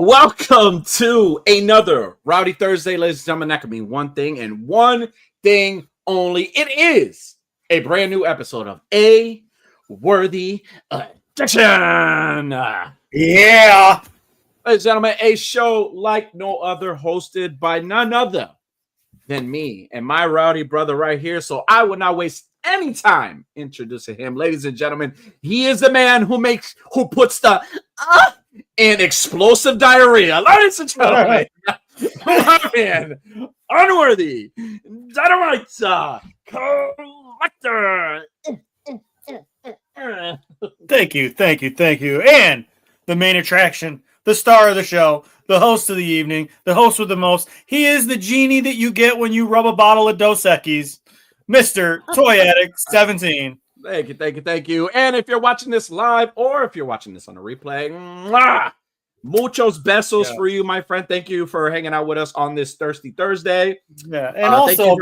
Welcome to another Rowdy Thursday, ladies and gentlemen. That can mean one thing and one thing only. It is a brand new episode of A Worthy Addiction. Yeah. Ladies and gentlemen, a show like no other, hosted by none other than me and my rowdy brother right here. So I will not waste any time introducing him. Ladies and gentlemen, he is the man who puts the in explosive diarrhea. Ladies and gentlemen, my man, Unworthy Dynamite Collector. Thank you. And the main attraction, the star of the show, the host of the evening, the host with the most. He is the genie that you get when you rub a bottle of Dos Equis, Mr. Toy Addict 17. Thank you. And if you're watching this live or if you're watching this on a replay, muchos besos for you, my friend. Thank you for hanging out with us on this Thirsty Thursday. Yeah, and also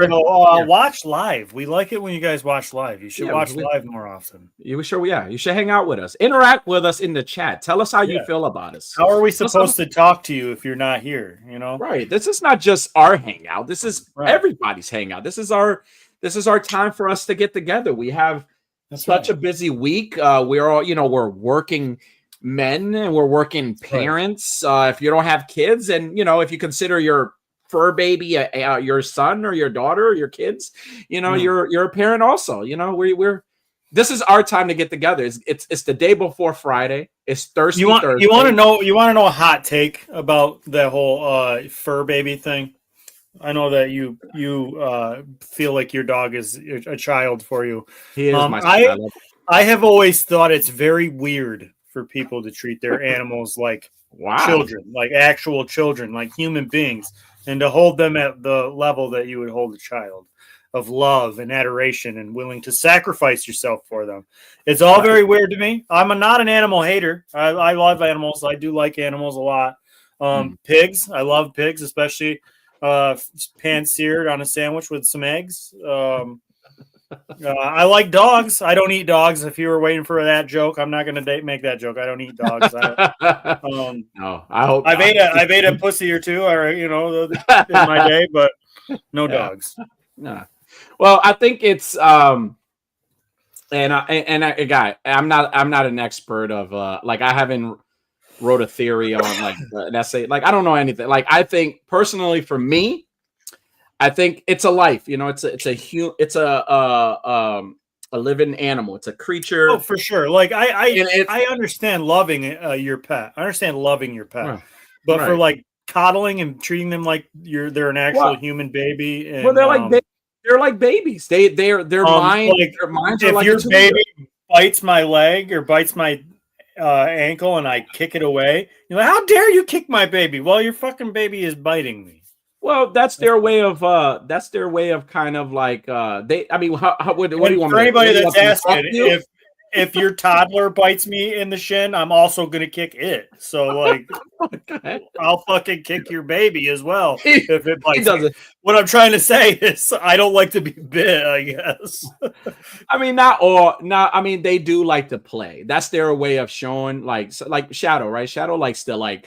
watch live. We like it when you guys watch live. You should watch live more often. You should hang out with us. Interact with us in the chat. Tell us how you feel about us. How are we supposed to talk to you if you're not here? You know, right? This is not just our hangout. This is everybody's hangout. This is our time for us to get together. We have such a busy week. We're all, we're working men and we're working parents. If you don't have kids, and if you consider your fur baby your son or your daughter or your kids, you're a parent also. This is our time to get together. It's the day before Friday. It's Thursday. Thursday. You want to know a hot take about that whole fur baby thing? I know that you feel like your dog is a child for you. He is my son. I have always thought it's very weird for people to treat their animals like children, like actual children, like human beings, and to hold them at the level that you would hold a child of love and adoration and willing to sacrifice yourself for them. It's all very weird to me. I'm not an animal hater. I love animals. I do like animals a lot. Pigs. I love pigs, especially pan-seared on a sandwich with some eggs. I like dogs. I don't eat dogs. If you were waiting for that joke, I'm not going to make that joke. I don't eat dogs. No, I hope I've ate a pussy or two, or in my day, but no dogs. No. Well, I think it's I'm not an expert of I haven't wrote a theory on an essay. I don't know anything. I think personally for me, I think it's a life. It's a living animal. It's a creature. Oh, for sure. I understand loving your pet. I understand loving your pet, but for coddling and treating them like they're an actual human baby. And, they're like babies. Their minds. If your baby bites my leg or bites my ankle and I kick it away, you're like, how dare you kick my baby? Well, your fucking baby is biting me. Well, that's their way of kind of what do you want? For anybody that's asking, if your toddler bites me in the shin, I'm also gonna kick it. So I'll fucking kick your baby as well if it bites. What I'm trying to say is I don't like to be bit, I guess. They do like to play. That's their way of showing Shadow, right? Shadow likes to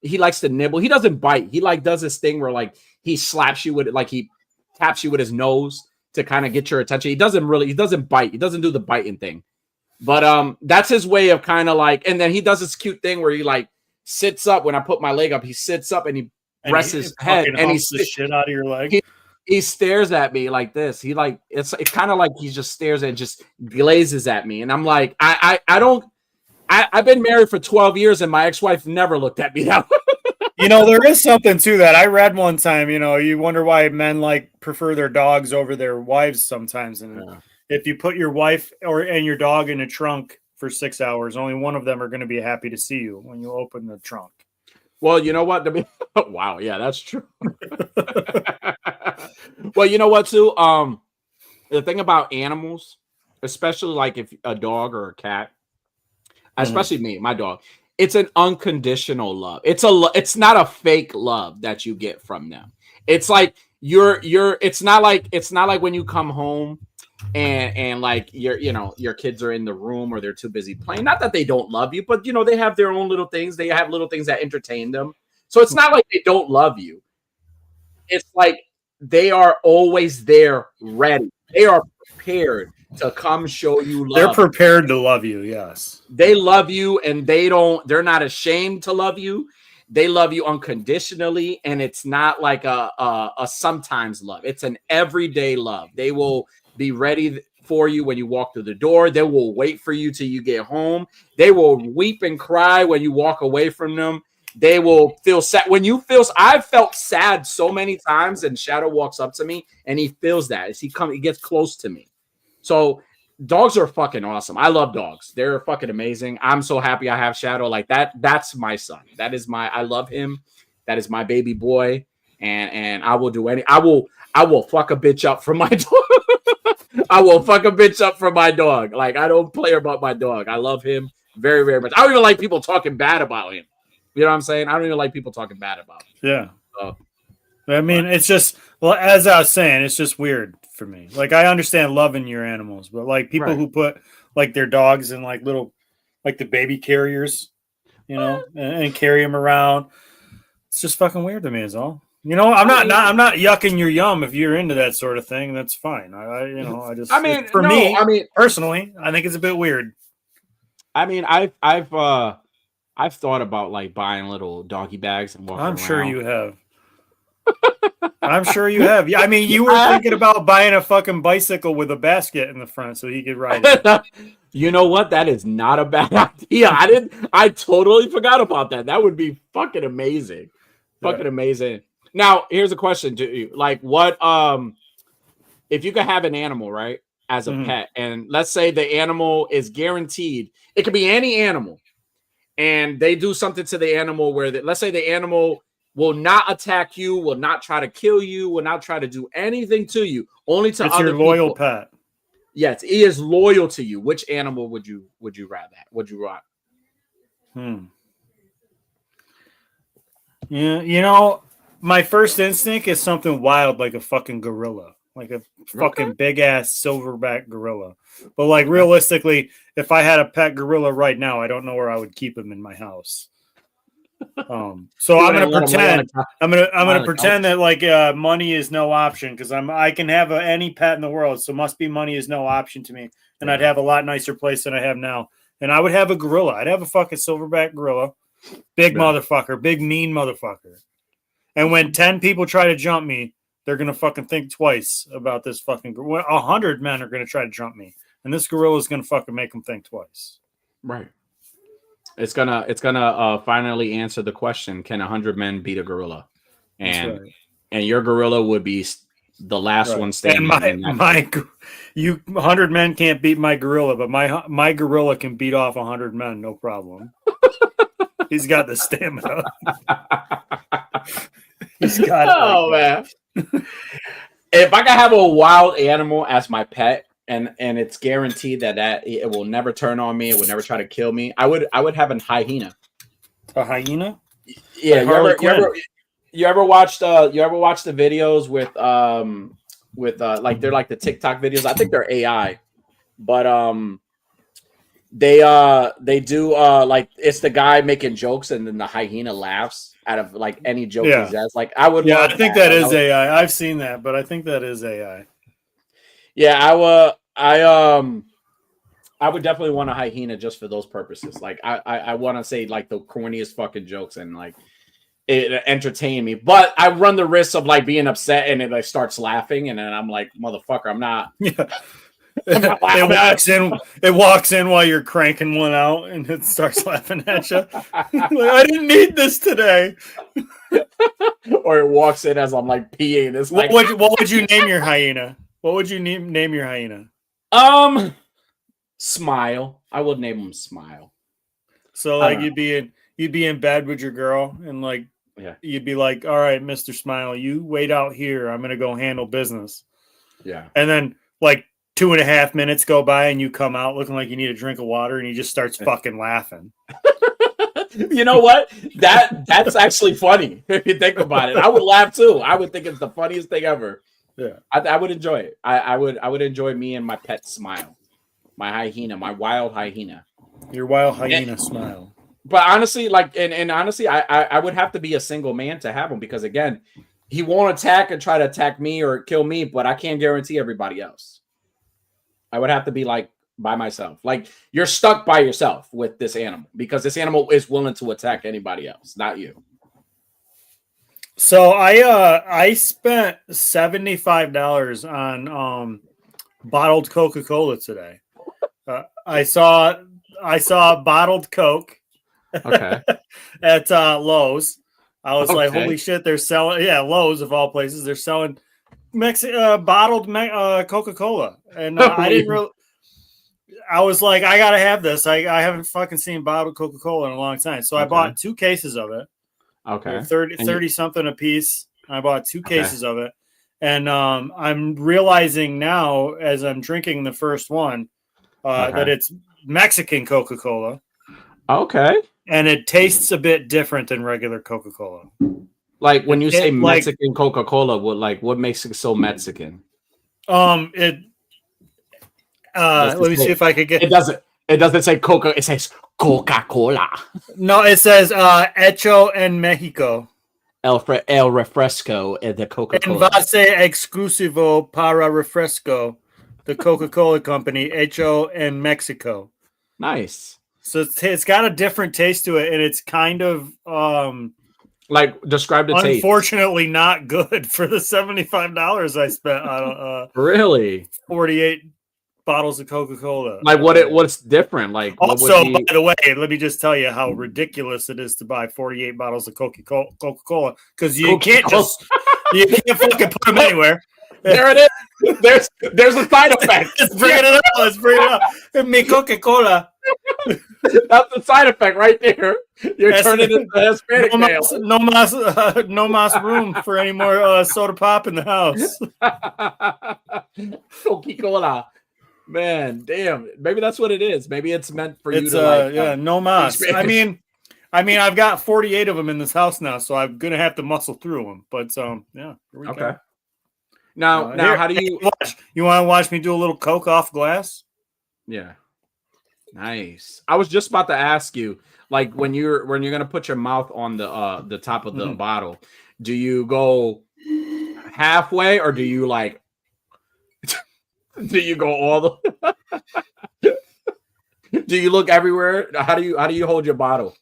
he likes to nibble. He doesn't bite. He does this thing where he slaps you with it, he taps you with his nose to kind of get your attention. He doesn't bite. He doesn't do the biting thing. But that's his way of kind of and then he does this cute thing where he sits up when I put my leg up. He sits up and he rests his head and he the shit out of your leg. He stares at me like this. He it's kind of he just stares and just glazes at me. And I'm like, I've been married for 12 years and my ex-wife never looked at me that way. There is something to that. I read one time, you wonder why men prefer their dogs over their wives sometimes. And if you put your wife and your dog in a trunk for 6 hours, only one of them are going to be happy to see you when you open the trunk. Well, you know what? Wow. Yeah, that's true. Well, you know what, too? The thing about animals, especially if a dog or a cat, especially me, my dog, it's an unconditional love. It's not a fake love that you get from them. It's it's not like when you come home and your kids are in the room or they're too busy playing. Not that they don't love you, but they have their own little things. They have little things that entertain them. So it's not like they don't love you. It's like they are always there ready. They are prepared to come show you love. They're prepared to love you, yes. They love you, and they're not ashamed to love you. They love you unconditionally, and it's not like a sometimes love. It's an everyday love. They will be ready for you when you walk through the door. They will wait for you till you get home. They will weep and cry when you walk away from them. They will feel sad when you feel. I've felt sad so many times, and Shadow walks up to me, and he feels that as he gets close to me. So dogs are fucking awesome. I love dogs. They're fucking amazing. I'm so happy I have Shadow like that. That's my son. I love him. That is my baby boy. And I will do I will fuck a bitch up for my dog. I will fuck a bitch up for my dog. Like, I don't play about my dog. I love him very, very much. I don't even like people talking bad about him. You know what I'm saying? I don't even like people talking bad about him. Yeah. I mean, it's just, well, as I was saying, it's just weird for me. Like, I understand loving your animals, but like people who put like their dogs in like little, like the baby carriers, you know, and carry them around. It's just fucking weird to me, is all. You know, I'm not yucking your yum if you're into that sort of thing. That's fine. For me, personally, I think it's a bit weird. I mean, I've thought about like buying little doggy bags and walking around. Sure you have. I'm sure you have. Yeah, I mean, you were thinking about buying a fucking bicycle with a basket in the front so he could ride it. You know what? That is not a bad idea. I totally forgot about that. That would be fucking amazing. Fucking amazing. Now, here's a question to you. Like, what if you could have an animal, right, as a pet, and let's say the animal is guaranteed, it could be any animal, and they do something to the animal where let's say the animal will not attack you, will not try to kill you, will not try to do anything to you, only to other people. It's your loyal pet. Yes, he is loyal to you. Which animal would you rather? Would you rock? Yeah, you know, my first instinct is something wild like a fucking gorilla, like a fucking big ass silverback gorilla. But like realistically, if I had a pet gorilla right now, I don't know where I would keep him in my house. So I'm gonna pretend that like money is no option because I can have any pet in the world, so must be money is no option to me, and I'd have a lot nicer place than I have now. And I would have a gorilla. I'd have a fucking silverback gorilla, big motherfucker, big mean motherfucker. And when 10 people try to jump me, they're gonna fucking think twice about this fucking. 100 men are gonna try to jump me, and this gorilla is gonna fucking make them think twice. Right. It's gonna finally answer the question: can 100 men beat a gorilla? And your gorilla would be the last one standing. And you 100 men can't beat my gorilla, but my gorilla can beat off 100 men, no problem. He's got the stamina. He's got it. Oh man! If I could have a wild animal as my pet, and it's guaranteed that it will never turn on me, it will never try to kill me, I would have a hyena. A hyena? Yeah. You ever watched the videos with like they're like the TikTok videos? I think they're AI, but they do like it's the guy making jokes and then the hyena laughs out of like any joke he says. Like I would. Yeah, I think that is AI. I've seen that, but I think that is AI. Yeah, I would definitely want a hyena just for those purposes. Like I want to say like the corniest fucking jokes and like it entertain me, but I run the risk of like being upset and it like starts laughing and then I'm like, motherfucker, I'm not. Yeah. It walks in while you're cranking one out and it starts laughing at you. Like, I didn't need this today. Or it walks in as I'm like peeing. It's like, what would you name your hyena? What would you name your hyena? Smile. I would name him Smile. So like you'd be in bed with your girl and like you'd be like, all right, Mr. Smile, you wait out here. I'm gonna go handle business. Yeah. And then like 2.5 minutes go by and you come out looking like you need a drink of water and he just starts fucking laughing. You know what? That's actually funny if you think about it. I would laugh too. I would think it's the funniest thing ever. Yeah, I would enjoy it. I would enjoy me and my pet Smile, my hyena, my wild hyena. Your wild hyena Smile. But honestly, like, and honestly, I would have to be a single man to have him because again, he won't attack and try to attack me or kill me, but I can't guarantee everybody else. I would have to be like by myself. Like you're stuck by yourself with this animal because this animal is willing to attack anybody else, not you. So I spent $75 on bottled Coca-Cola today. I saw bottled Coke. Okay. At Lowe's. I was like, Okay. holy shit, they're selling, Lowe's of all places, they're selling bottled Coca-Cola. And I didn't really, I was like, I gotta have this. I haven't fucking seen bottled Coca-Cola in a long time. So I bought 2 cases of it. Okay. 30 something a piece. I bought 2 cases of it. And I'm realizing now as I'm drinking the first one that it's Mexican Coca-Cola. Okay. And it tastes a bit different than regular Coca-Cola. Like when you say Mexican Coca-Cola, what makes it so Mexican? Let me see if I could get it doesn't say Coca, it says Coca-Cola. No, it says Hecho en Mexico. El Refresco de Coca-Cola. Envase exclusivo para refresco. The Coca-Cola company, Hecho en Mexico. Nice. So it's got a different taste to it, and it's kind of like describe the taste. Unfortunately, not good for the $75 I spent on really 48 bottles of Coca-Cola. Like what's different? Like also, by the way, let me just tell you how ridiculous it is to buy 48 bottles of Coca-Cola because you can't fucking put them anywhere. There it is. There's a side effect. Let's bring it up. Let's bring it up. Me Coca-Cola. That's the side effect right there. You're turning into a Hispanic male. No mas room for any more soda pop in the house. Coca-Cola. Man, damn. Maybe that's what it is. Maybe it's meant for you to no mas. I mean, I've got 48 of them in this house now, so I'm gonna have to muscle through them. But yeah, here we go. Now, how do you watch? You want to watch me do a little Coke off glass? Yeah. Nice. I was just about to ask you, like when you're gonna put your mouth on the top of the bottle, do you go halfway or do you like do you go all the do you look everywhere? How do you hold your bottle?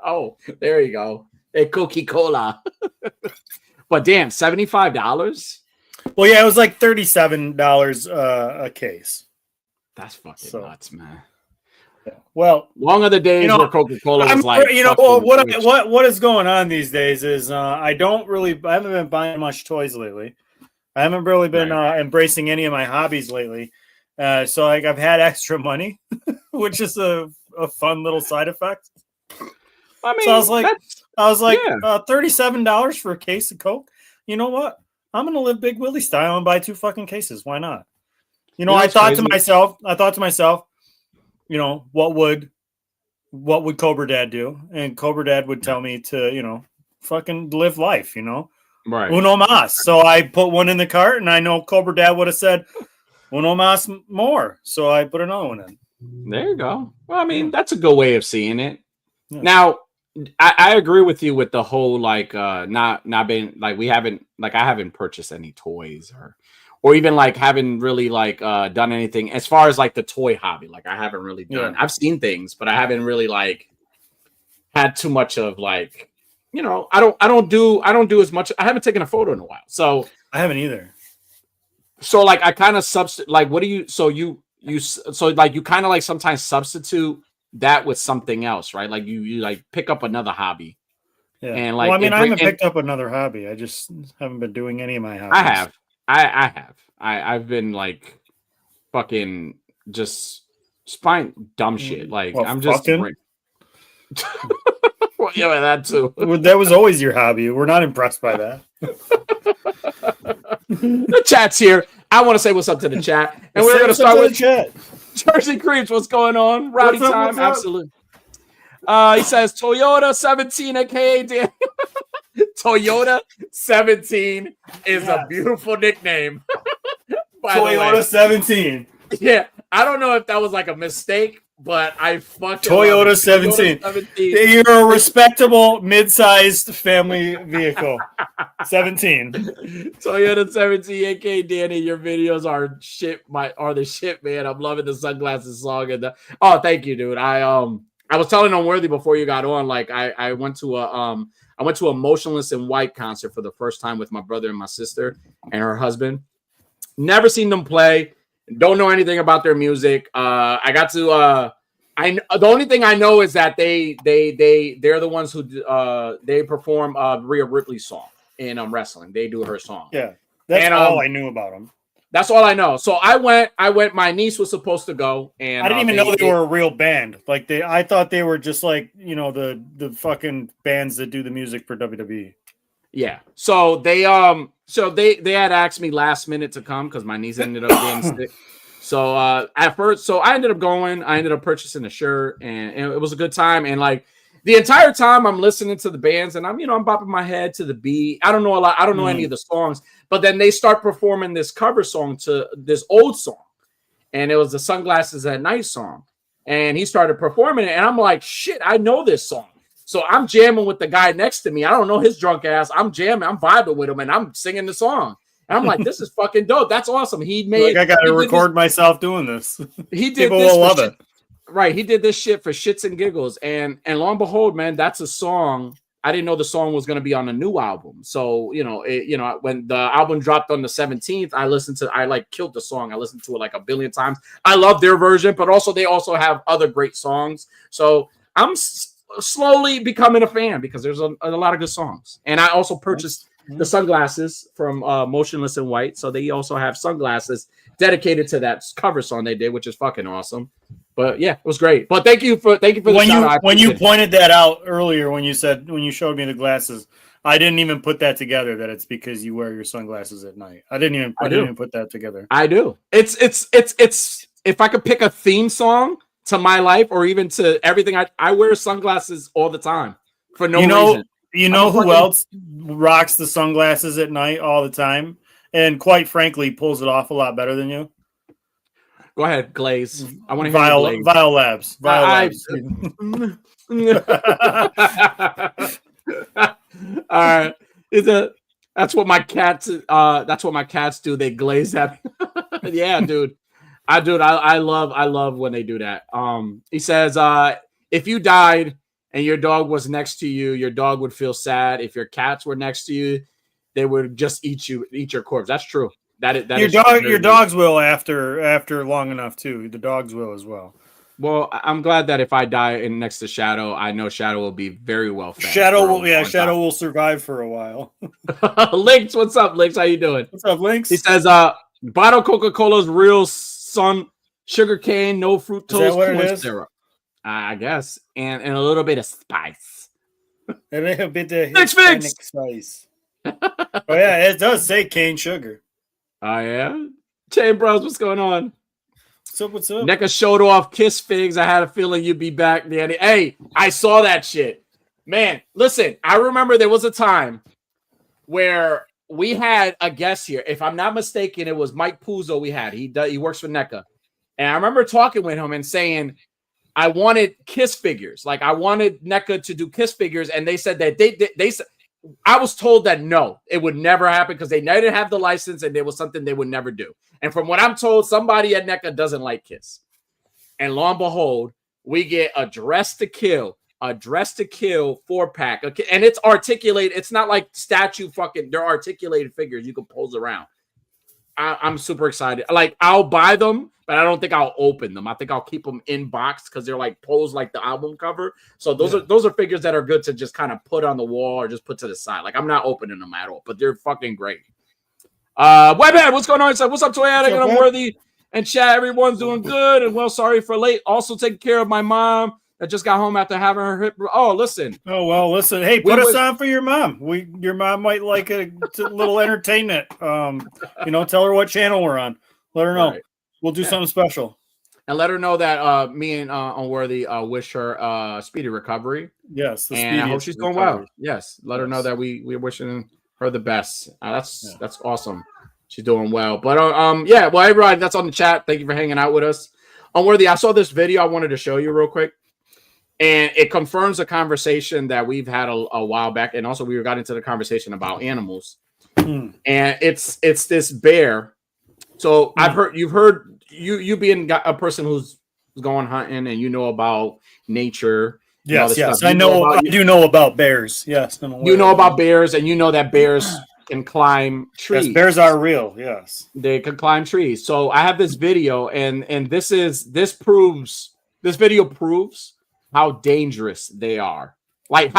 Oh, there you go. A Coca-Cola. But damn, $75? Well, yeah, it was like $37 a case. That's fucking nuts, man. Yeah. Well, long are the days where Coca-Cola was like, what is going on these days is I haven't been buying much toys lately. I haven't really been embracing any of my hobbies lately. So like I've had extra money, which is a fun little side effect. I mean, so I was like, $37 for a case of Coke. You know what? I'm gonna live Big Willie style and buy 2 fucking cases. Why not? I thought to myself, what would Cobra Dad do? And Cobra Dad would tell me to, fucking live life, Right. Uno mas. So I put one in the cart, and I know Cobra Dad would have said uno mas more. So I put another one in. There you go. Well, I mean, that's a good way of seeing it. Yeah. Now, I agree with you with the whole not being like I haven't purchased any toys or even like haven't really done anything as far as like the toy hobby. Like I haven't really done. Yeah. I've seen things, but I haven't really had too much of I don't do as much. I haven't taken a photo in a while, so I haven't either. So I kind of what do you? So you kind of sometimes substitute that with something else, right? Like you pick up another hobby. Yeah. And I haven't picked up another hobby. I just haven't been doing any of my hobbies. I have. I've been fucking just buying dumb shit. I'm just well, yeah, that too. That was always your hobby. We're not impressed by that. The chat's here. I want to say what's up to the chat. And we're going to start with chat. Jersey Creeps, what's going on? Rowdy time, absolutely. He says Toyota 17, aka Daniel. Toyota 17 is a beautiful nickname. Toyota 17. Yeah, I don't know if that was a mistake but I fucking Toyota 17. You're a respectable mid-sized family vehicle. 17. Toyota 17, aka Danny. Your videos are the shit, man. I'm loving the sunglasses song and thank you, dude. I was telling Unworthy before you got on, like I went to a Motionless in White concert for the first time with my brother and my sister and her husband. Never seen them play. Don't know anything about their music. I got to the only thing I know is that they're the ones who they perform Rhea Ripley's song in wrestling. They do her song. Yeah, that's all I knew about them. That's all I know. So I went. My niece was supposed to go, and I didn't even know they were a real band. Like I thought they were just like the fucking bands that do the music for WWE. Yeah. So they had asked me last minute to come because my niece ended up getting sick. So at first, I ended up going. I ended up purchasing a shirt, and it was a good time. And like the entire time, I'm listening to the bands, and I'm bopping my head to the beat. I don't know a lot. I don't know any of the songs, but then they start performing this cover song to this old song, and it was the Sunglasses at Night song. And he started performing it, and I'm like, shit, I know this song. So I'm jamming with the guy next to me. I don't know his drunk ass. I'm jamming. I'm vibing with him, and I'm singing the song. And I'm like, this is fucking dope. That's awesome. I got to record myself doing this. He did People this will love it. Right. He did this shit for shits and giggles. And lo and behold, man, that's a song. I didn't know the song was going to be on a new album. So, when the album dropped on the 17th, I killed the song. I listened to it like a billion times. I love their version, but also they also have other great songs. So I'm slowly becoming a fan because there's a lot of good songs. And I also purchased the sunglasses from Motionless in White. So they also have sunglasses dedicated to that cover song they did, which is fucking awesome. But yeah, it was great. But thank you for the when you pointed that out earlier when you showed me the glasses, I didn't even put that together that it's because you wear your sunglasses at night. I didn't even put that together. I do. It's if I could pick a theme song to my life or even to everything, I wear sunglasses all the time for no reason. You know who else rocks the sunglasses at night all the time and quite frankly pulls it off a lot better than you? Go ahead, Glaze. I want to hear Glaze. Vile Labs. All right. That's what my cats do. They glaze at me. Yeah, dude. I love when they do that. He says, if you died and your dog was next to you, your dog would feel sad. If your cats were next to you, they would just eat your corpse. That's true. Your dogs will after long enough too. The dogs will as well. Well, I'm glad that if I die next to Shadow, I know Shadow will be very well fed. Shadow will survive for a while. Lynx, what's up, Lynx? How you doing? What's up, Lynx? He says, bottle Coca-Cola's real sun sugar cane, no fructose corn syrup. I guess, and a little bit of spice. A little bit of Hispanic spice. Oh yeah, it does say cane sugar. Oh yeah, Chain Bros, what's going on? What's up? NECA showed off Kiss Figs. I had a feeling you'd be back, Danny. Hey, I saw that shit, man. Listen, I remember there was a time where we had a guest here. If I'm not mistaken, it was Mike Puzo. He works for NECA, and I remember talking with him and saying, I wanted Kiss figures. Like I wanted NECA to do Kiss figures, and they said that they said. I was told that no, it would never happen because they didn't have the license and there was something they would never do. And from what I'm told, somebody at NECA doesn't like Kiss. And lo and behold, we get a Dress to Kill 4-pack. Okay, and it's articulated. It's not like statue fucking, they're articulated figures you can pose around. I'm super excited. Like I'll buy them, but I don't think I'll open them. I think I'll keep them in box because they're like posed like the album cover. So those are figures that are good to just kind of put on the wall or just put to the side. Like I'm not opening them at all, but they're fucking great. Webhead, what's going on? What's up, Toy Addict? And Unworthy and chat. Everyone's doing good and well. Sorry for late. Also taking care of my mom that just got home after having her hip. Oh, listen. Oh well, listen. Hey, put us on for your mom. Your mom might like a little entertainment. Tell her what channel we're on. Let her know. Right. We'll do something special. And let her know that me and Unworthy wish her speedy recovery. Yes, and I hope she's doing well. Yes, let her know that we're wishing her the best. That's awesome. She's doing well. But well, everybody that's on the chat, thank you for hanging out with us. Unworthy, I saw this video I wanted to show you real quick. And it confirms a conversation that we've had a while back. And also we got into the conversation about animals. And it's this bear. So you've heard you being a person who's going hunting and you know about nature. Yes. I do know about bears. Yes. You know about bears, and you know that bears can climb trees. Yes, bears are real. Yes. They can climb trees. So I have this video, and this video proves how dangerous they are. Like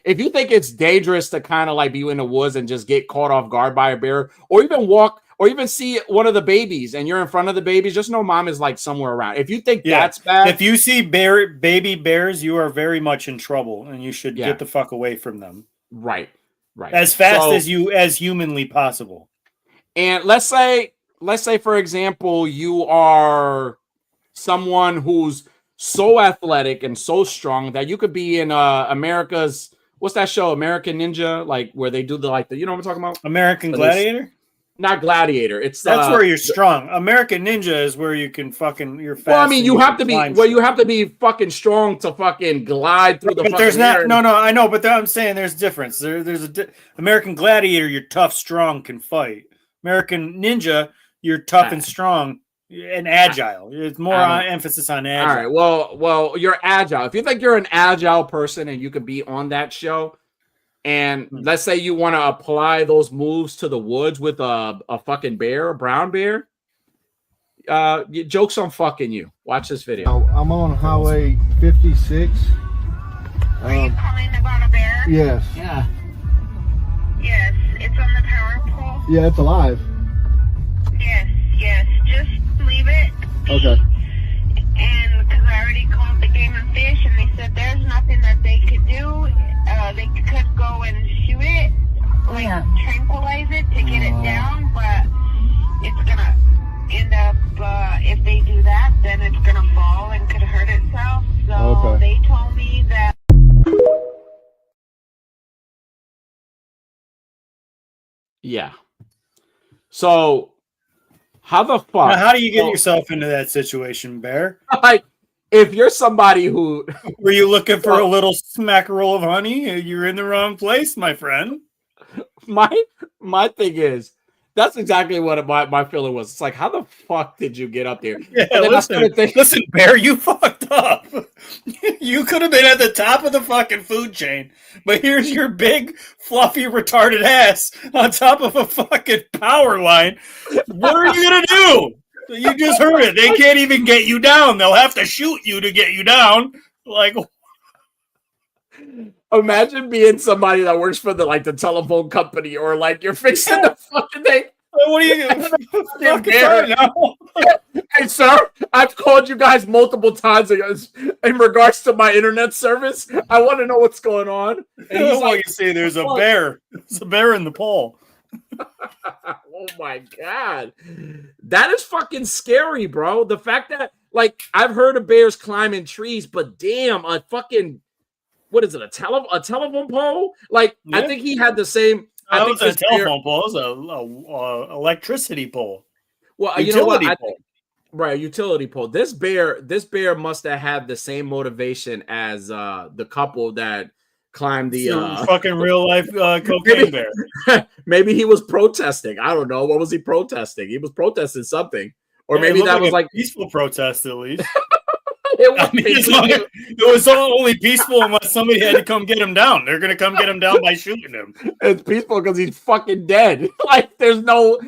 if you think it's dangerous to kind of like be in the woods and just get caught off guard by a bear, or even walk, or even see one of the babies and you're in front of the babies, just know mom is like somewhere around. If you think that's bad, if you see baby bears, you are very much in trouble, and you should get the fuck away from them. Right. As fast as humanly possible. And let's say for example, you are someone who's so athletic and so strong that you could be in America's, what's that show, American Ninja, like where they do you know what I'm talking about? American Gladiator? Not Gladiator. That's where you're strong. American Ninja is where you can you're fast. Well, I mean, you have to be fucking strong to fucking glide through the but fucking there's not air. No, I know, but I'm saying there's difference. There's American Gladiator, you're tough, strong, can fight. American Ninja, you're tough and strong and agile. It's more emphasis on agile. All right. Well, you're agile. If you think you're an agile person and you could be on that show, and let's say you want to apply those moves to the woods with a fucking bear, a brown bear, joke's on fucking you. Watch this video. I'm on Highway 56. Are you calling about a bear? Yes. Yeah. Yes, it's on the power pole. Yeah, it's alive. Yes, just leave it be. Okay. And because I already called the Game and Fish, and they said there's nothing that they could do. They could go and shoot it, tranquilize it to get it down, but it's gonna end up, if they do that, then it's gonna fall and could hurt itself. So they told me that. Yeah. So how the fuck? Now, how do you get yourself into that situation, Bear? Like, if you're somebody who were you looking for a little smackerel of honey? You're in the wrong place, my friend. My thing is, that's exactly what my feeling was. It's like, how the fuck did you get up there? Yeah, listen, Bear, you fucked up. You could have been at the top of the fucking food chain, but here's your big, fluffy, retarded ass on top of a fucking power line. What are you gonna do? You just heard it. They can't even get you down. They'll have to shoot you to get you down. Like, imagine being somebody that works for the telephone company, or like you're fixing the fucking thing. What are you fucking now? Hey, sir, I've called you guys multiple times in regards to my internet service. I want to know what's going on. And he's like, you see, there's a bear. There's a bear in the pole. Oh my god, that is fucking scary, bro. The fact that, like, I've heard of bears climbing trees, but damn, a fucking, what is it, a telephone pole? Like, yeah. I think he had the same. I think a telephone pole. It was a electricity pole. Well, utility pole. Right, a utility pole. This bear must have had the same motivation as the couple that climbed the fucking real life cocaine bear. Maybe he was protesting. I don't know. What was he protesting? He was protesting something, or maybe that was like peaceful protest at least. It was only peaceful unless somebody had to come get him down. They're gonna come get him down by shooting him. It's peaceful because he's fucking dead. Like, there's no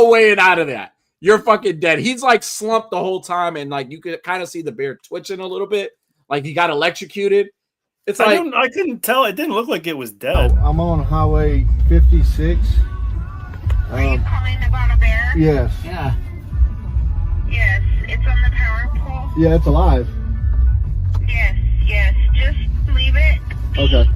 way out of that. You're fucking dead. He's like slumped the whole time, and like you could kind of see the bear twitching a little bit, like he got electrocuted. It's I couldn't tell. It didn't look like it was dead. I'm on Highway 56. Are you calling about a bear? Yes. Yeah. Yes, it's on the power pole. Yeah, it's alive. Yes, just leave it be. Okay.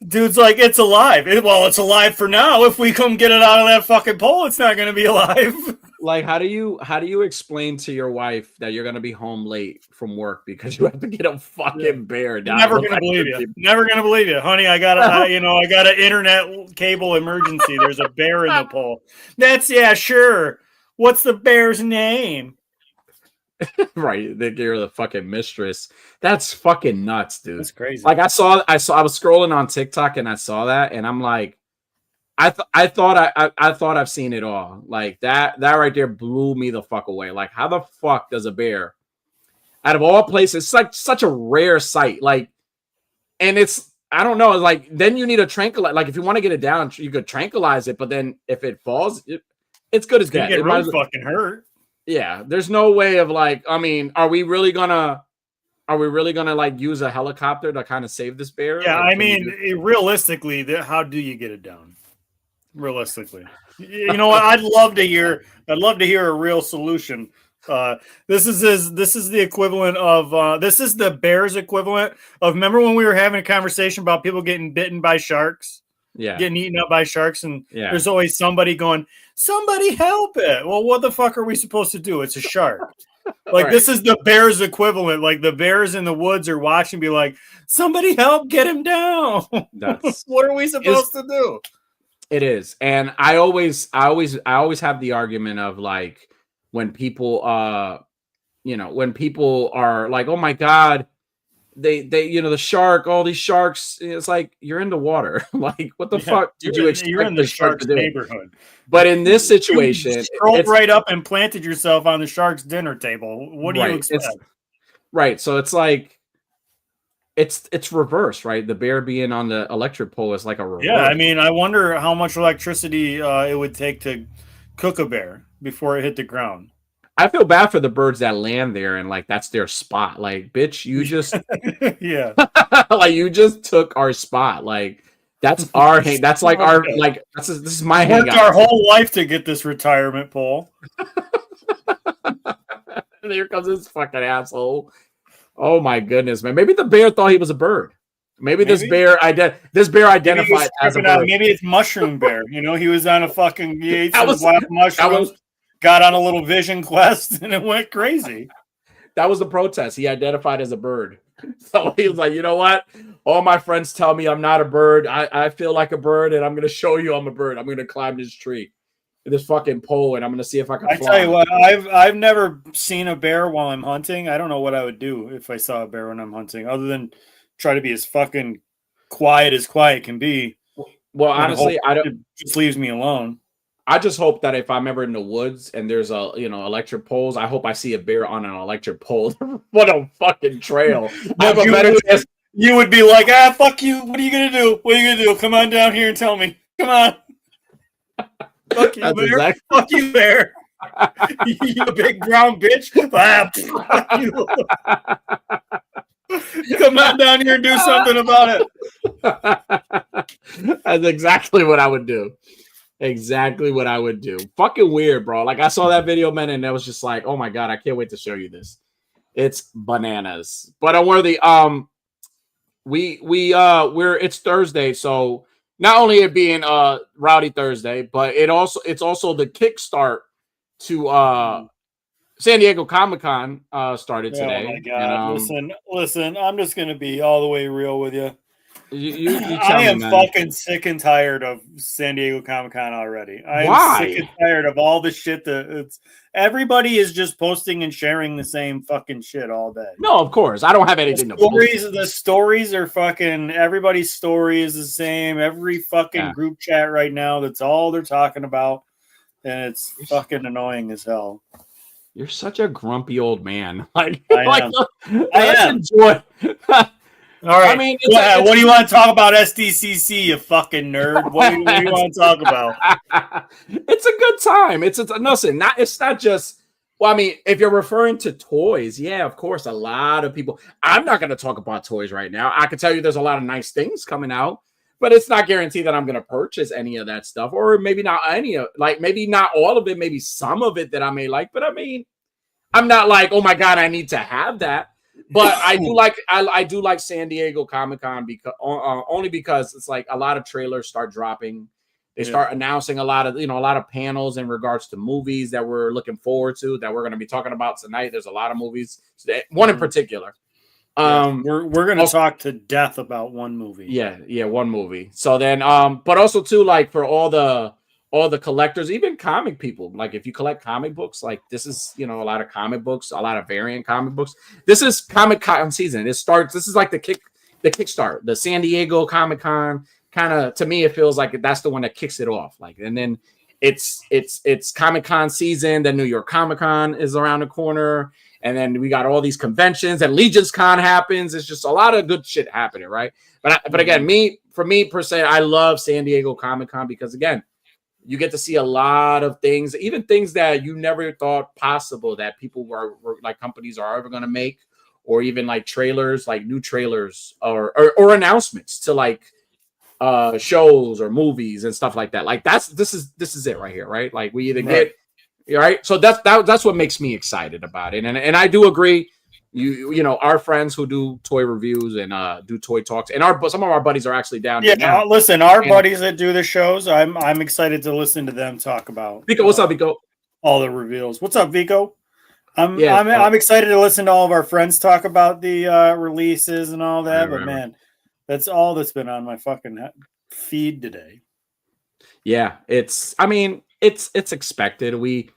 Dude's like, it's alive. It's alive for now. If we come get it out of that fucking pole, it's not going to be alive. Like, how do you explain to your wife that you're going to be home late from work because you have to get a fucking bear down? Never going to believe you. Never going to believe you, honey. I got an internet cable emergency. There's a bear in the pole. Sure. What's the bear's name? Right, that you're the fucking mistress. That's fucking nuts, dude. That's crazy. Like I was scrolling on TikTok and I saw that, and I'm like, I thought I've seen it all. Like that right there blew me the fuck away. Like, how the fuck does a bear, out of all places, it's like such a rare sight. Like, and it's, I don't know, like then you need a tranquilizer. Like if you want to get it down, you could tranquilize it, but then if it falls, it's good as dead. It really fucking hurt. Yeah, there's no way of like, I mean, are we really gonna like use a helicopter to kind of save this bear? Yeah, like, I mean, realistically, how do you get it down? Realistically, you know what? I'd love to hear a real solution. This is the equivalent of this is the bear's equivalent of, remember when we were having a conversation about people getting bitten by sharks? Yeah, getting eaten up by sharks, and there's always somebody going, somebody help it. Well, what the fuck are we supposed to do? It's a shark. Like, right. This is the bear's equivalent. Like, the bears in the woods are watching, be like, somebody help get him down. What are we supposed to do? It is. And I always have the argument of like, when people when people are like, oh my God, they the shark, all these sharks, it's like, you're in the water. Like, what the fuck did you expect? You're in the shark's neighborhood. But in this situation, you strolled right up and planted yourself on the shark's dinner table. What do you expect? Right. So it's like, it's reverse, right? The bear being on the electric pole is like a reverse. Yeah, I mean, I wonder how much electricity it would take to cook a bear before it hit the ground. I feel bad for the birds that land there and like that's their spot. Like, bitch, you just yeah, like you just took our spot. Like, that's our that's like our like this is my hangout. Worked our whole life to get this retirement pole. And here comes this fucking asshole. Oh my goodness, man. Maybe the bear thought he was a bird. Maybe this bear identified as a bird. Maybe it's mushroom bear. You know, he was on a fucking wild mushrooms. Got on a little vision quest and it went crazy. That was the protest. He identified as a bird. So he was like, you know what? All my friends tell me I'm not a bird. I feel like a bird, and I'm going to show you I'm a bird. I'm going to climb this tree, this fucking pole, and I'm going to see if I can fly. I tell you what, I've never seen a bear while I'm hunting. I don't know what I would do if I saw a bear when I'm hunting, other than try to be as fucking quiet as quiet can be. Well, honestly, it just leaves me alone. I just hope that if I'm ever in the woods and there's electric poles, I hope I see a bear on an electric pole. What a fucking trail! I have a better chance. You would be like, fuck you. What are you gonna do? What are you gonna do? Come on down here and tell me. Come on. Fuck you, bear. Fuck you, bear. You big brown bitch. Fuck you. Come on down here and do something about it. That's exactly what I would do. Exactly what I would do. Fucking weird, bro. Like, I saw that video, man, and I was just like, oh my God, I can't wait to show you this. It's bananas. But Unworthy, it's Thursday, so not only it being Rowdy Thursday, but it's also the kickstart to San Diego Comic-Con started today. Oh my God. And, listen, I'm just gonna be all the way real with you. I am fucking sick and tired of San Diego Comic-Con already. I'm sick and tired of all the shit everybody is just posting and sharing the same fucking shit all day. No, of course. I don't have anything to post. The stories are fucking, everybody's story is the same. Every fucking group chat right now, that's all they're talking about. And it's fucking annoying as hell. You're such a grumpy old man. I am. Enjoy. All right. I mean, what do you want to talk about, SDCC, you fucking nerd? What do you want to talk about? It's a good time. It's not just. Well, I mean, if you're referring to toys, yeah, of course, a lot of people. I'm not going to talk about toys right now. I can tell you there's a lot of nice things coming out, but it's not guaranteed that I'm going to purchase any of that stuff, or maybe not maybe not all of it, maybe some of it that I may like. But I mean, I'm not like, oh my God, I need to have that. But I do like San Diego Comic-Con because only because it's like a lot of trailers start dropping. They start announcing a lot of panels in regards to movies that we're looking forward to, that we're going to be talking about tonight. There's a lot of movies, one in particular. We're going to talk to death about one movie. Yeah, one movie. So then, but also too, like for all the all the collectors, even comic people. Like if you collect comic books, like this is, you know, a lot of comic books, a lot of variant comic books. This is Comic-Con season. This is like the kickstart, the San Diego Comic-Con. Kind of, to me, it feels like that's the one that kicks it off. Like, and then it's Comic-Con season. Then New York Comic-Con is around the corner. And then we got all these conventions, and Legion's Con happens. It's just a lot of good shit happening, right? But again, for me per se, I love San Diego Comic-Con because, again, you get to see a lot of things, even things that you never thought possible that people were like companies are ever going to make, or even like trailers, like new trailers or announcements to like shows or movies and stuff like that. Like this is it right here, right? Like we either get right. So that's what makes me excited about it. And I do agree. You know, our friends who do toy reviews and do toy talks, and some of our buddies are actually down here now. Listen, buddies that do the shows, I'm excited to listen to them talk about. Vico, what's up, Vico? All the reveals. What's up, Vico? I'm excited to listen to all of our friends talk about the releases and all that. But man, that's all that's been on my fucking feed today. Yeah, it's expected.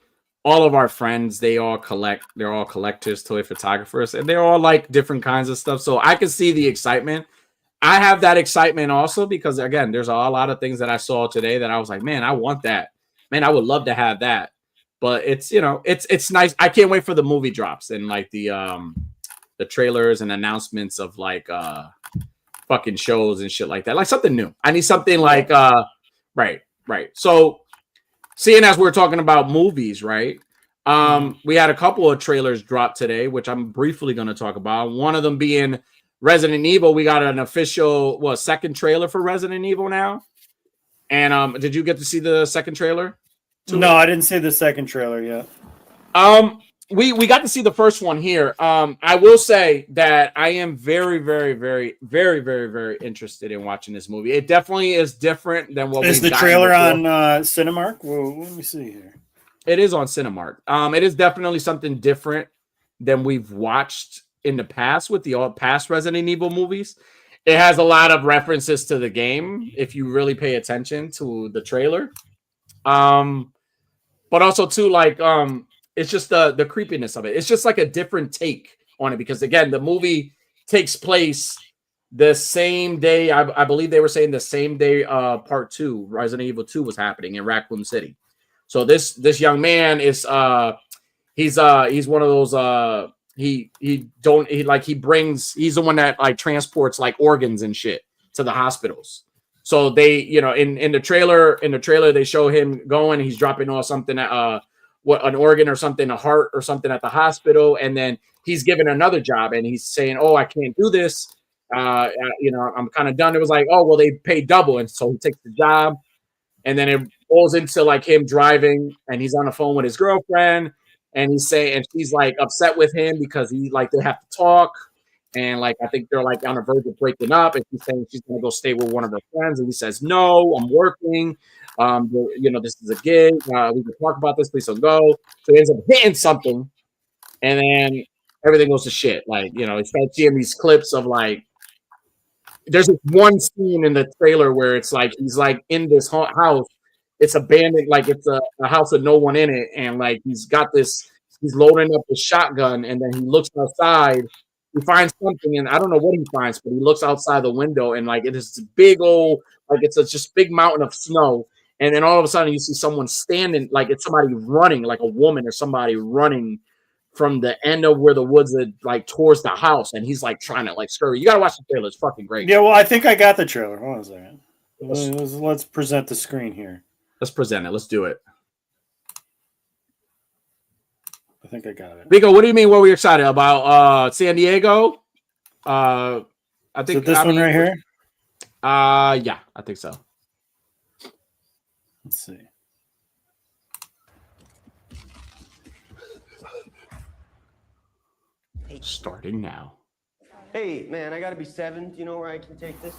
All of our friends, they're all collectors, toy photographers, and they're all like different kinds of stuff. So I can see the excitement. I have that excitement also because, again, there's a lot of things that I saw today that I was like, man, I want that. Man, I would love to have that. But it's, you know, it's nice. I can't wait for the movie drops and like the trailers and announcements of like fucking shows and shit like that. Like something new. I need something like right. So seeing as we're talking about movies, right? We had a couple of trailers drop today, which I'm briefly going to talk about. One of them being Resident Evil. We got an official second trailer for Resident Evil now. And did you get to see the second trailer? No, I didn't see the second trailer yet. We got to see the first one here. I will say that I am very, very, very, very, very, very interested in watching this movie. It definitely is different than what is the trailer on Cinemark. Well, let me see here. It is on Cinemark. It is definitely something different than we've watched in the past with the all past Resident Evil movies. It has a lot of references to the game if you really pay attention to the trailer. But also too, like it's just the creepiness of it. It's just like a different take on it because, again, the movie takes place the same day. I believe they were saying the same day part 2, Resident Evil 2 was happening in Raccoon City. So this young man is he's one of those he's the one that like transports like organs and shit to the hospitals. So they, you know, in the trailer they show him going, he's dropping off something at an organ or something, a heart or something at the hospital, and then he's given another job and he's saying, "Oh, I can't do this. You know, I'm kind of done." It was like, "Oh, well, they pay double," and so he takes the job, and then it rolls into like him driving, and he's on the phone with his girlfriend, and he's saying, and she's like upset with him because they have to talk, and like I think they're like on the verge of breaking up, and she's saying she's gonna go stay with one of her friends, and he says, "No, I'm working. You know, this is a gig. We can talk about this. Please don't go." So he ends up hitting something, and then everything goes to shit. Like, you know, you start seeing these clips of like, there's this one scene in the trailer where it's like he's like in this house. It's abandoned, like it's a house with no one in it, and like he's loading up the shotgun, and then he looks outside. He finds something, and I don't know what he finds, but he looks outside the window, and like it is this big old, like it's a just big mountain of snow. And then all of a sudden you see someone standing, like it's somebody running, like a woman or somebody running from the end of where the woods are, like towards the house. And he's like trying to like scurry. You got to watch the trailer. It's fucking great. Yeah, well, I think I got the trailer. Hold on a second. Let's present the screen here. Let's present it. Let's do it. I think I got it. Vico, what do you mean? What were you excited about? San Diego? I think this one right here? Yeah, I think so. Let's see. Starting now. Hey, man, I gotta be 7. Do you know where I can take this?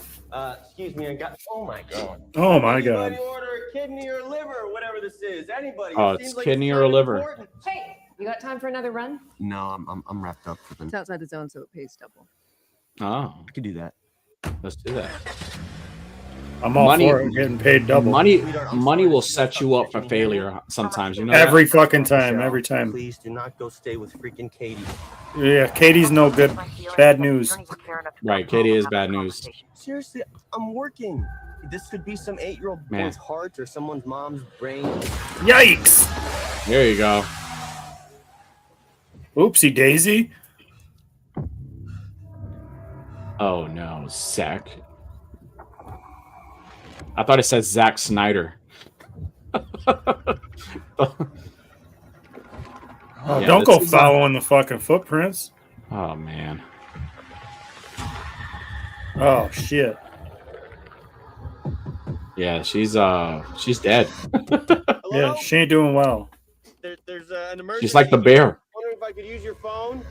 Excuse me, oh my god. Oh my god. Anybody order a kidney or liver, whatever this is? Anybody? Oh, it's kidney or liver. Important. Hey, you got time for another run? No, I'm wrapped up for It's outside the zone, so it pays double. Oh, I could do that. let's do that. I'm all for it. Getting paid double. Money will set you up for failure sometimes. You know every fucking time. Every time. Please do not go stay with freaking Katie. Yeah, Katie's no good. Bad news. Right, Katie is bad news. Seriously, I'm working. This could be some 8-year-old boy's heart or someone's mom's brain. Yikes! There you go. Oopsie daisy. Oh no, Zack. I thought it said Zack Snyder. Oh, don't go following the fucking footprints. Oh man. Oh shit. Yeah, she's dead. Yeah, she ain't doing well. There's an emergency. She's like the bear. Wondering if I could use your phone.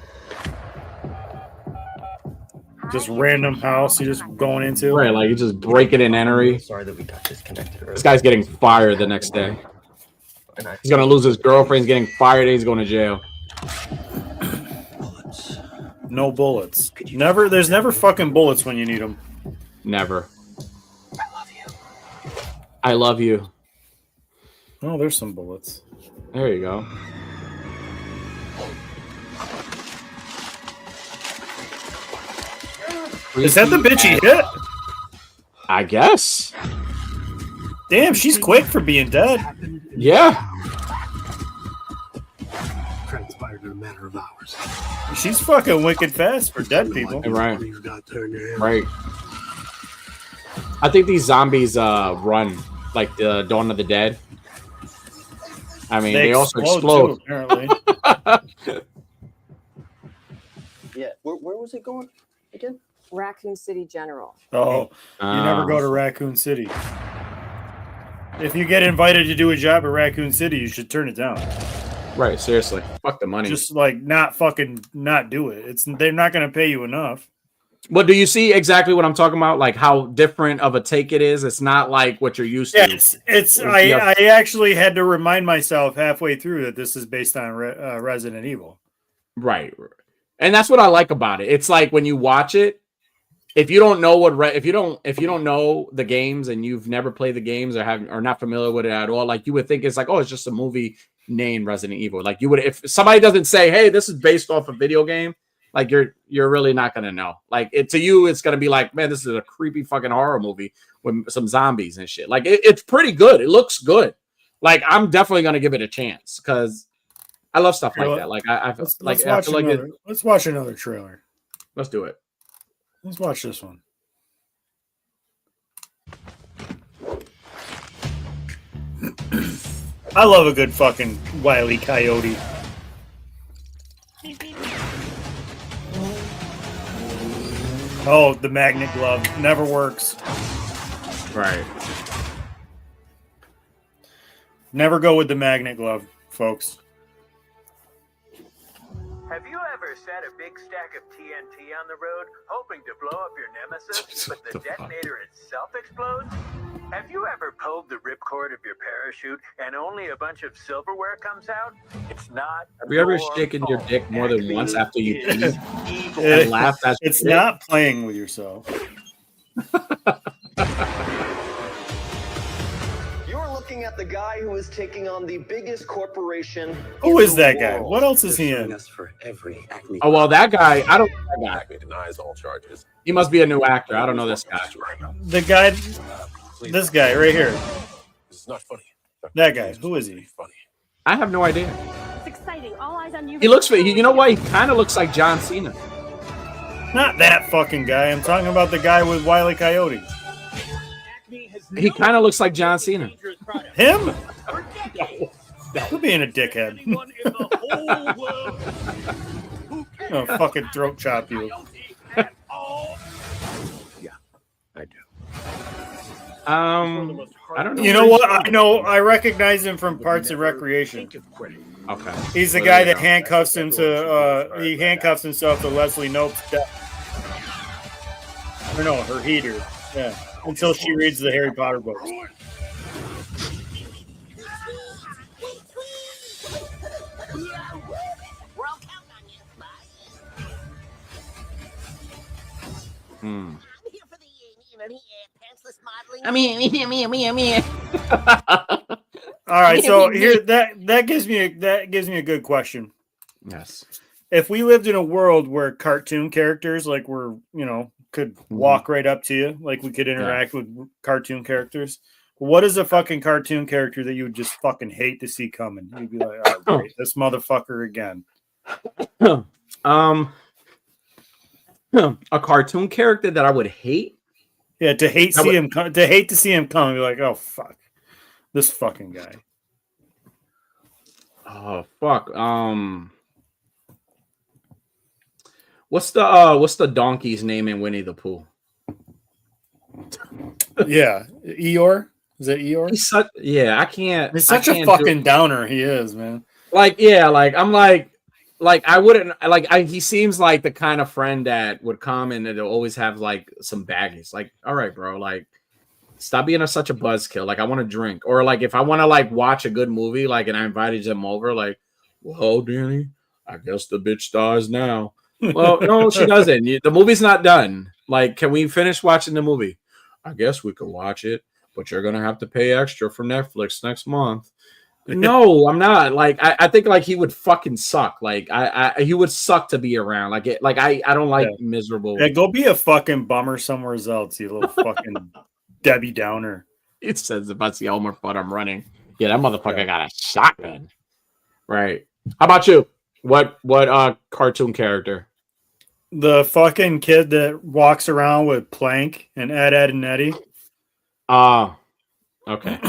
Just random house you just going into. Right, like you just break it and entry. Sorry that we got disconnected earlier. This guy's getting fired the next day. He's gonna lose his girlfriend. He's getting fired. And he's going to jail. No bullets. Never. There's never fucking bullets when you need them. Never. I love you. Oh, there's some bullets. There you go. Is that the bitch he hit? I guess. Damn, she's quick for being dead. Yeah. Transpired in a matter of hours. She's fucking wicked fast for dead people. Right. Right. I think these zombies run like the Dawn of the Dead. I mean, they also explode. Too, apparently. Yeah. Where was it going again? Raccoon City General. Oh, you never go to Raccoon City. If you get invited to do a job at Raccoon City, you should turn it down. Right, seriously. Fuck the money. Just like not do it. They're not going to pay you enough. But do you see exactly what I'm talking about? Like how different of a take it is? It's not like what you're used to. I actually had to remind myself halfway through that this is based on Resident Evil. Right. And that's what I like about it. It's like when you watch it, if you don't know if you don't know the games and you've never played the games or not familiar with it at all, like you would think it's like, oh, it's just a movie named Resident Evil. Like you would, if somebody doesn't say, hey, this is based off a video game, like you're really not gonna know. Like to you, it's gonna be like, man, this is a creepy fucking horror movie with some zombies and shit. Like it's pretty good. It looks good. Like I'm definitely gonna give it a chance because I love stuff like that. Like let's watch another trailer. Let's do it. Let's watch this one. I love a good fucking Wile E. Coyote. Oh, the magnet glove never works. Right. Never go with the magnet glove, folks. Have you ever set a big stack of TNT on the road, hoping to blow up your nemesis, but the detonator itself explodes? Have you ever pulled the ripcord of your parachute and only a bunch of silverware comes out? It's not. Have you ever shaken your dick more than once after you pee and laughed? It's not playing with yourself. Looking at the guy who is taking on the biggest corporation. Who is that guy? What else is he in? Oh well, that guy. I don't know that guy. Denies all charges. He must be a new actor. I don't know this guy. The guy, this guy right here. It's not funny. That guy. Who is he? Funny. I have no idea. It's exciting. All eyes on you. He looks. You know what? He kind of looks like John Cena. Not that fucking guy. I'm talking about the guy with Wile E. Coyote. He kind of looks like John Cena. Him? Quit being a dickhead. I'll fucking throat chop you. Yeah, I do. I don't know. You know what? I know. I recognize him from Parks and Recreation. Okay. He's the guy that handcuffs him to. He handcuffs himself to Leslie Knope's death. Or no, her heater. Yeah. Until she reads the Harry Potter books. All right, so here that gives me a good question. Yes. If we lived in a world where cartoon characters could walk right up to you, like we could interact with cartoon characters, what is a fucking cartoon character that you would just fucking hate to see coming? You'd be like, oh great, this motherfucker again. A cartoon character that I would hate? Yeah, to hate to see him come and be like, oh fuck. This fucking guy. Oh fuck. What's the donkey's name in Winnie the Pooh? Yeah, Eeyore. Is that Eeyore? I can't. He's such a fucking downer. He is, man. He seems like the kind of friend that would come and it'll always have like some baggies. Like, all right, bro, like stop being such a buzzkill. Like, I want to drink. Or like if I want to like watch a good movie, like, and I invited him over, like, well, Danny, I guess the bitch dies now. Well, no, she doesn't. The movie's not done. Like, can we finish watching the movie? I guess we could watch it, but you're gonna have to pay extra for Netflix next month. No, I'm not. Like, I think like he would fucking suck. Like, he would suck to be around. I don't like miserable. Yeah, go be a fucking bummer somewhere else, you little fucking Debbie Downer. It says if I see Elmer Fudd, I'm running. Yeah, that motherfucker got a shotgun. Right. How about you? What cartoon character? The fucking kid that walks around with Plank and Ed, and Eddie. Okay.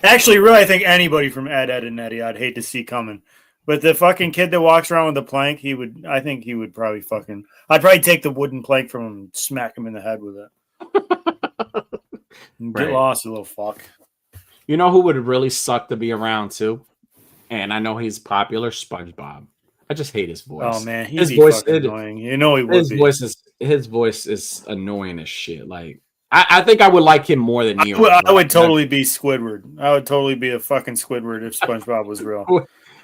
Actually, really, I think anybody from Ed, and Eddie, I'd hate to see coming. But the fucking kid that walks around with the plank, I'd probably take the wooden plank from him and smack him in the head with it. Get lost, you little fuck. You know who would really suck to be around too? And I know he's popular, SpongeBob. I just hate his voice. Oh man, his voice is annoying. You know he would. His voice is annoying as shit. Like I think I would like him more than you. I would totally be Squidward. I would totally be a fucking Squidward if SpongeBob was real.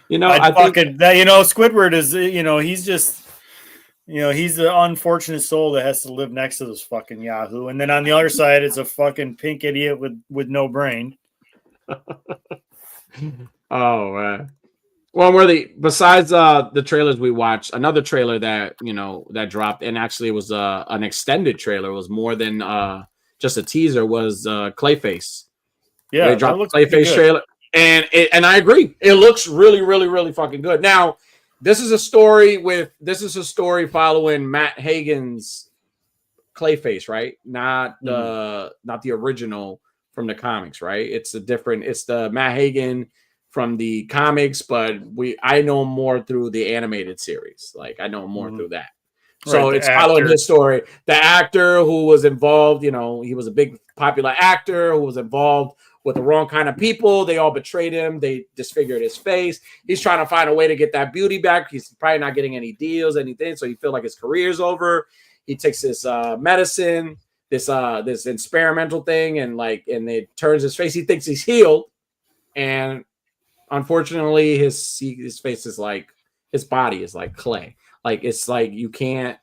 You know, Squidward is. He's just. He's the unfortunate soul that has to live next to this fucking Yahoo, and then on the other side, it's a fucking pink idiot with no brain. Oh man. Well, besides the trailers we watched, another trailer that that dropped, and actually it was an extended trailer. It was more than just a teaser. Was Clayface? Yeah, they dropped Clayface trailer, and I agree. It looks really, really, really fucking good. Now, this is a story following Matt Hagen's Clayface, right? Not the original from the comics, right? It's the Matt Hagen from the comics, but I know more through the animated series. Like I know more through that. So it's following his story. The actor who was involved, he was a big popular actor who was involved with the wrong kind of people. They all betrayed him. They disfigured his face. He's trying to find a way to get that beauty back. He's probably not getting any deals, anything. So he feels like his career's over. He takes this medicine, this experimental thing, and it turns his face. He thinks he's healed, and unfortunately, his face is like his body is like clay. Like it's like you can't,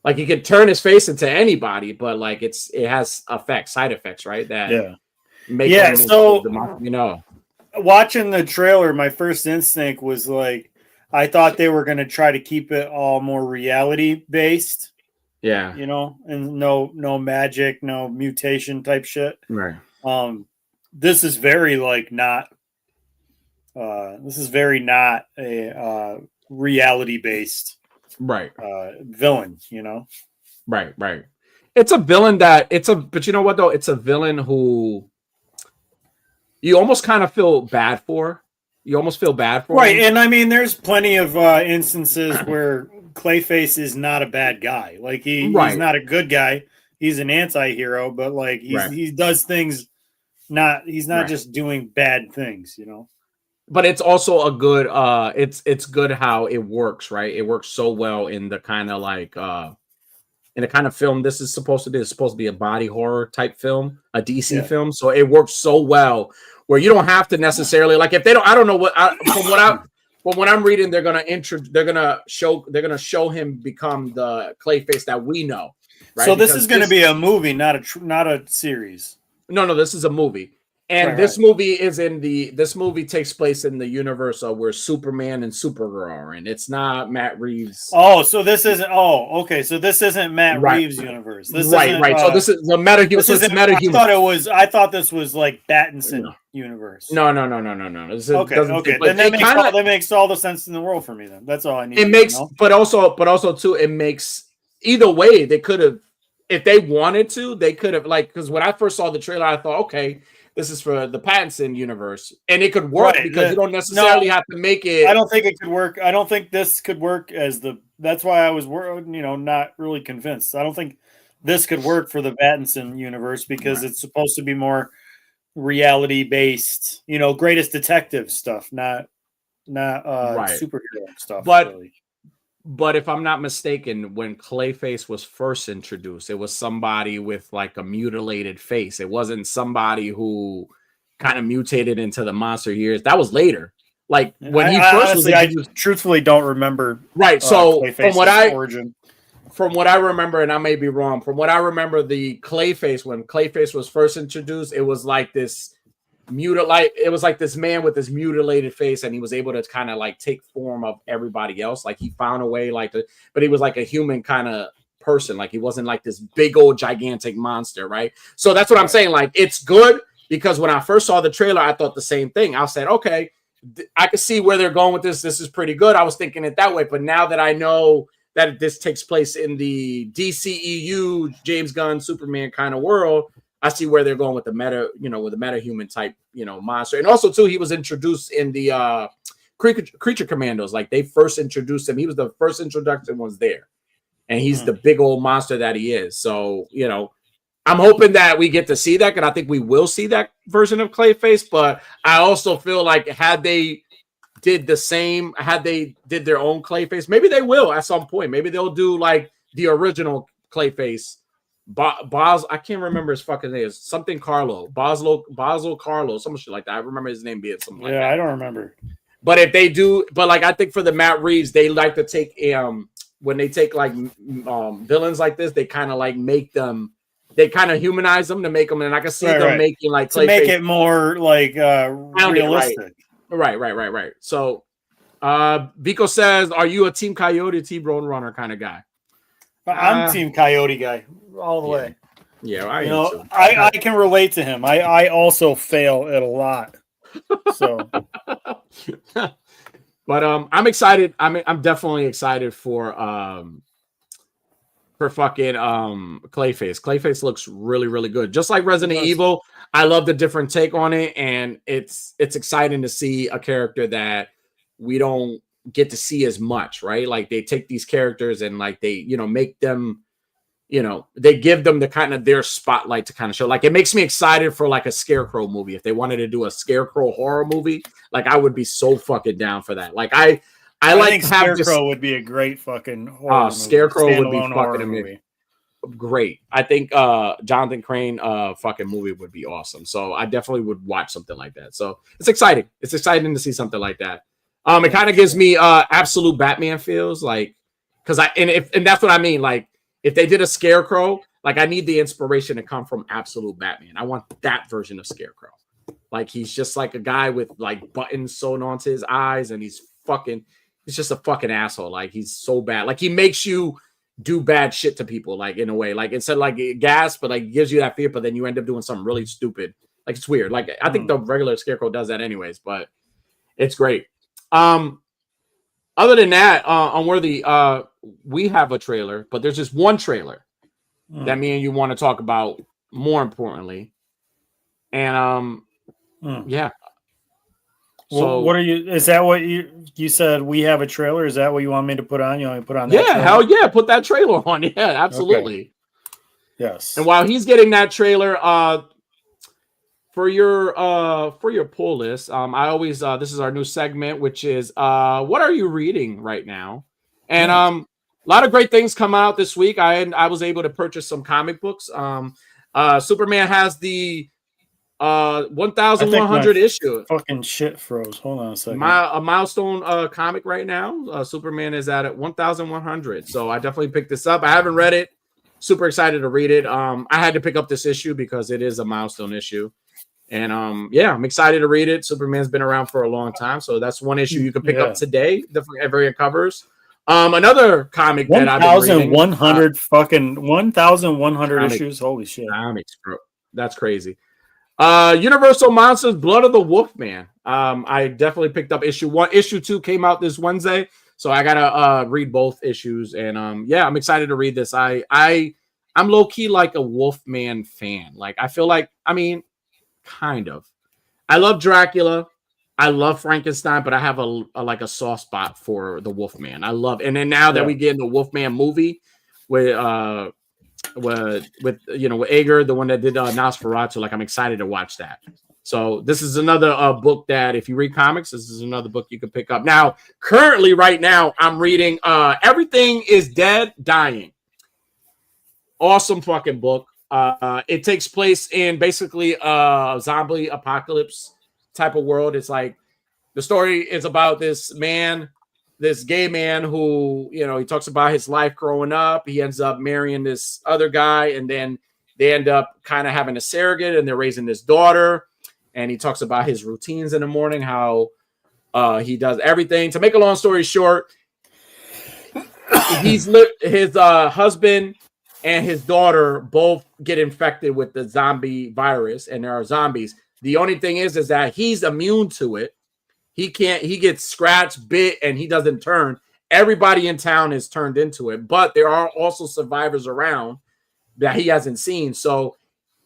like you can turn his face into anybody, but like it has side effects, right? That make him so watching the trailer, my first instinct was like I thought they were going to try to keep it all more reality based. Yeah, and no magic, no mutation type shit. Right. This is very not. This is very not a reality based villain, Right. It's a villain but you know what though? It's a villain who you almost kind of feel bad for. You almost feel bad for him. And I mean there's plenty of instances where Clayface is not a bad guy. Like he's not a good guy. He's an anti-hero, but like he does things he's not just doing bad things, But it's also a good it's good how it works, right? It works so well in the kind of like in the kind of film this is supposed to be. It's supposed to be a body horror type film, a DC film. So it works so well where you don't have to necessarily like if they don't. I don't know from what I'm reading, they're gonna show him become the Clayface that we know. Right? So this Because is going to be a movie, not a series. No, this is a movie. And this movie takes place in the universe of where Superman and Supergirl are, and it's not Matt Reeves. Oh, so this isn't. Oh, okay. So this isn't Matt Reeves' universe. This right. So this is the metahuman. So it's metahuman. I thought this was like Pattinson universe. No. This is, okay. Then that makes all the sense in the world for me. Then that's all I need. It makes, but also too, it makes either way they could have, if they wanted to, they could have because when I first saw the trailer, I thought, okay, this is for the Pattinson universe, and it could work because you don't necessarily have to make it. I don't think it could work. I don't think this could work as the. That's why I was, not really convinced. I don't think this could work for the Pattinson universe because it's supposed to be more reality based. Greatest detective stuff, not superhero stuff. But if I'm not mistaken, when Clayface was first introduced, it was somebody with like a mutilated face. It wasn't somebody who kind of mutated into the monster years. That was later. Like when he first was introduced. I truthfully don't remember. Right. So origin. From what I remember, and I may be wrong, from what I remember, the Clayface, when Clayface was first introduced, it was like this it was like this man with this mutilated face, and he was able to kind of like take form of everybody else. Like he found a way but he was like a human kind of person. Like he wasn't like this big old gigantic monster, right? So that's what I'm saying. Like it's good because when I first saw the trailer, I thought the same thing. I said, okay, I could see where they're going with this. This is pretty good. I was thinking it that way, but now that I know that this takes place in the DCEU, James Gunn, Superman kind of world, I see where they're going with the with the metahuman type, monster. And also too, he was introduced in the Creature Commandos. Like they first introduced him. He was the first introduction was there. And he's the big old monster that he is. So, I'm hoping that we get to see that, and I think we will see that version of Clayface. But I also feel like had they did their own Clayface, maybe they will at some point. Maybe they'll do like the original Clayface. I can't remember his fucking name. It's something Carlo. Basel Carlo, some shit like that. I remember his name being something like that. Yeah, I don't remember. But if they do, I think for the Matt Reeves, they like to take when they take like villains like this, they kind of like make them, they kind of humanize them to make them, and I can see them making like to make it more like realistic. Right. So Vico says, "Are you a Team Coyote, Team Roadrunner kind of guy?" I'm Team Coyote guy all the way. Yeah, I can relate to him. I also fail at a lot. So, but I'm excited. I'm definitely excited for fucking Clayface. Clayface looks really, really good. Just like Resident Evil, I love the different take on it, and it's exciting to see a character that we don't get to see as much, right? Like they take these characters and like they, make them, they give them the kind of their spotlight to kind of show. Like it makes me excited for like a Scarecrow movie. If they wanted to do a Scarecrow horror movie, like I would be so fucking down for that. Like I like think Scarecrow would be a great fucking horror movie. Scarecrow would be fucking amazing. Great. I think Jonathan Crane fucking movie would be awesome. So I definitely would watch something like that. So it's exciting. It's exciting to see something like that. It kind of gives me absolute Batman feels like, because and that's what I mean. Like if they did a Scarecrow, like I need the inspiration to come from absolute Batman. I want that version of Scarecrow. Like he's just like a guy with like buttons sewn onto his eyes, and he's just a fucking asshole. Like he's so bad. Like he makes you do bad shit to people. Like in a way, like instead of like gas, but like gives you that fear, but then you end up doing something really stupid. Like it's weird. Like I think the regular Scarecrow does that anyways, but it's great. Other than that, Unworthy, we have a trailer, but there's just one trailer that me and you want to talk about more importantly. And yeah. So what are you? Is that what you said? We have a trailer. Is that what you want me to put on? You want me to put on that? Yeah, hell yeah, put that trailer on. Yeah, absolutely. Okay. Yes. And while he's getting that trailer, for your pull list, I always this is our new segment, which is what are you reading right now? And a lot of great things come out this week. I was able to purchase some comic books. Superman has the 1100 issue. Fucking shit froze. Hold on a second. A milestone comic right now. Superman is at 1100. So I definitely picked this up. I haven't read it. super excited to read it. I had to pick up this issue because it is a milestone issue. And yeah, I'm excited to read it. Superman's been around for a long time, so that's one issue you can pick up today. The variant covers. Another comic that I've been reading. 1,100 issues. Holy shit! Comics, bro. That's crazy. Universal Monsters: Blood of the Wolfman. I definitely picked up issue 1. Issue 2 came out this Wednesday, so I gotta read both issues. And yeah, I'm excited to read this. I'm low key like a Wolfman fan. Like I feel like, I mean, kind of. I love Dracula. I love Frankenstein, but I have a soft spot for the Wolfman. I love, and then now that we get in the Wolfman movie with Ager, the one that did Nosferatu, like I'm excited to watch that. So this is another book that if you read comics, this is another book you can pick up. Now, currently, right now, I'm reading Everything is Dead, Dying. Awesome fucking book. It takes place in basically a zombie apocalypse type of world. It's like the story is about this man, this gay man who, you know, he talks about his life growing up. He ends up marrying this other guy, and then they end up kind of having a surrogate, and they're raising this daughter. And he talks about his routines in the morning, how he does everything. To make a long story short, his husband and his daughter both get infected with the zombie virus, and there are zombies. The only thing is that he's immune to it. He gets scratched, bit, and he doesn't turn. Everybody in town is turned into it, but there are also survivors around that he hasn't seen. So,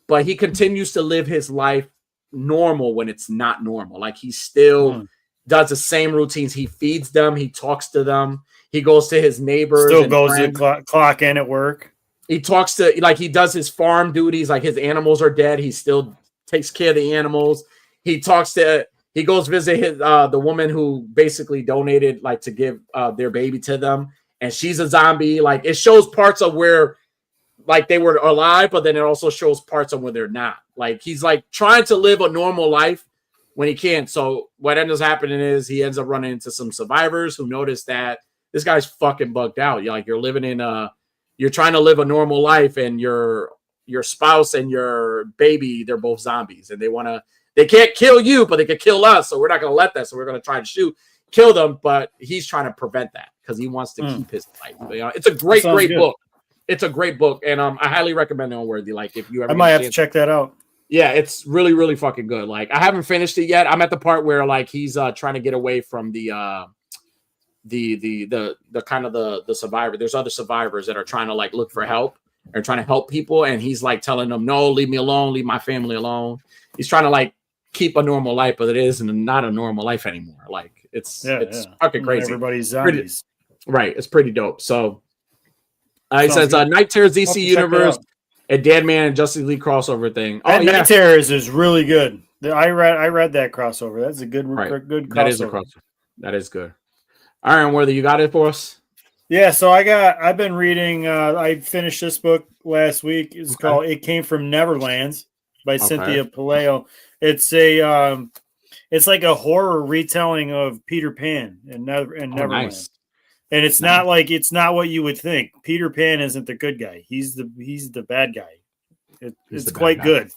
but he continues to live his life normal when it's not normal. Like he still does the same routines. He feeds them. He talks to them. He goes to his neighbors. Still goes to clock in at work. He talks to, like, he does his farm duties. Like his animals are dead. He still takes care of the animals. He goes visit his the woman who basically donated, like, to give their baby to them, and she's a zombie. Like it shows parts of where, like, they were alive, but then it also shows parts of where they're not. Like he's like trying to live a normal life when he can't. So what ends up happening is he ends up running into some survivors who notice that this guy's fucking bugged out. You're living in you're trying to live a normal life, and your spouse and your baby, they're both zombies, and they can't kill you, but they can kill us. So we're not going to let that. So we're going to try to kill them. But he's trying to prevent that because he wants to keep his life. But, it's a great book. It's a great book. And I highly recommend it on Worthy. Like if you ever, I might have to check that out. Yeah, it's really, really fucking good. Like I haven't finished it yet. I'm at the part where like he's trying to get away from the kind of the survivor. There's other survivors that are trying to like look for help or trying to help people, and he's like telling them, no, leave me alone, leave my family alone. He's trying to like keep a normal life, but it is not a normal life anymore. Like it's fucking crazy. Everybody's zombies. Right. It's pretty dope. So he says Night Terrors DC Universe, a Dead Man and Justice League crossover thing. Night Terrors is really good. I read that crossover. That's a good crossover. That is a crossover. That is good. All right, Worthy, you got it for us? Yeah, so I've been reading, I finished this book last week. It's called It Came from Neverlands by Cynthia Palaio. It's it's like a horror retelling of Peter Pan and Neverland. Nice. And it's not what you would think. Peter Pan isn't the good guy. He's the bad guy. It's quite good.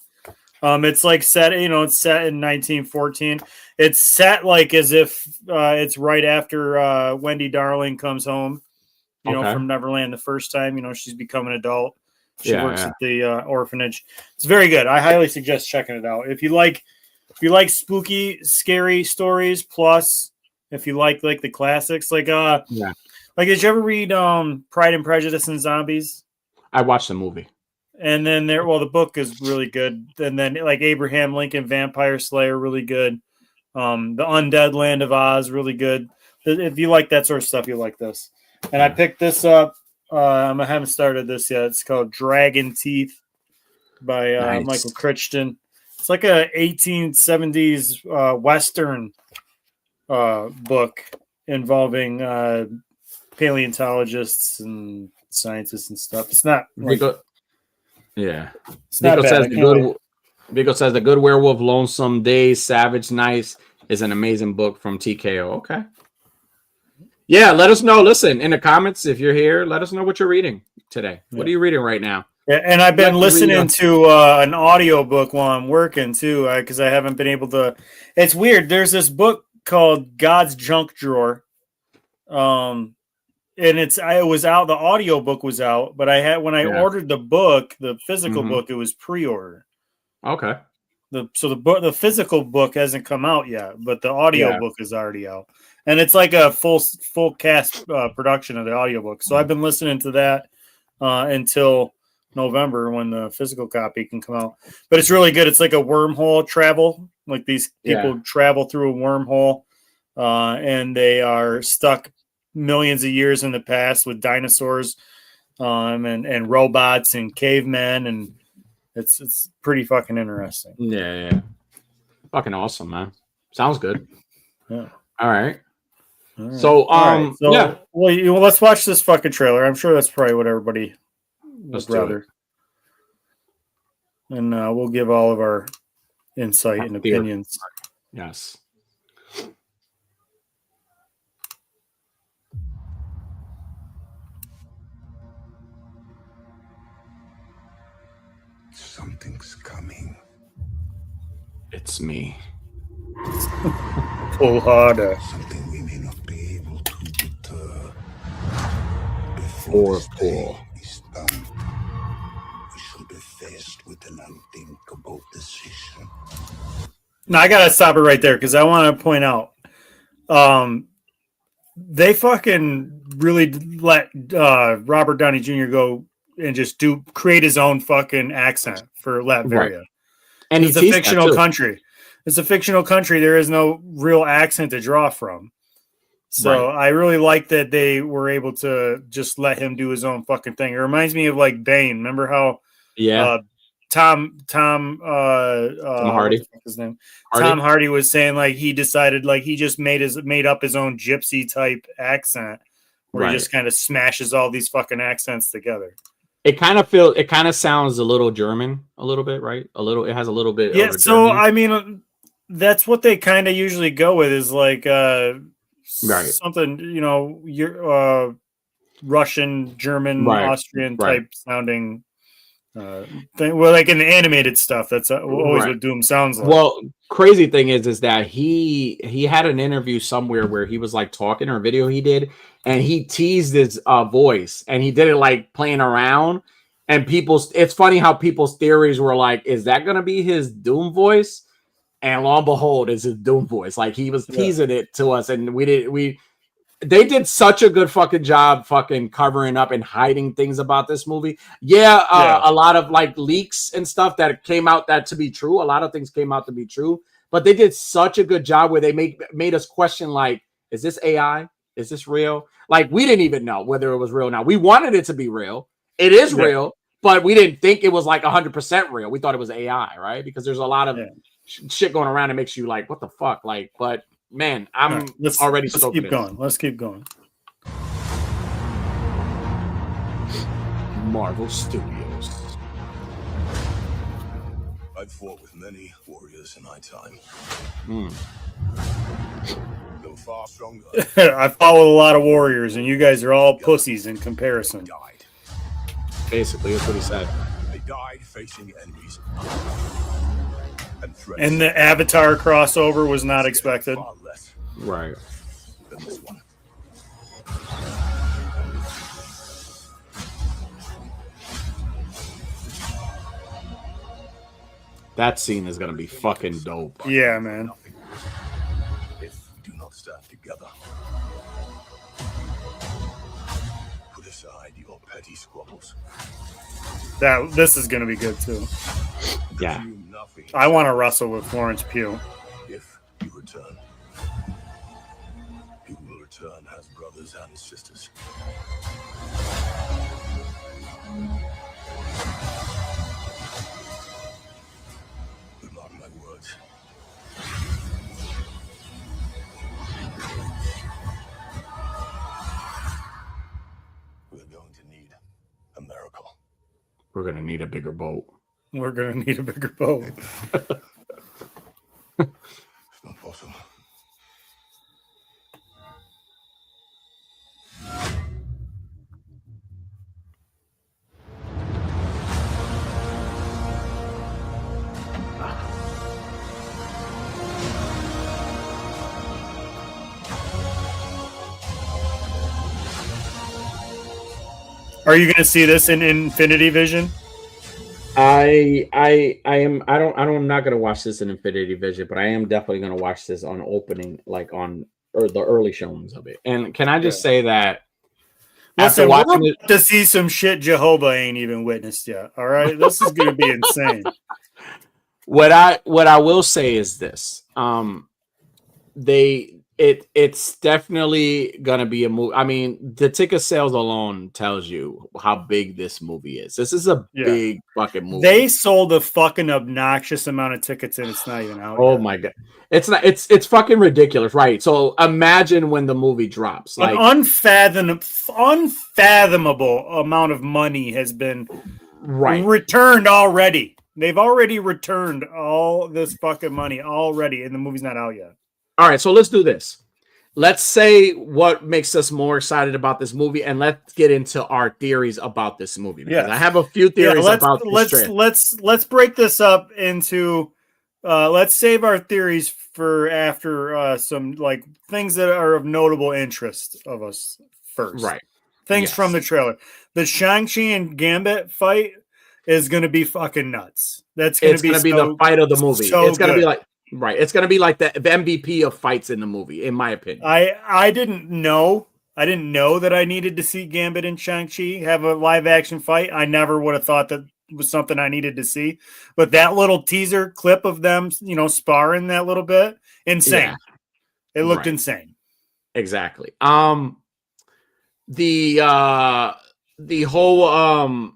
It's like set in 1914. It's set like as if it's right after Wendy Darling comes home, from Neverland the first time. She's become an adult. She works at the orphanage. It's very good. I highly suggest checking it out. If you like spooky, scary stories, plus if you like the classics, like did you ever read Pride and Prejudice and Zombies? I watched the movie. And then the book is really good. And then like Abraham Lincoln Vampire Slayer, really good. The Undead Land of Oz, really good. If you like that sort of stuff, you'll like this. And I picked this up. I haven't started this yet. It's called Dragon Teeth by Michael Crichton. It's like a 1870s Western book involving paleontologists and scientists and stuff. It's not like... It's not bad. Vico says The Good Werewolf, Lonesome Days, Savage Nights is an amazing book from TKO. Okay. Yeah, let us know. Listen, in the comments, if you're here, let us know what you're reading today. Yeah. What are you reading right now? Yeah, and I've been listening to an audiobook while I'm working too, because I haven't been able to. It's weird. There's this book called God's Junk Drawer. And it was out, the audiobook was out, but I had when I ordered the book, the physical book, it was pre-order. Okay. The physical book hasn't come out yet, but the audiobook is already out. And it's like a full cast production of the audiobook. So I've been listening to that until November when the physical copy can come out. But it's really good. It's like a wormhole travel. Like these people travel through a wormhole and they are stuck millions of years in the past with dinosaurs and robots and cavemen, and it's pretty fucking interesting. Yeah. Fucking awesome, man. Sounds good. Yeah. All right. So, well, let's watch this fucking trailer. I'm sure that's probably what everybody would rather. And we'll give all of our insight and opinions. Yes. Something's coming. It's me. Pull harder. Something we may not be able to deter. Before pull is done, we should be faced with an unthinkable decision. Now I gotta stop it right there because I want to point out, they fucking really let Robert Downey Jr. go and just create his own fucking accent for Latveria. Right. And it's a fictional country. It's a fictional country. There is no real accent to draw from. So I really like that they were able to just let him do his own fucking thing. It reminds me of like Bane. Remember how Tom Hardy, his name? Tom Hardy was saying like he decided like he just made up his own gypsy type accent where he just kind of smashes all these fucking accents together. It kind of sounds a little German, a little bit, right? It has a little bit. Yeah. So German. I mean, that's what they kind of usually go with is like something, you're Russian, German, Austrian type sounding thing. Well, like in the animated stuff, that's always what Doom sounds like. Well, crazy thing is that he had an interview somewhere where he was like talking, or a video he did, and he teased his voice, and he did it like playing around. And it's funny how people's theories were like, is that gonna be his Doom voice? And lo and behold, it's his Doom voice. Like he was teasing it to us, and they did such a good fucking job fucking covering up and hiding things about this movie. A lot of like leaks and stuff that came out that to be true. A lot of things came out to be true, but they did such a good job where they made us question like, is this AI? Is this real? Like we didn't even know whether it was real now. We wanted it to be real. It is real, but we didn't think it was like 100% real. We thought it was AI, right? Because there's a lot of shit going around that makes you like, what the fuck? Like, but man, I'm already stoked. Let's keep going. Marvel Studios. I've fought with many warriors in my time. Though far stronger. I fought with a lot of warriors, and you guys are all pussies in comparison. They died. Basically, that's what he said. They died facing enemies. And the Avatar crossover was not expected. Right. Than this one. That scene is gonna be fucking dope. Yeah, man. If we do not stand together, put aside your petty squabbles. This is gonna be good too. Yeah. I want to wrestle with Florence Pugh. If you return, you will return as brothers and sisters. But mark my words. We're going to need a miracle. We're gonna need a bigger boat. We're gonna need a bigger boat. It's not possible. Are you going to see this in Infinity Vision? I'm not gonna watch this in Infinity Vision, but I am definitely gonna watch this on opening, like on or the early showings of it. And can I just say that listen, we're about to see some shit Jehovah ain't even witnessed yet. All right, this is gonna be insane. What I will say is this: it's definitely gonna be a movie. I mean, the ticket sales alone tells you how big this movie is. This is a big fucking movie. They sold a fucking obnoxious amount of tickets and it's not even out. Oh my god, it's not. It's fucking ridiculous, right? So imagine when the movie drops, like an unfathomable amount of money has been returned already. They've already returned all this fucking money already, and the movie's not out yet. All right, so let's do this. Let's say what makes us more excited about this movie, and let's get into our theories about this movie. Because I have a few theories about this. Let's break this up into. Let's save our theories for after some like things that are of notable interest of us first. Right. Things from the trailer. The Shang-Chi and Gambit fight is going to be fucking nuts. That's going to be the fight of the movie. So it's going to be like. Right, it's gonna be like the MVP of fights in the movie, in my opinion. I didn't know that I needed to see Gambit and Shang-Chi have a live action fight. I never would have thought that was something I needed to see. But that little teaser clip of them, sparring that little bit, insane. Yeah. It looked insane. Exactly. The whole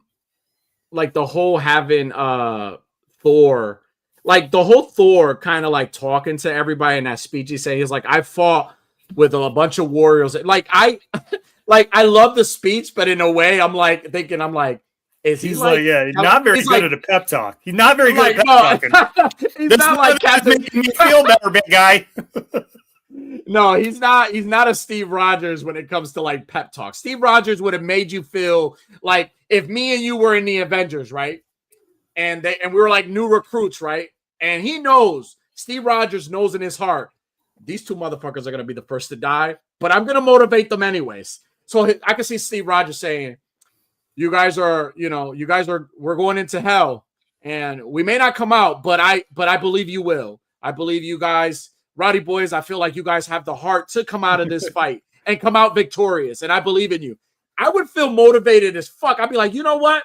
the whole having Thor. Like the whole Thor kind of like talking to everybody in that speech he's saying, he's like, I fought with a bunch of warriors. Like I love the speech, but in a way I'm like, is he he's not very good at a pep talk. He's not very good at pep talking. He's not like Captain making me feel better, big guy. No, he's not a Steve Rogers when it comes to like pep talk. Steve Rogers would have made you feel like if me and you were in the Avengers, right? And we were like new recruits, right? And Steve Rogers knows in his heart, these two motherfuckers are going to be the first to die, but I'm going to motivate them anyways. So I can see Steve Rogers saying, we're going into hell and we may not come out, but I believe you will. I believe you guys, Rowdy Boyz, I feel like you guys have the heart to come out of this fight and come out victorious. And I believe in you. I would feel motivated as fuck. I'd be like, you know what?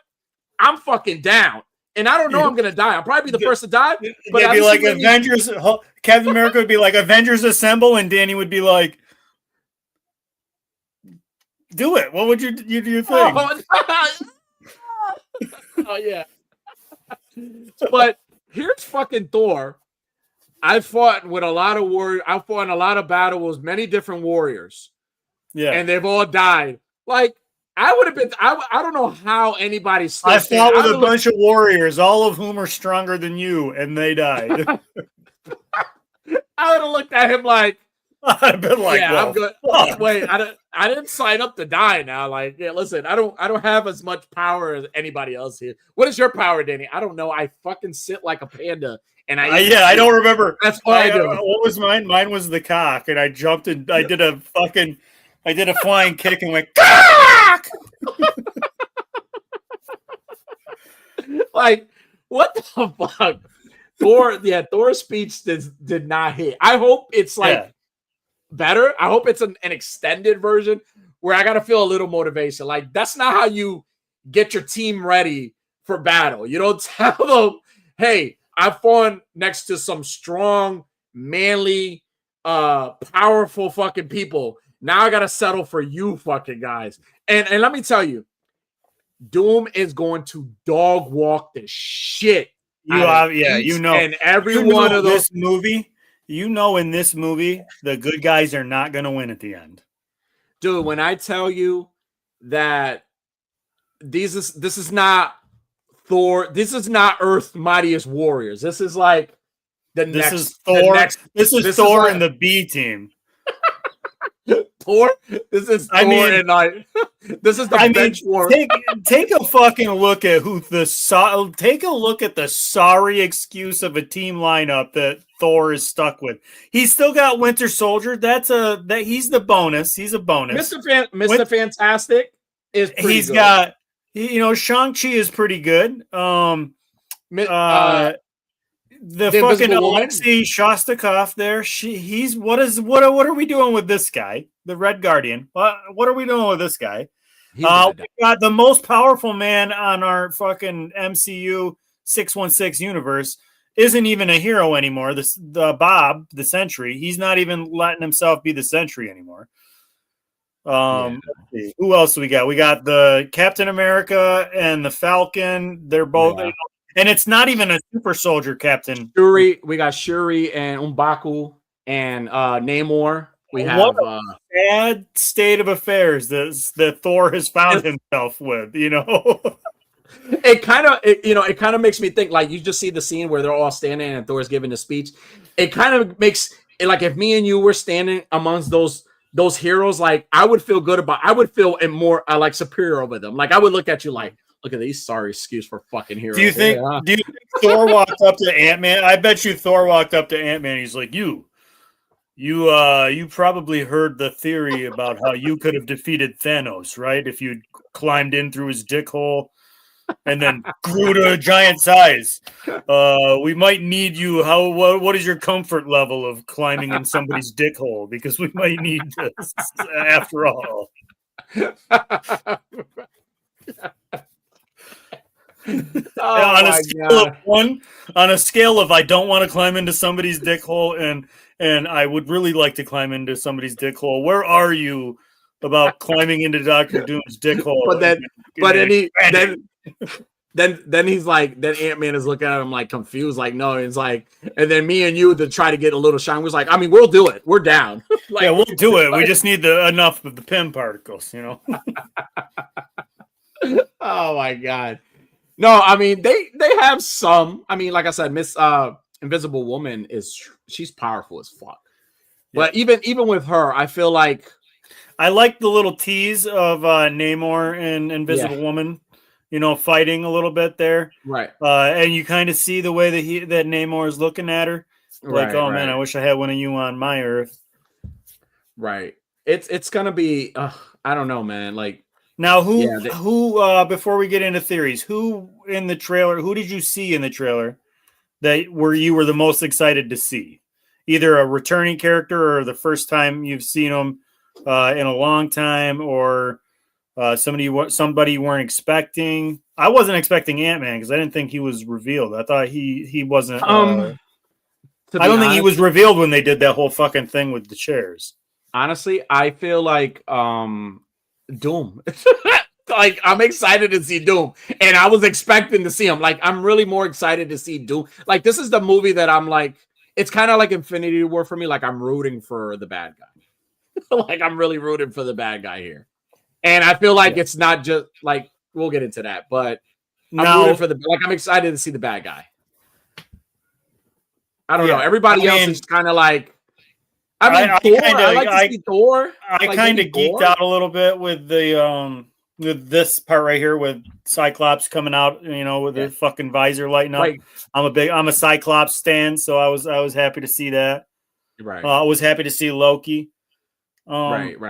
I'm fucking down. And I don't know I'm going to die. I'll probably be the first to die. But it'd be like Avengers. Captain America would be like, Avengers Assemble. And Danny would be like, do it. What would you think? Oh, yeah. But here's fucking Thor. I fought with a lot of warriors. I fought in a lot of battles, many different warriors. Yeah. And they've all died. Like, I would have been. I don't know how anybody. I fought with a bunch of warriors, all of whom are stronger than you, and they died. I would have looked at him like, I'd have been like, "Yeah, I'm good." Wait, I didn't sign up to die. Now, like, yeah, listen, I don't have as much power as anybody else here. What is your power, Danny? I don't know. I fucking sit like a panda, and I don't remember. That's what I do. What was mine? Mine was the cock, and I jumped and I did a flying kick and went cock. Like, what the fuck? Thor's speech did not hit. I hope it's better. I hope it's an extended version where I gotta feel a little motivation. Like, that's not how you get your team ready for battle. You don't tell them, hey, I fought next to some strong, manly, powerful fucking people. Now I gotta settle for you fucking guys. And let me tell you, Doom is going to dog walk the shit. And every one of those movie, in this movie, the good guys are not gonna win at the end. Dude, when I tell you that this is not Thor, this is not Earth's Mightiest Warriors. This is like this is Thor and the B team. Thor? This is Thor and this is the bench war. Take a fucking look at take a look at the sorry excuse of a team lineup that Thor is stuck with. He's still got Winter Soldier. He's the bonus. He's a bonus. Mr. Fantastic is pretty he's good. got Shang-Chi is pretty good. The fucking Alexei Shostakov there. What are we doing with this guy? The Red Guardian. What are we doing with this guy? We got the most powerful man on our fucking MCU 616 universe. Isn't even a hero anymore. The Bob, the Sentry. He's not even letting himself be the Sentry anymore. Let's see. Who else do we got? We got the Captain America and the Falcon. They're both, and it's not even a super soldier captain. Shuri, we got Shuri and M'Baku and Namor. We have a bad state of affairs that Thor has found himself with. It kind of makes me think, like, you just see the scene where they're all standing and Thor's giving the speech. It kind of makes it like if me and you were standing amongst those heroes, like I would feel more like superior over them. Like I would look at you like, look at these sorry excuse for fucking heroes. Do you think Thor walked up to Ant-Man? I bet you Thor walked up to Ant-Man. He's like, you probably heard the theory about how you could have defeated Thanos, right? If you climbed in through his dick hole and then grew to a giant size. We might need you. What is your comfort level of climbing in somebody's dick hole? Because we might need this after all. On a scale of I don't want to climb into somebody's dick hole and I would really like to climb into somebody's dick hole, where are you about climbing into Dr. Doom's dick hole? Then he's like, then Ant-Man is looking at him like confused, like, no, it's like, and then me and you to try to get a little shine was like, I mean, we'll do it, we're down. Like, yeah, we'll do it. We just need enough of the Pym particles, Oh my god. No, I mean they have some. I mean, like I said, Miss Invisible Woman she's powerful as fuck. But even with her, I feel like I like the little tease of Namor and Invisible Woman, fighting a little bit there. Right. And you kind of see the way that Namor is looking at her. Like, man, I wish I had one of you on my Earth. Right. It's gonna be I don't know, man. Like now who before we get into theories, who did you see in the trailer that you were the most excited to see? Either a returning character or the first time you've seen them in a long time, or somebody you weren't expecting. I wasn't expecting Ant-Man because I didn't think he was revealed. I thought he wasn't. I don't think he was revealed when they did that whole fucking thing with the chairs. Honestly, I feel like Doom. Like I'm excited to see Doom, and I was expecting to see him. Like I'm really more excited to see Doom. Like this is the movie that I'm like. It's kind of like Infinity War for me. Like I'm rooting for the bad guy. Like I'm really rooting for the bad guy here, and I feel like it's not just like we'll get into that, but I'm rooting for I'm excited to see the bad guy. I don't know. Everybody else is kind of like. I like to see Thor. I kind of geeked out a little bit with the with this part right here with Cyclops coming out, with the fucking visor lighting up. Right. I'm a Cyclops stan, so I was happy to see that. Right. I was happy to see Loki. Right. All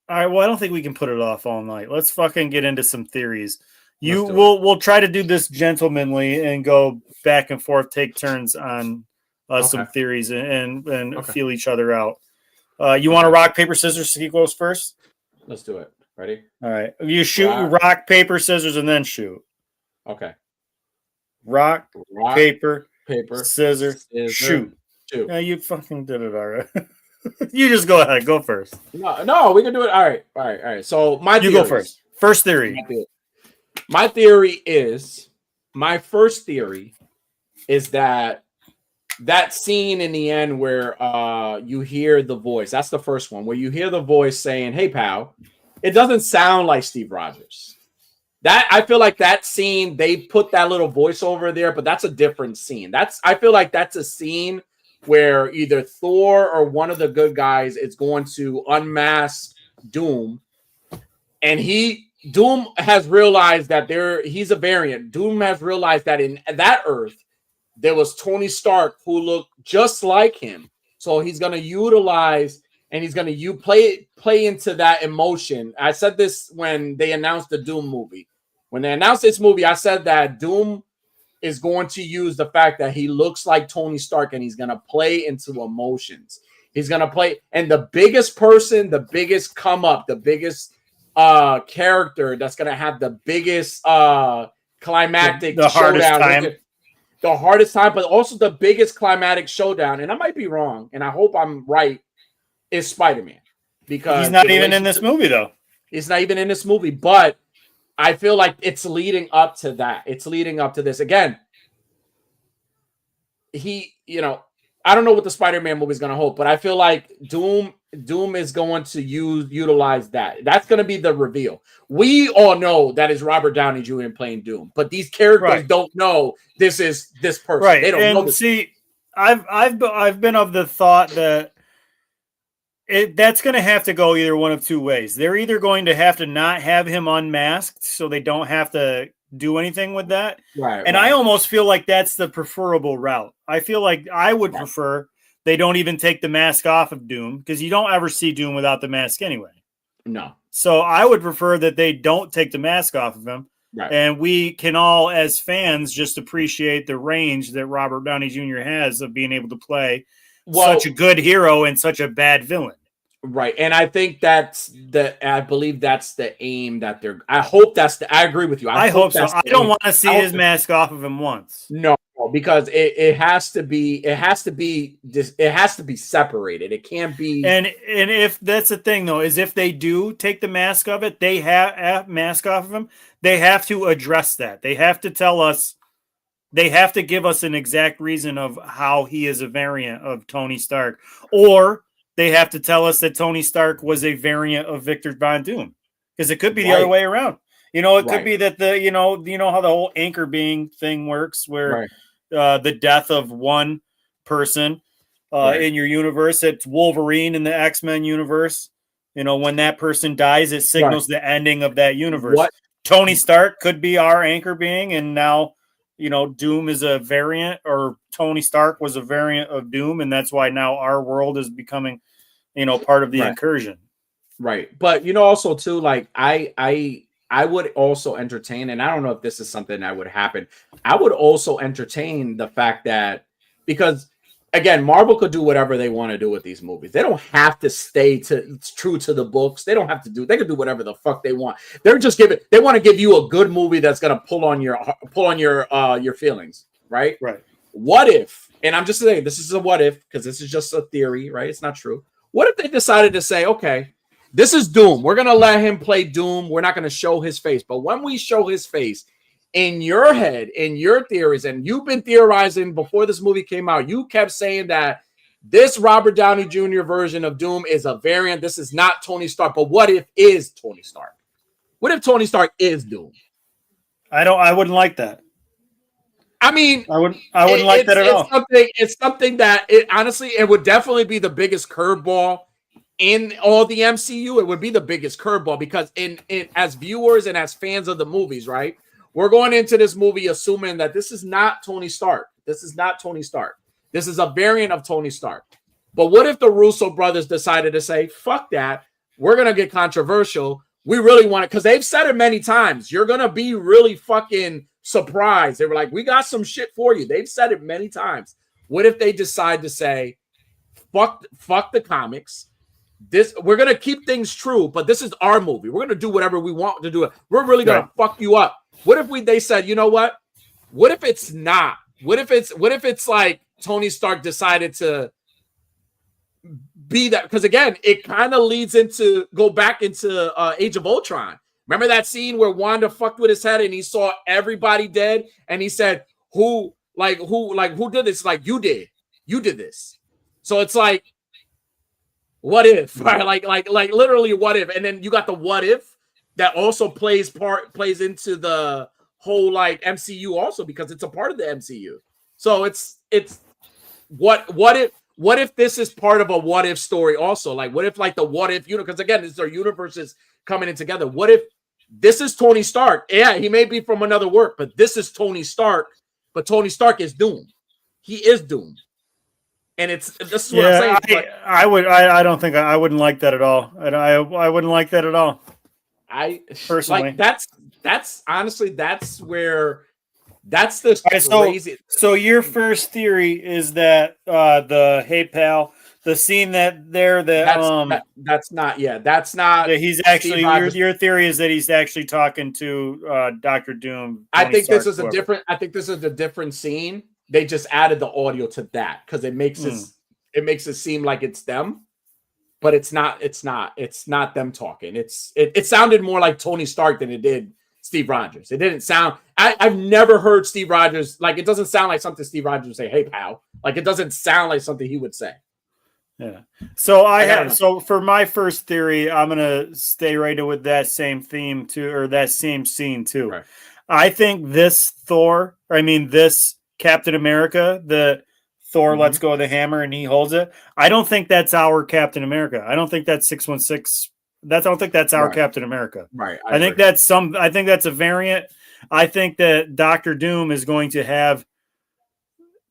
right. Well, I don't think we can put it off all night. Let's fucking get into some theories. We'll try to do this gentlemanly and go back and forth, take turns on some theories and feel each other out. You want to rock, paper, scissors? He goes first. Let's do it. Ready? All right. You shoot, rock, paper, scissors, and then shoot. Okay. Rock, paper, scissors, shoot. Yeah, you fucking did it already. You just go ahead. Go first. No, we can do it. All right. So you go first. First theory. My first theory is that scene in the end where you hear the voice. That's the first one where you hear the voice saying, "Hey, pal." It doesn't sound like Steve Rogers. I feel like that scene, they put that little voiceover there, but that's a different scene. I feel like that's a scene where either Thor or one of the good guys is going to unmask Doom, and Doom has realized that he's a variant. Doom has realized that in that Earth there was Tony Stark who looked just like him, so he's going to utilize and he's gonna play into that emotion. I said this when they announced the Doom movie. When they announced this movie, I said that Doom is going to use the fact that he looks like Tony Stark, and he's gonna play into emotions. He's gonna play, and the biggest person, the biggest come up, the biggest character that's gonna have the biggest climactic the hardest showdown, time. the hardest time, but also the biggest climatic showdown. And I might be wrong, and I hope I'm right. Is Spider-Man, because he's not even in this movie though. He's not even in this movie, but I feel like it's leading up to that. It's leading up to this again. I don't know what the Spider-Man movie is going to hold, but I feel like Doom is going to utilize that. That's going to be the reveal. We all know that is Robert Downey Jr. playing Doom, but these characters don't know this is this person. Right. They don't know this. See, I've been of the thought that that's going to have to go either one of two ways. They're either going to have to not have him unmasked so they don't have to do anything with that. Right. And I almost feel like that's the preferable route. I feel like I would prefer they don't even take the mask off of Doom, because you don't ever see Doom without the mask anyway. No. So I would prefer that they don't take the mask off of him. Right. And we can all, as fans, just appreciate the range that Robert Downey Jr. has of being able to play such a good hero and such a bad villain. Right. And I think I believe that's the aim that I hope I agree with you. I hope so. I don't want to see his mask off of him once. No, because it has to be separated. It can't be. And if that's the thing though, is if they do take the mask of it, they have mask off of him, they have to address that. They have to tell us, they have to give us an exact reason of how he is a variant of Tony Stark, or they have to tell us that Tony Stark was a variant of Victor Von Doom, because it could be the other way around. It could be that you know how the whole anchor being thing works, where the death of one person in your universe, it's Wolverine in the X-Men universe. When that person dies, it signals the ending of that universe. Tony Stark could be our anchor being, and now Doom is a variant, or Tony Stark was a variant of Doom, and that's why now our world is becoming, part of the incursion. Right. But also too, like I would also entertain, and I don't know if this is something that would happen. I would also entertain the fact that, because again, Marvel could do whatever they want to do with these movies. They don't have to stay true to the books. They don't have to they can do whatever the fuck they want. They want to give you a good movie that's going to pull on your feelings, right? Right. What if, and I'm just saying, this is a what if, because this is just a theory, right? It's not true. What if they decided to say, okay, this is Doom. We're going to let him play Doom. We're not going to show his face. But when we show his face, in your head, in your theories, and you've been theorizing before this movie came out, you kept saying that this Robert Downey Jr. version of Doom is a variant. This is not Tony Stark. But what if is Tony Stark? What if Tony Stark is Doom? I wouldn't like that. I mean, I wouldn't like that at all. It's something that honestly, it would definitely be the biggest curveball in all the MCU. It would be the biggest curveball, because in as viewers and as fans of the movies, right? We're going into this movie assuming that this is not Tony Stark. This is not Tony Stark. This is a variant of Tony Stark. But what if the Russo brothers decided to say, fuck that, we're going to get controversial. We really want it, because they've said it many times. You're going to be really fucking surprised. They were like, we got some shit for you. They've said it many times. What if they decide to say, fuck the comics. We're going to keep things true, but this is our movie. We're going to do whatever we want to do. It. We're really going to fuck you up. What if they said, you know what? What if it's not? What if it's like Tony Stark decided to be that? Because again, it kind of leads into go back into Age of Ultron. Remember that scene where Wanda fucked with his head and he saw everybody dead, and he said, who did this? Like, you did this. So it's like, what if? Right? Like literally what if? And then you got the what if that also plays into the whole like MCU also, because it's a part of the MCU. So it's what if this is part of a what if story also? Like, what if like the what if because again, this is our universes coming in together. What if this is Tony Stark? Yeah, he may be from another work, but this is Tony Stark. But Tony Stark is Doom. He is Doom. And this is what I'm saying. I don't think I wouldn't like that at all. I wouldn't like that at all. I personally, like that's honestly that's where that's the crazy. So your first theory is that the hey pal, the scene that's not that he's actually your theory is that he's actually talking to Dr. Doom. I think this is a different scene. They just added the audio to that because it makes it seem like it's them, but it's not them talking. It sounded more like Tony Stark than it did Steve Rogers. It didn't sound. I've never heard Steve Rogers it doesn't sound like something Steve Rogers would say. Hey pal, it doesn't sound like something he would say. Yeah. So for my first theory, I'm gonna stay right with that same theme too, or that same scene too. Right. I think this Captain America, the Thor lets go of the hammer and he holds it. I don't think that's our Captain America. I don't think that's 616. I don't think that's our Captain America. Right. I think that's a variant. I think that Dr. Doom is going to have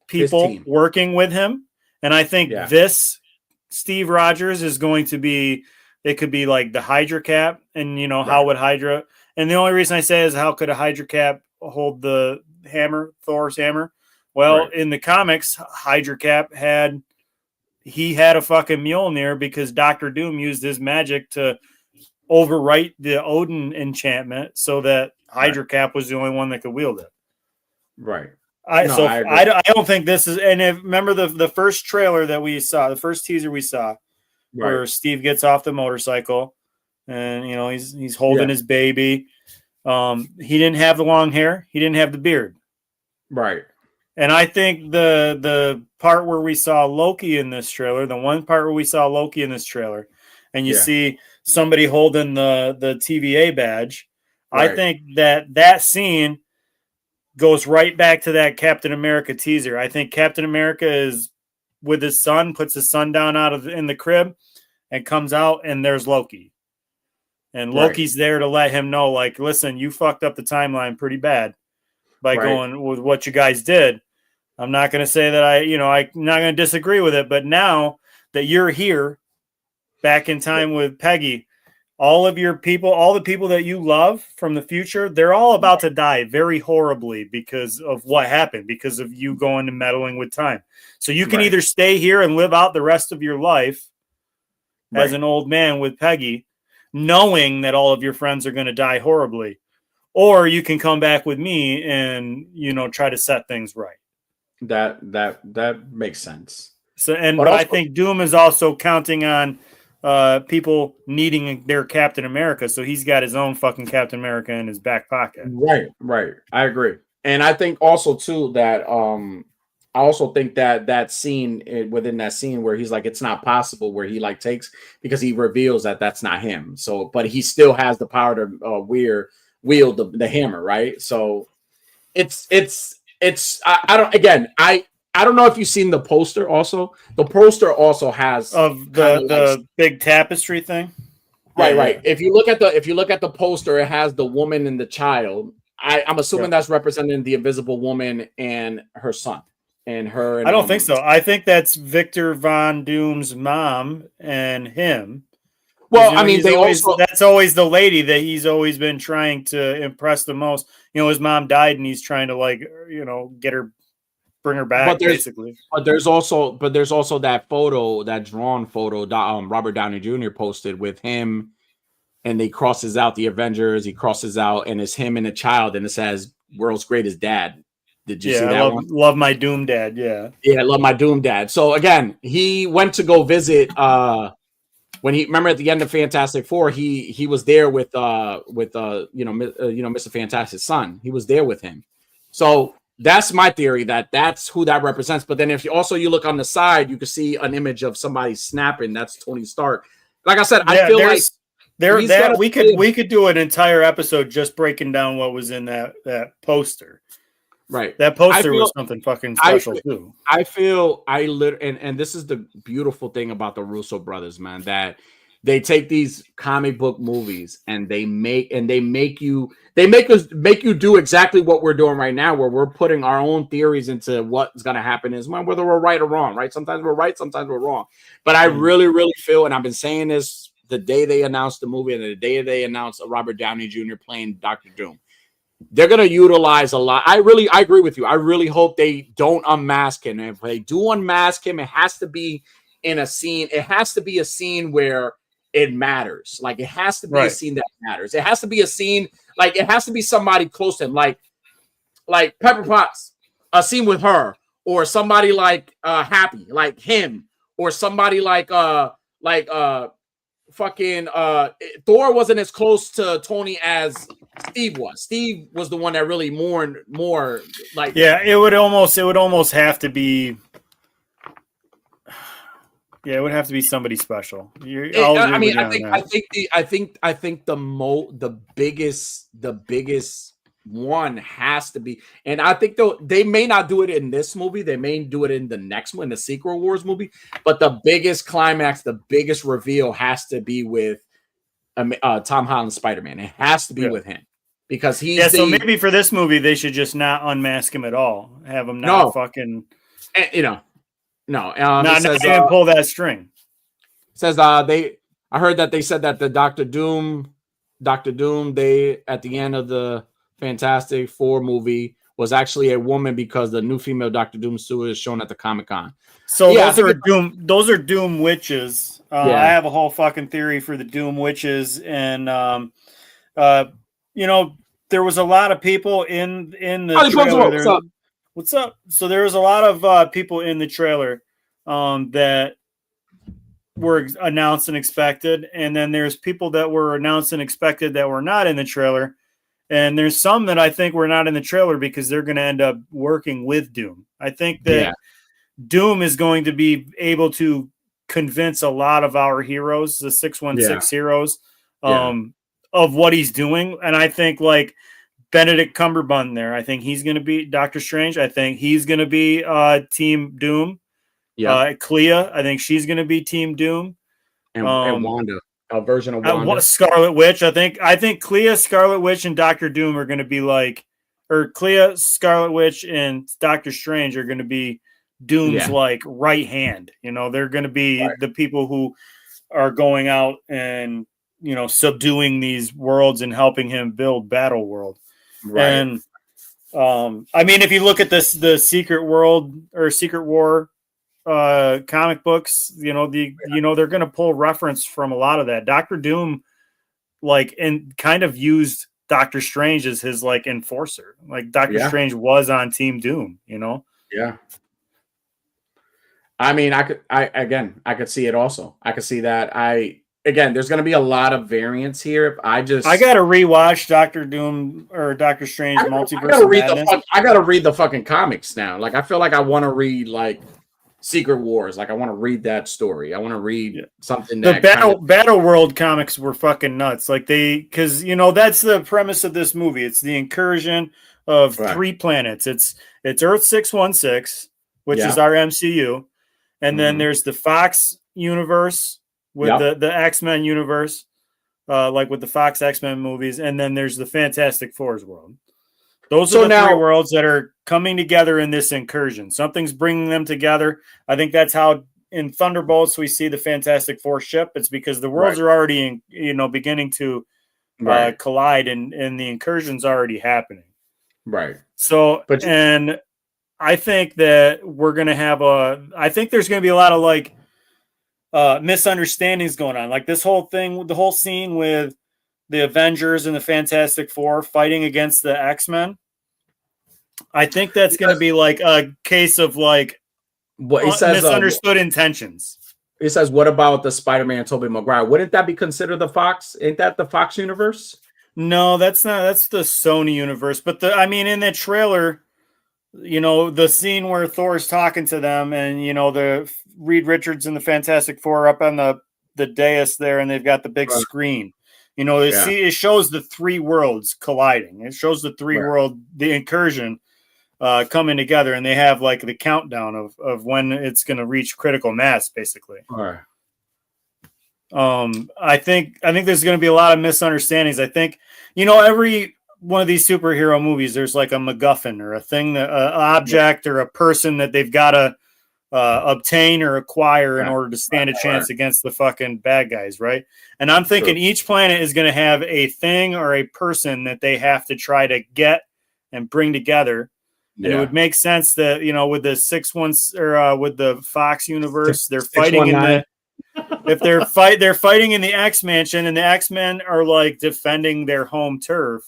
people working with him. And I think this Steve Rogers is going to be, it could be like the Hydra Cap. And, how would Hydra, and the only reason I say is how could a Hydra Cap hold the hammer, Thor's hammer? Well, in the comics, Hydra Cap had a fucking Mjolnir because Dr. Doom used his magic to overwrite the Odin enchantment so that Hydra Cap was the only one that could wield it. Right. I don't think this is. And remember the first trailer that we saw, the first teaser we saw, where Steve gets off the motorcycle, and he's holding his baby. He didn't have the long hair. He didn't have the beard. Right. And I think the part where we saw Loki in this trailer, and you see somebody holding the TVA badge, I think that scene goes right back to that Captain America teaser. I think Captain America is with his son, puts his son down in the crib, and comes out, and there's Loki. And Loki's there to let him know, listen, you fucked up the timeline pretty bad by going with what you guys did. I'm not going to say that I'm not going to disagree with it, but now that you're here back in time with Peggy, all of your people, all the people that you love from the future, they're all about to die very horribly because of what happened, because of you going and meddling with time. So you can either stay here and live out the rest of your life as an old man with Peggy, knowing that all of your friends are going to die horribly, or you can come back with me and, try to set things right. That makes sense. So, but I think Doom is also counting on people needing their Captain America, so he's got his own fucking Captain America in his back pocket. Right. I agree, and I think also too that I also think that scene within that scene where he's like, it's not possible, where he takes, because he reveals that that's not him. So, but he still has the power to wield the hammer, right? So, I don't know if you've seen the poster. Also, the poster also has of the big tapestry thing. Right. If you look at the poster, it has the woman and the child. I'm assuming that's representing the Invisible Woman and her son. And her. And I don't think so. I think that's Victor Von Doom's mom and him. Well, that's always the lady that he's always been trying to impress the most. His mom died, and he's trying to get her. Bring her back, basically. But there's also that photo, that drawn photo, Robert Downey Jr. posted with him, and he crosses out the Avengers. He crosses out, and it's him and a child, and it says "World's Greatest Dad." Did you see that one? Love my Doom Dad. Yeah, love my Doom Dad. So again, he went to go visit. When remember at the end of Fantastic Four, he was there with Mr. Fantastic's son. He was there with him. So. That's my theory, that's who that represents. But then if you look on the side, you can see an image of somebody snapping. That's Tony Stark. Like I said, I feel like we could do an entire episode just breaking down what was in that poster. Right. That poster was something fucking special too. I feel and this is the beautiful thing about the Russo brothers, man, that they take these comic book movies and they make us do exactly what we're doing right now, where we're putting our own theories into what's going to happen is whether we're right or wrong, right? Sometimes we're right, sometimes we're wrong. But I really, really feel, and I've been saying this the day they announced the movie and the day they announced Robert Downey Jr. playing Dr. Doom, they're going to utilize a lot. I agree with you. I really hope they don't unmask him. And if they do unmask him, it has to be in a scene. It has to be a scene where it matters. Like, it has to be a scene that matters. It has to be a scene, like, it has to be somebody close to him, like Pepper Potts, a scene with her, or somebody like Happy, like him, or somebody like fucking Thor wasn't as close to Tony as Steve was. Steve was the one that really more like. Yeah, it would almost have to be. Yeah, it would have to be somebody special. I think the biggest one has to be, and I think they may not do it in this movie. They may do it in the next one, the Secret Wars movie. But the biggest climax, the biggest reveal has to be with Tom Holland's Spider-Man. It has to be with him because he's so maybe for this movie they should just not unmask him at all. Have him not fucking, No, not even pull that string. Says I heard that they said that the Doctor Doom, they at the end of the Fantastic Four movie was actually a woman because the new female Doctor Doom suit is shown at the Comic-Con. So those are Doom witches. I have a whole fucking theory for the Doom witches, and there was a lot of people in the trailer. What's up? So there was a lot of people in the trailer that were announced and expected, and then there's people that were announced and expected that were not in the trailer, and there's some that I think were not in the trailer because they're going to end up working with Doom. I think that Doom is going to be able to convince a lot of our heroes, the 616 heroes, of what he's doing, and I think like Benedict Cumberbatch there. I think he's going to be Doctor Strange. I think he's going to be Team Doom. Clea, I think she's going to be Team Doom. And Wanda, a version of Wanda. Scarlet Witch. I think Clea, Scarlet Witch, and Doctor Doom are going to be like, or Clea, Scarlet Witch, and Doctor Strange are going to be Doom's like right hand. They're going to be the people who are going out and subduing these worlds and helping him build Battle World. Right. And if you look at the Secret World or Secret War comic books, they're going to pull reference from a lot of that. Doctor Doom, and kind of used Doctor Strange as his enforcer. Like Doctor Strange was on Team Doom. Yeah. I could see it also. I could see that. Again, there's going to be a lot of variance here. I got to rewatch Doctor Doom or Doctor Strange Multiverse. I got to read the fucking comics now. I feel like I want to read Secret Wars. I want to read that story. I want to read something. The Battle World comics were fucking nuts. Because that's the premise of this movie. It's the incursion of 3 planets. It's Earth 616, which is our MCU, and then there's the Fox universe. With the X-Men universe, with the Fox X-Men movies, and then there's the Fantastic Four's world. Those are the 3 worlds that are coming together in this incursion. Something's bringing them together. I think that's how in Thunderbolts we see the Fantastic Four ship. It's because the worlds are already beginning to collide, and the incursion's already happening. Right. So, and I think that we're going to have I think there's going to be a lot of misunderstandings going on. This whole thing, the whole scene with the Avengers and the Fantastic Four fighting against the X-Men. I think that's going to be a case of what he says, misunderstood intentions. It says, what about the Spider-Man Tobey Maguire? Wouldn't that be considered the Fox? Ain't that the Fox universe? No, that's not. That's the Sony universe. But in that trailer, the scene where Thor's talking to them, and the Reed Richards and the Fantastic Four up on the dais there, and they've got the big screen. It shows the 3 worlds colliding. It shows the 3 world, the incursion coming together, and they have the countdown of when it's going to reach critical mass, basically. All right. I think there's going to be a lot of misunderstandings. I think, every one of these superhero movies, there's like a MacGuffin or a thing, an object or a person that they've got to obtain or acquire in order to stand a chance against the fucking bad guys, right? And I'm thinking each planet is going to have a thing or a person that they have to try to get and bring together. And it would make sense that, with the with the Fox universe, they're fighting in the if they're fighting in the X Mansion, and the X-Men are like defending their home turf.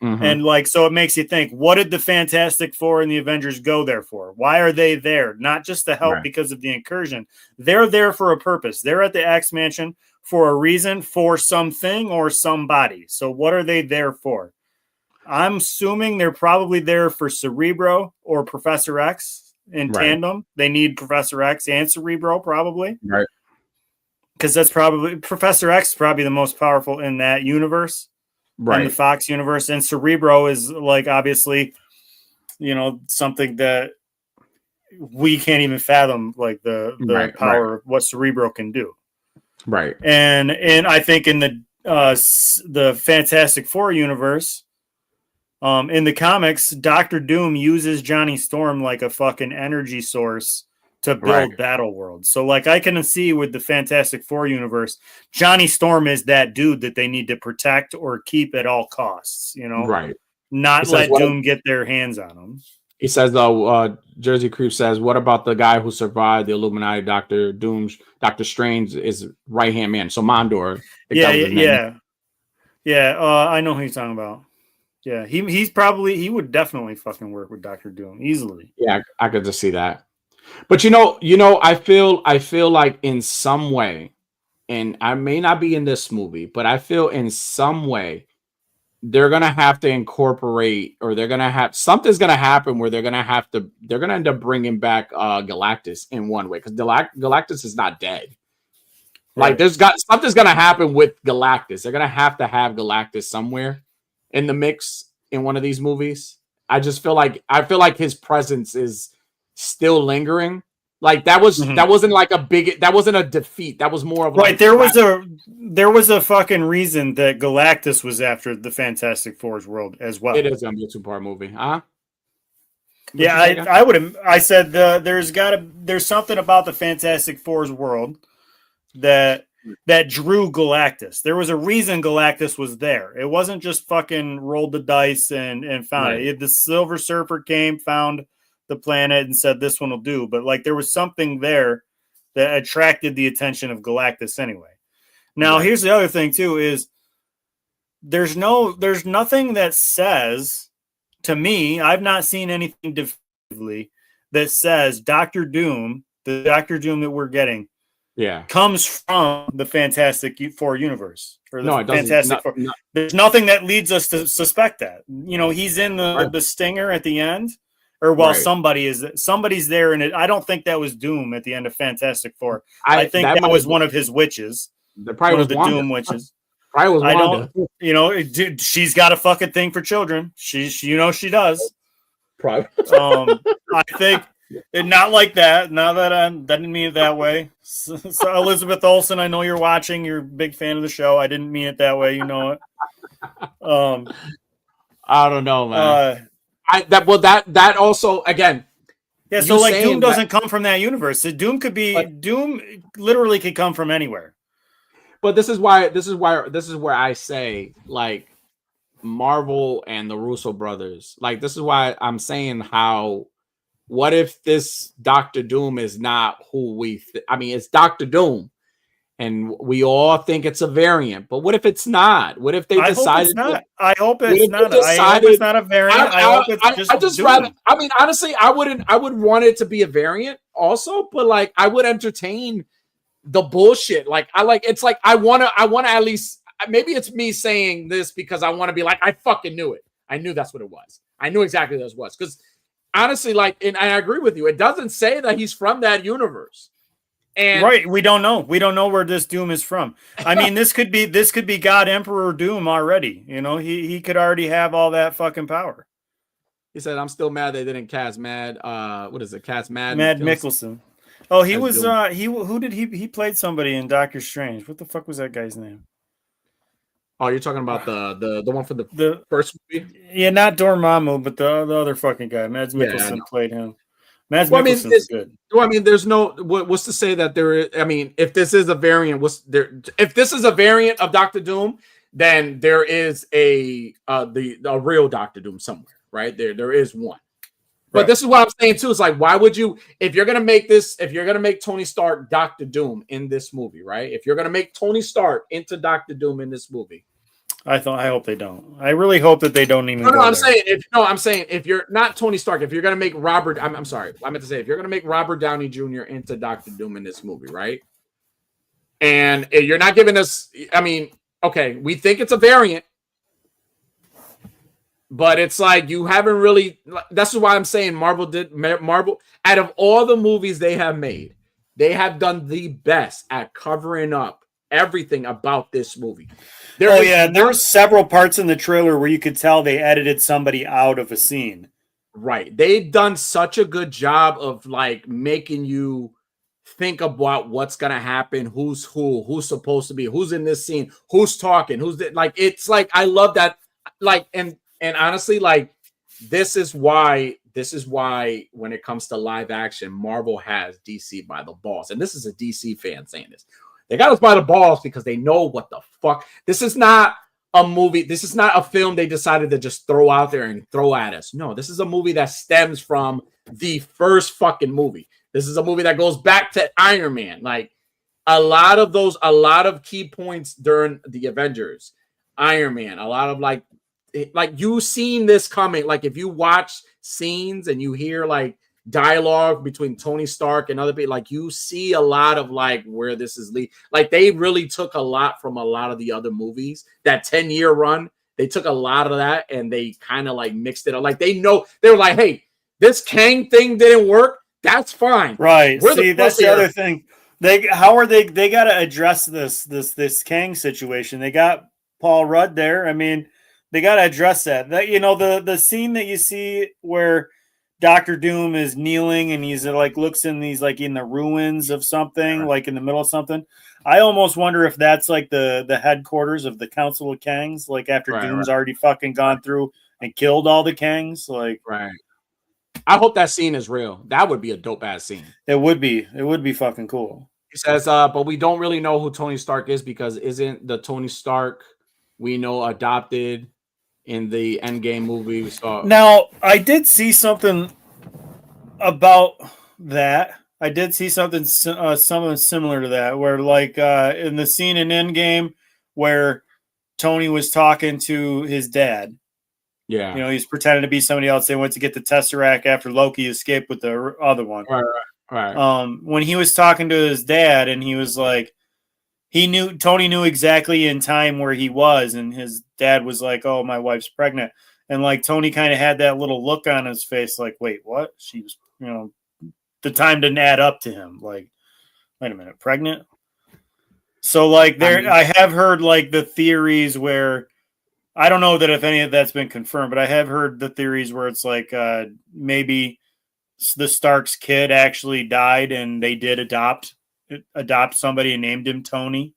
And like, so it makes you think, what did the Fantastic Four and the Avengers go there for? Why are they there? Not just to help because of the incursion. They're there for a purpose. They're at the X Mansion for a reason, for something or somebody. So what are they there for? I'm assuming they're probably there for Cerebro or Professor X in tandem. They need Professor X and Cerebro probably. Right. Because that's probably Professor X is probably the most powerful in that universe. Right. In the Fox universe, and Cerebro is like obviously, something that we can't even fathom, like the power of what Cerebro can do. Right. And I think in the Fantastic Four universe, in the comics, Dr. Doom uses Johnny Storm like a fucking energy source to build battle worlds. So like I can see with the Fantastic Four universe, Johnny Storm is that dude that they need to protect or keep at all costs, Right. Not let Doom get their hands on him. He says though, Jersey Creep says, what about the guy who survived the Illuminati? Dr. Strange is right hand man. So Mondor. Yeah. I know who you're talking about. Yeah, he would definitely fucking work with Dr. Doom easily. Yeah, I could just see that. But I feel like in some way, and I may not be in this movie, but I feel in some way they're gonna have to incorporate, or something's gonna happen where they're gonna end up bringing back Galactus in one way, because Galactus is not dead. Like something's gonna happen with Galactus. They're gonna have to have Galactus somewhere in the mix in one of these movies. I feel like his presence is still lingering. Like that wasn't a defeat. That was more of like there was a fucking reason that Galactus was after the Fantastic Four's world as well. It is gonna be a 2-part movie, huh? Yeah, I said there's something about the Fantastic Four's world that drew Galactus. There was a reason Galactus was there. It wasn't just fucking rolled the dice and found it. The Silver Surfer came, found the planet and said this one will do, but like there was something there that attracted the attention of Galactus anyway. Now here's the other thing too, is there's nothing that says, to me, I've not seen anything definitively that says Dr. Doom, the Dr. Doom that we're getting, comes from the Fantastic Four universe, or the Fantastic Four. There's nothing that leads us to suspect that. He's in the stinger at the end. Or somebody's there, and I don't think that was Doom at the end of Fantastic Four. I think that was one of his witches. One of the Doom witches. Probably was Wanda. She's got a fucking thing for children. She does. Probably. I think not like that. Not that I didn't mean it that way. So Elizabeth Olsen, I know you're watching. You're a big fan of the show. I didn't mean it that way. You know it. I don't know, man. That also, again, yeah. So like Doom doesn't come from that universe. So Doom literally could come from anywhere. But this is where I say, like, Marvel and the Russo brothers, like, this is why I'm saying what if this Dr. Doom is not who it's Dr. Doom, and we all think it's a variant, but what if it's not? What if they decided? I hope it's not. I hope it's not a variant. I hope it's rather. I mean, honestly, I would want it to be a variant also, but like I would entertain the bullshit. Like I want to at least, maybe it's me saying this because I want to be like, I fucking knew it. I knew that's what it was. I knew exactly what it was, because honestly, like, and I agree with you. It doesn't say that he's from that universe. And we don't know. We don't know where this Doom is from. I mean, this could be God Emperor Doom already. He could already have all that fucking power. He said, "I'm still mad they didn't cast Mad. What is it? Cast Mad Mikkelsen. Oh, he was he played somebody in Doctor Strange. What the fuck was that guy's name? Oh, you're talking about the one from the first movie? Yeah, not Dormammu, but the other fucking guy. Mads Mikkelsen played him. Mads Mikkelsen's good. Well, I mean, there's no what's to say that there is. I mean, if this is a variant, if this is a variant of Doctor Doom, then there is a real Doctor Doom somewhere, right? There is one. But this is what I'm saying too. It's like, why would you, if you're gonna make Tony Stark Doctor Doom in this movie, right? If you're gonna make Tony Stark into Doctor Doom in this movie, I hope they don't. I really hope that they don't even. I'm saying if you're not Tony Stark, if you're gonna make Robert, I'm sorry, I meant to say if you're gonna make Robert Downey Jr. into Doctor Doom in this movie, right? And you're not giving us, I mean, okay, we think it's a variant. But it's like you haven't really. That's why I'm saying Marvel out of all the movies they have made, they have done the best at covering up everything about this movie. There were several parts in the trailer where you could tell they edited somebody out of a scene. Right. They've done such a good job of like making you think about what's gonna happen, who's supposed to be, who's in this scene, who's talking, like it's like I love that, like and honestly, like this is why when it comes to live action, Marvel has DC by the balls. And this is a DC fan saying this. They got us by the balls because they know what the fuck. This is not a movie. This is not a film they decided to just throw out there and throw at us. No, this is a movie that stems from the first fucking movie. This is a movie that goes back to Iron Man. Like a lot of key points during the Avengers, Iron Man, a lot of like you seen this coming. Like if you watch scenes and you hear like dialogue between Tony Stark and other people, like you see a lot of like where this is leading. Like they really took a lot from a lot of the other movies. That 10-year run, they took a lot of that and they kind of like mixed it up. Like they know, they were like, hey, this Kang thing didn't work. That's fine. Right. See, that's the other thing. They got to address this Kang situation. They got Paul Rudd there. I mean, they got to address that. The scene that you see where Doctor Doom is kneeling and he's like looks in these like in the ruins of something, like in the middle of something. I almost wonder if that's like the headquarters of the Council of Kangs, like after Doom's already fucking gone through and killed all the Kangs. Like, right. I hope that scene is real. That would be a dope ass scene. It would be. It would be fucking cool. He says, but we don't really know who Tony Stark is because isn't the Tony Stark we know adopted in the Endgame movie we saw? Now, I did see something about that. I did see something similar to that, where like in the scene in Endgame where Tony was talking to his dad. Yeah. He's pretending to be somebody else. They went to get the Tesseract after Loki escaped with the other one. Right. When he was talking to his dad and he was like, Tony knew exactly in time where he was, and his dad was like, "Oh, my wife's pregnant," and like Tony kind of had that little look on his face, like, "Wait, what?" She was, the time didn't add up to him. Like, wait a minute, pregnant? So like I have heard like the theories where I don't know that if any of that's been confirmed, but I have heard the theories where it's like maybe the Stark's kid actually died and they did adopt somebody and named him Tony,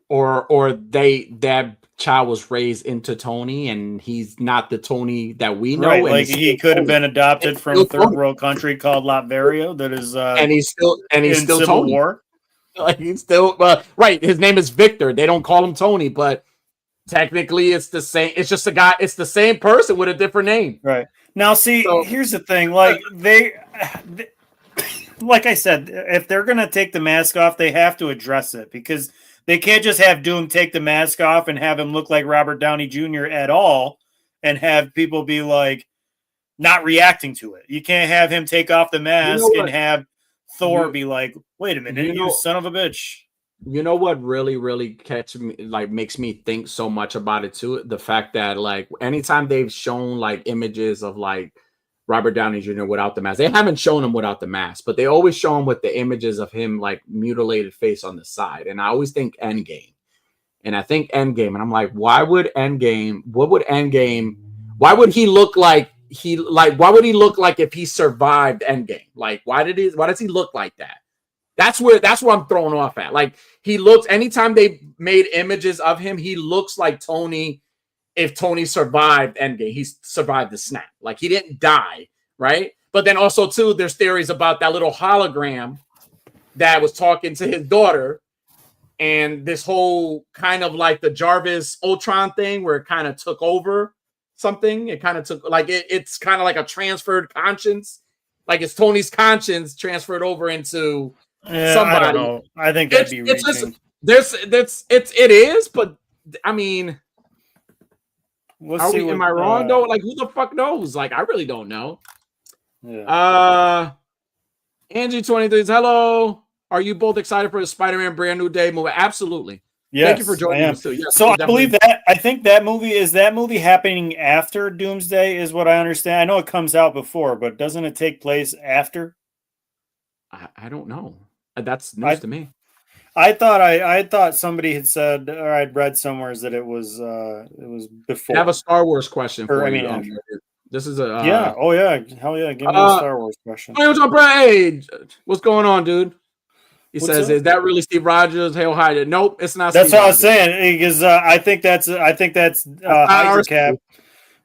or that child was raised into Tony and he's not the Tony that we know. Right, and like he could have been adopted from a third world country called Latveria that is and he's still Civil Tony. War. Like he's still right. His name is Victor. They don't call him Tony, but technically it's the same. It's just a guy. It's the same person with a different name. Right. Now, see, here's the thing. Like like I said, if they're going to take the mask off, they have to address it because they can't just have Doom take the mask off and have him look like Robert Downey Jr. at all and have people be like not reacting to it. You can't have him take off the mask and have Thor be like, wait a minute, you son of a bitch. You know what really, really makes me think so much about it too? The fact that like anytime they've shown like images of like Robert Downey Jr. without the mask, they haven't shown him without the mask, but they always show him with the images of him like mutilated face on the side. And I always think Endgame. And I think Endgame, and I'm like, why would he look like he like, what would he look like if he survived Endgame? Like, why does he look like that? That's what I'm thrown off at. Like, he looks, anytime they made images of him, he looks like Tony. If Tony survived Endgame, he survived the snap. Like, he didn't die, right? But then also too, there's theories about that little hologram that was talking to his daughter, and this whole kind of like the Jarvis Ultron thing where it kind of took over something. It kind of took like it's kind of like a transferred conscience. Like, it's Tony's conscience transferred over into somebody. I don't know. I think that'd be reaching. It is, but I mean, Am I wrong though? Like, who the fuck knows? Like, I really don't know. Yeah. Angie 23 says, hello. Are you both excited for the Spider-Man Brand New Day movie? Absolutely. Yes, thank you for joining us too. Yes, so I believe that. I think that movie happening after Doomsday is what I understand. I know it comes out before, but doesn't it take place after? I don't know. That's news to me. I thought somebody had said, or I'd read somewhere that it was before. I have a Star Wars question for you. After. This is a yeah. Oh yeah. Hell yeah. Give me a Star Wars question. Hey, what's up, Brad? Hey, what's going on, dude? He says, "Is that really Steve Rogers? Hail Hydra?" Nope, it's not. That's what I was saying, because I think that's Hydra Cap,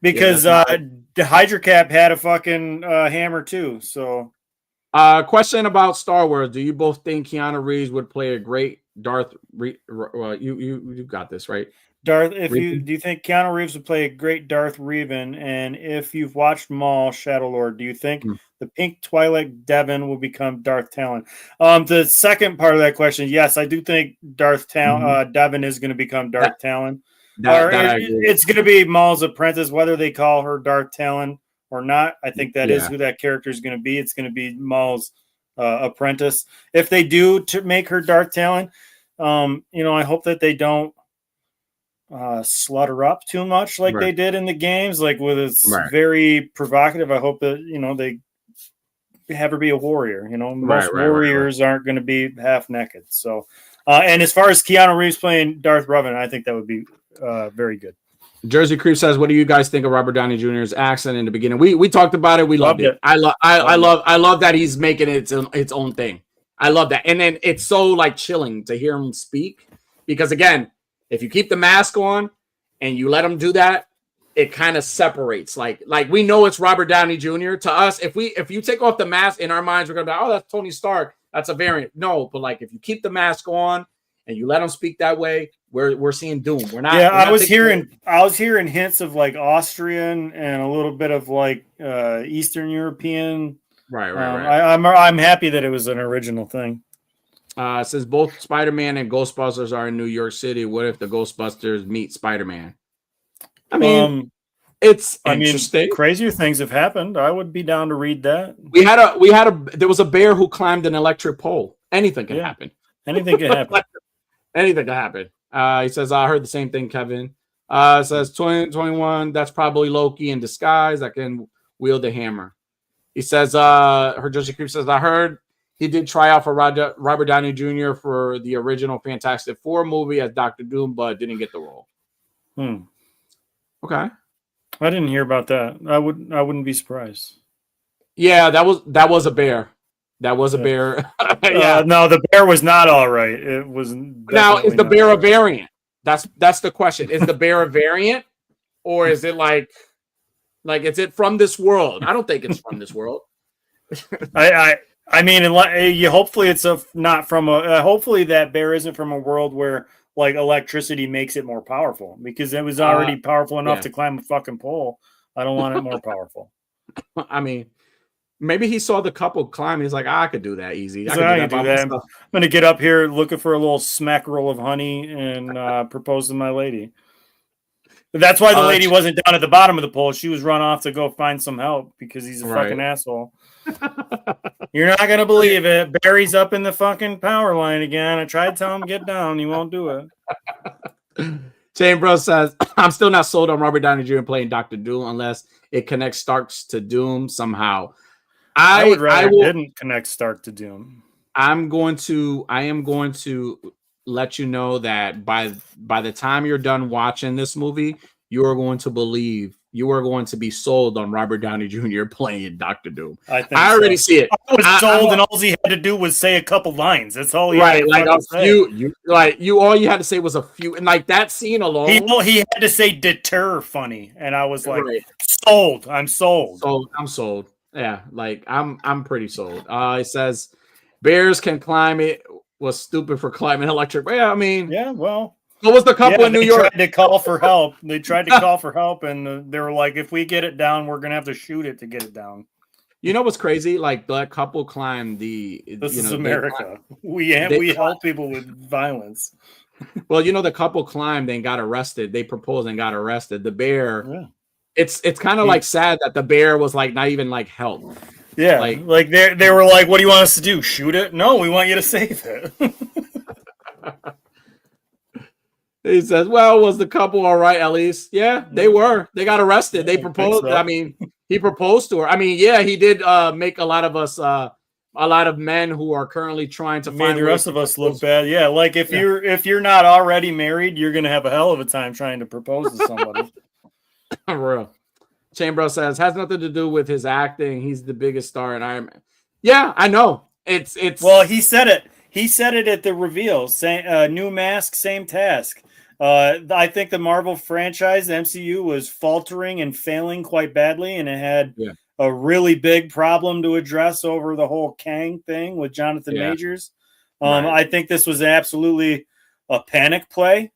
because the Hydra Cap had a fucking hammer too. So, question about Star Wars: do you both think Keanu Reeves would play a great Darth? Well, you got this right. Darth, do you think Keanu Reeves would play a great Darth Revan? And if you've watched Maul, Shadowlord, do you think the pink Twi'lek Devin will become Darth Talon? The second part of that question, yes, I do think Devin is going to become Darth Talon. It's going to be Maul's apprentice, whether they call her Darth Talon or not. I think that is who that character is going to be. It's going to be Maul's apprentice. If they do to make her Darth Talon, I hope that they don't slut her up too much like they did in the games, like with it's very provocative. I hope that they have her be a warrior. Most warriors aren't going to be half naked. So and as far as Keanu Reeves playing Darth Revan, I think that would be very good. Jersey Creep says, what do you guys think of Robert Downey Jr.'s accent in the beginning? We talked about it. We loved it. I love that he's making it its own thing. I love that. And then it's so like chilling to hear him speak, because again, if you keep the mask on and you let him do that, it kind of separates. Like we know it's Robert Downey Jr. To us, if you take off the mask, in our minds, we're gonna be like, oh, that's Tony Stark. That's a variant. No, but like if you keep the mask on and you let him speak that way, we're seeing Doom. We're not. Yeah, I was hearing hints of like Austrian and a little bit of like Eastern European. Right. I'm happy that it was an original thing. It says both Spider-Man and Ghostbusters are in New York City. What if the Ghostbusters meet Spider-Man? I mean, it's interesting. Crazier things have happened. I would be down to read that. There was a bear who climbed an electric pole. Anything can happen. Anything can happen. Anything can happen. He says, I heard the same thing, Kevin. It says 2021, that's probably Loki in disguise that can wield the hammer. He says, her Jersey Creep says, I heard he did try out for Robert Downey Jr. for the original Fantastic Four movie as Dr. Doom, but didn't get the role. Okay. I didn't hear about that. I wouldn't be surprised. Yeah, that was a bear. That was a bear. No, the bear was not all right. It was. Now, is the bear a variant? That's the question. Is the bear a variant, or is it like is it from this world? I don't think it's from this world. I mean, hopefully it's not from a. Hopefully that bear isn't from a world where like electricity makes it more powerful, because it was already powerful enough to climb a fucking pole. I don't want it more powerful. I mean, maybe he saw the couple climb. He's like, I could do that easy. I can do that. I'm going to get up here looking for a little smackerel of honey and propose to my lady. But that's why the lady wasn't down at the bottom of the pole. She was run off to go find some help because he's a fucking asshole. You're not going to believe it. Barry's up in the fucking power line again. I tried to tell him to get down. He won't do it. Shane Bros says, I'm still not sold on Robert Downey Jr. playing Dr. Doom unless it connects Starks to Doom somehow. I would rather didn't connect Stark to Doom. I am going to let you know that by the time you're done watching this movie, you are going to believe you are going to be sold on Robert Downey Jr. playing Doctor Doom. I already see it. I was sold, and all he had to do was say a couple lines. That's all he right, had to like a say. few. All you had to say was a few, and like that scene alone. He had to say deter funny, and I was like, right. sold. I'm sold. I'm sold. Yeah, like I'm pretty sold. It says bears can climb it. Was stupid for climbing electric. Yeah, I mean, yeah, well. What was the couple in New York? Tried to call for help. They tried to call for help, and they were like, "If we get it down, we're gonna have to shoot it to get it down." You know what's crazy? Like that couple climbed the. This is America. We help people with violence. Well, the couple climbed and got arrested. They proposed and got arrested. The bear. Yeah. It's kind of like sad that the bear was like not even like help. Yeah, like they were like, "What do you want us to do? Shoot it? No, we want you to save it." He says, "Well, was the couple all right? At least, yeah, they were. They got arrested. They proposed. I mean, he proposed to her. I mean, yeah, he did make a lot of us, a lot of men who are currently trying to find the rest of us look bad. Yeah, like if you're not already married, you're gonna have a hell of a time trying to propose to somebody." Real. Chamber says has nothing to do with his acting. He's the biggest star in Iron Man. Yeah, I know. It's well, he said it. He said it at the reveal. Same new mask, same task. I think the Marvel franchise, the MCU, was faltering and failing quite badly, and it had a really big problem to address over the whole Kang thing with Jonathan Majors. I think this was absolutely a panic play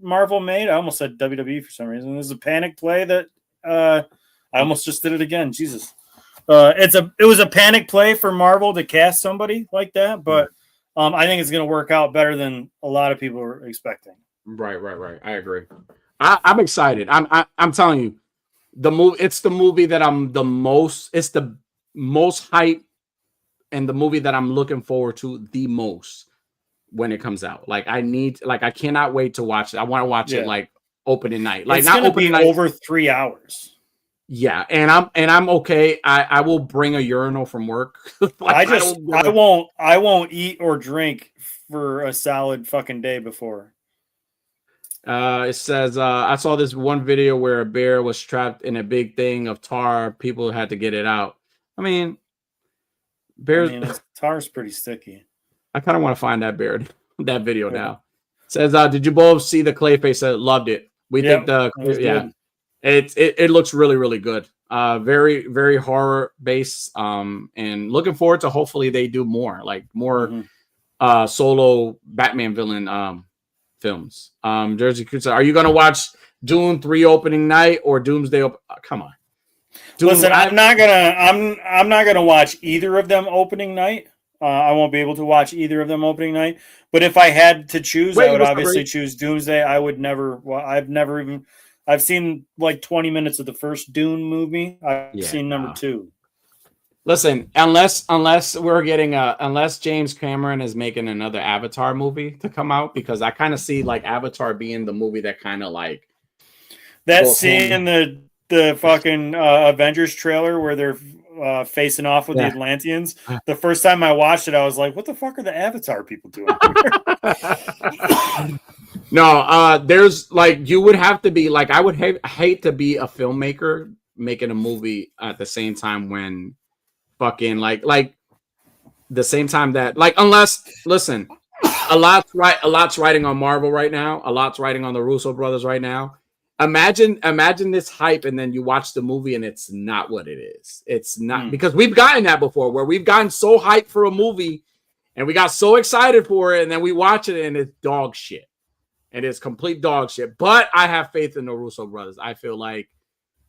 Marvel made. I almost said WWE for some reason. It was a panic play that I almost just did it again. Jesus. It was a panic play for Marvel to cast somebody like that, but I think it's going to work out better than a lot of people are expecting. Right. I agree. I'm excited. I'm telling you, the movie. It's the movie that I'm the most. It's the most hype, and the movie that I'm looking forward to the most when it comes out. Like I cannot wait to watch it. I want to watch it like opening night. Like it's not opening night. Over 3 hours. Yeah, and I'm okay. I will bring a urinal from work. Like, I won't eat or drink for a solid fucking day before. It says I saw this one video where a bear was trapped in a big thing of tar. People had to get it out. I mean, bears. Tar's pretty sticky. I kind of want to find that bear, that video now. It says, did you both see the Clayface? Loved it. We think it looks really, really good. Very, very horror based. And looking forward to hopefully they do more solo Batman villain films. Jersey Crew said, are you gonna watch Dune 3 opening night or Doomsday? Come on. Dune, listen, I'm not gonna watch either of them opening night. I won't be able to watch either of them opening night. But if I had to choose, I would obviously choose Doomsday. I would never. Well, I've seen like 20 minutes of the first Dune movie. I've seen number 2. Listen, unless we're getting unless James Cameron is making another Avatar movie to come out, because I kind of see like Avatar being the movie that kind of like that scene in the fucking Avengers trailer where they're facing off with the Atlanteans. The first time I watched it, I was like, what the fuck are the Avatar people doing here? No, there's like, you would have to be like, I would hate to be a filmmaker making a movie at the same time when fucking like the same time that like, unless listen, a lot's writing on Marvel right now, a lot's writing on the Russo brothers right now. Imagine this hype, and then you watch the movie and it's not what it is. It's not, because we've gotten that before, where we've gotten so hyped for a movie and we got so excited for it, and then we watch it and it's dog shit. It is complete dog shit. But I have faith in the Russo brothers. I feel like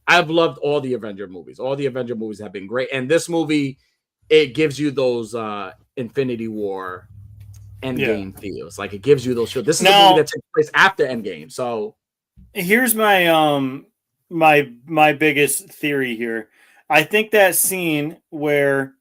I've loved all the Avenger movies. All the Avenger movies have been great, and this movie, it gives you those Infinity War Endgame feels. Like it gives you those feels. This is a movie that takes place after Endgame, so. Here's my my biggest theory here. I think that scene where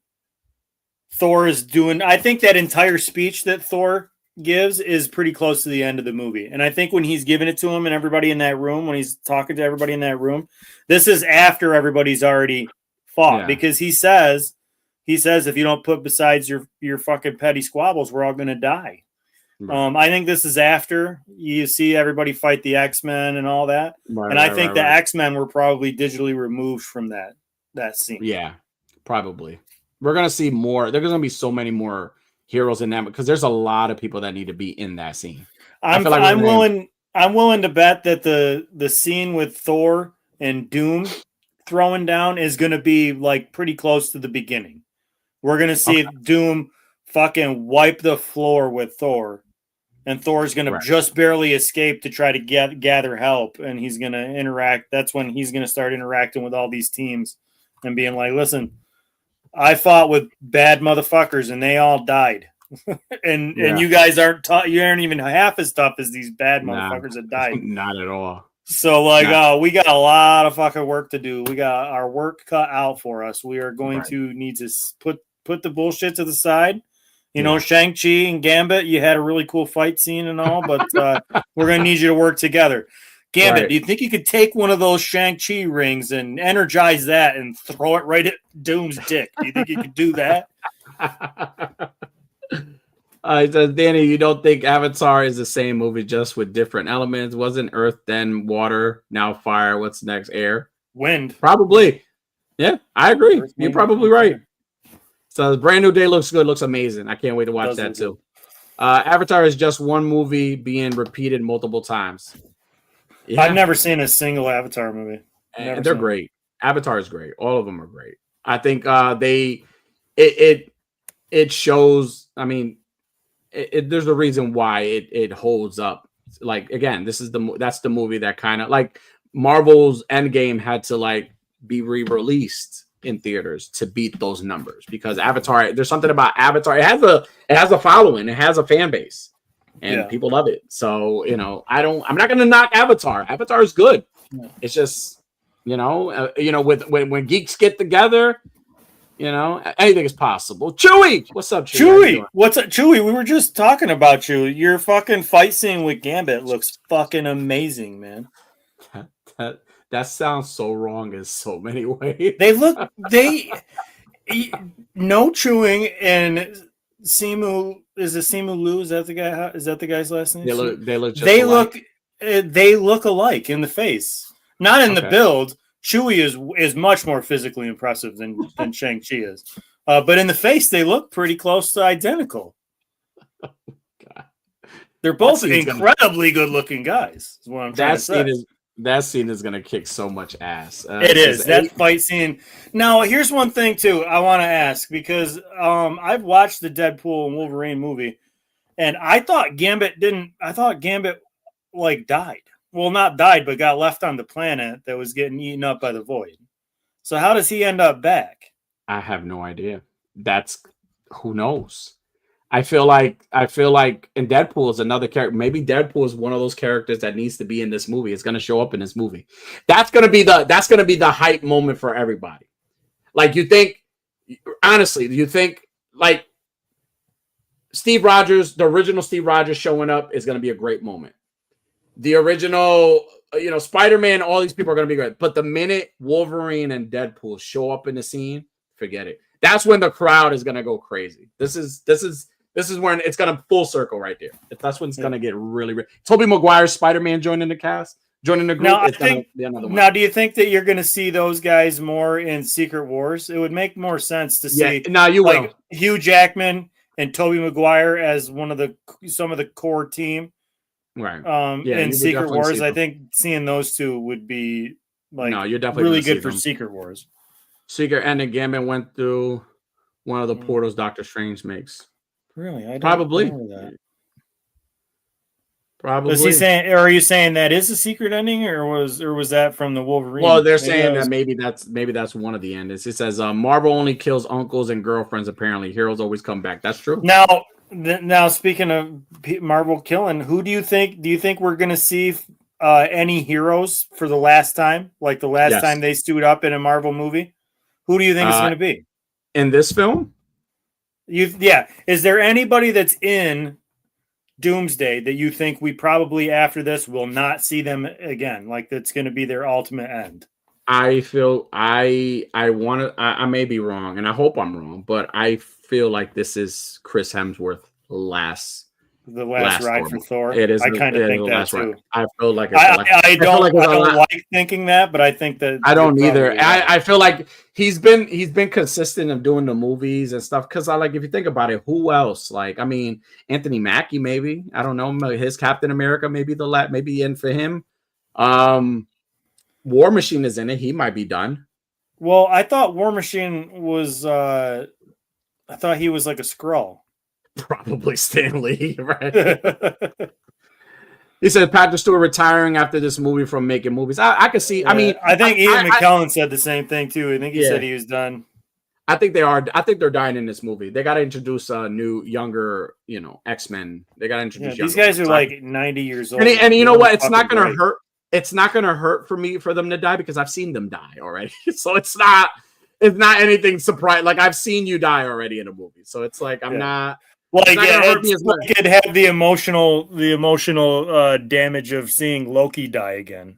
Thor is doing, I think that entire speech that Thor gives is pretty close to the end of the movie. And I think when he's giving it to him and everybody in that room, when he's talking to everybody in that room, this is after everybody's already fought, because he says if you don't put besides your fucking petty squabbles, we're all going to die. Right. I think this is after you see everybody fight the X-Men and all that. Right, and I right, think right, the right. X-Men were probably digitally removed from that scene. Yeah, probably. We're gonna see more. There's gonna be so many more heroes in that because there's a lot of people that need to be in that scene. I feel like I'm willing to bet that the scene with Thor and Doom throwing down is going to be like pretty close to the beginning. We're going to see Doom fucking wipe the floor with Thor, and Thor's going to just barely escape to try to gather help, and he's going to interact. That's when he's going to start interacting with all these teams and being like, "Listen, I fought with bad motherfuckers, and they all died." and you guys aren't you aren't even half as tough as these bad motherfuckers that died. Not at all. So we got a lot of fucking work to do. We got our work cut out for us. We are going to need to put the bullshit to the side. You know, Shang-Chi and Gambit, you had a really cool fight scene and all, but we're going to need you to work together. Gambit, do you think you could take one of those Shang-Chi rings and energize that and throw it right at Doom's dick? Do you think you could do that? Says Danny, you don't think Avatar is the same movie just with different elements? Wasn't Earth then water, now fire? What's next? Air, wind? Probably. Yeah, I agree. You're probably right. So the Brand New Day looks good, looks amazing. I can't wait to watch that too. Avatar is just one movie being repeated multiple times. Yeah. I've never seen a single Avatar movie. And they're great. Avatar is great. All of them are great. I think it shows. I mean, there's a reason why it holds up. Like again, that's the movie that kind of like Marvel's Endgame had to like be re-released in theaters to beat those numbers because Avatar. There's something about Avatar. It has a following. It has a fan base, and people love it. So I'm not gonna knock Avatar. Avatar is good. It's just when geeks get together. Anything is possible. Chewy, what's up, Chewy? What's up, Chewy? We were just talking about you. Your fucking fight scene with Gambit looks fucking amazing, man. That sounds so wrong in so many ways. No chewing and Simu is it Simu Liu? Is that the guy? Is that the guy's last name? They look alike in the face, not in the build. Chewie is much more physically impressive than Shang-Chi is. But in the face, they look pretty close to identical. God. They're both incredibly good-looking guys, is what I'm trying to say. That scene is going to kick so much ass. It is. That fight scene. Now, here's one thing, too, I want to ask, because I've watched the Deadpool and Wolverine movie, and I thought Gambit died. Well, not died, but got left on the planet that was getting eaten up by the Void. So how does he end up back? I have no idea. Who knows? I feel like and Deadpool is another character. Maybe Deadpool is one of those characters that needs to be in this movie. It's going to show up in this movie. That's going to be the hype moment for everybody. Like you think like Steve Rogers, the original Steve Rogers showing up is going to be a great moment. The original, Spider-Man, all these people are going to be great. But the minute Wolverine and Deadpool show up in the scene, forget it. That's when the crowd is going to go crazy. This is when it's going to full circle right there. That's when it's going to get really. Tobey Maguire's Spider-Man joining the group. Now, do you think that you're going to see those guys more in Secret Wars? It would make more sense to see. Now you will. Hugh Jackman and Tobey Maguire as some of the core team. Right. In Secret Wars, I think seeing those two would be you're definitely really good for Secret Wars. Secret and the Gambit went through one of the portals Doctor Strange makes. Really? I don't Probably. remember that. Probably. Was he saying, or are you saying that is a secret ending, or was that from the Wolverine? Well, they're saying that maybe that's one of the endings. It says Marvel only kills uncles and girlfriends. Apparently, heroes always come back. That's true. Now, speaking of Marvel killing, who do you think we're going to see any heroes for the last time? Like the last time they stood up in a Marvel movie? Who do you think it's going to be? In this film? Is there anybody that's in Doomsday that you think we probably after this will not see them again? Like that's going to be their ultimate end? I feel I may be wrong, and I hope I'm wrong, but I feel like this is Chris Hemsworth's last The last ride for Thor. It is. I kind of think that too. I feel like I don't like thinking that, but I think that I don't either. I feel like he's been consistent of doing the movies and stuff. Because I like, if you think about it, who else? Like, I mean, Anthony Mackie, maybe. I don't know. His Captain America, maybe maybe in for him. War Machine is in it. He might be done. Well, I thought War Machine was. I thought he was like a Skrull. Probably Stan Lee, right? He said Patrick Stewart retiring after this movie from making movies. I could see. I mean, I think Ian McKellen said the same thing too. I think he said he was done. I think they are. I think they're dying in this movie. They got to introduce a new, younger, X-Men. They got to introduce. These guys are like 90 years old. And you know what? It's not going to hurt. It's not going to hurt for them to die because I've seen them die already. So it's not anything surprising. Like, I've seen you die already in a movie. So it's like I'm not. Like, it had the emotional damage of seeing Loki die again.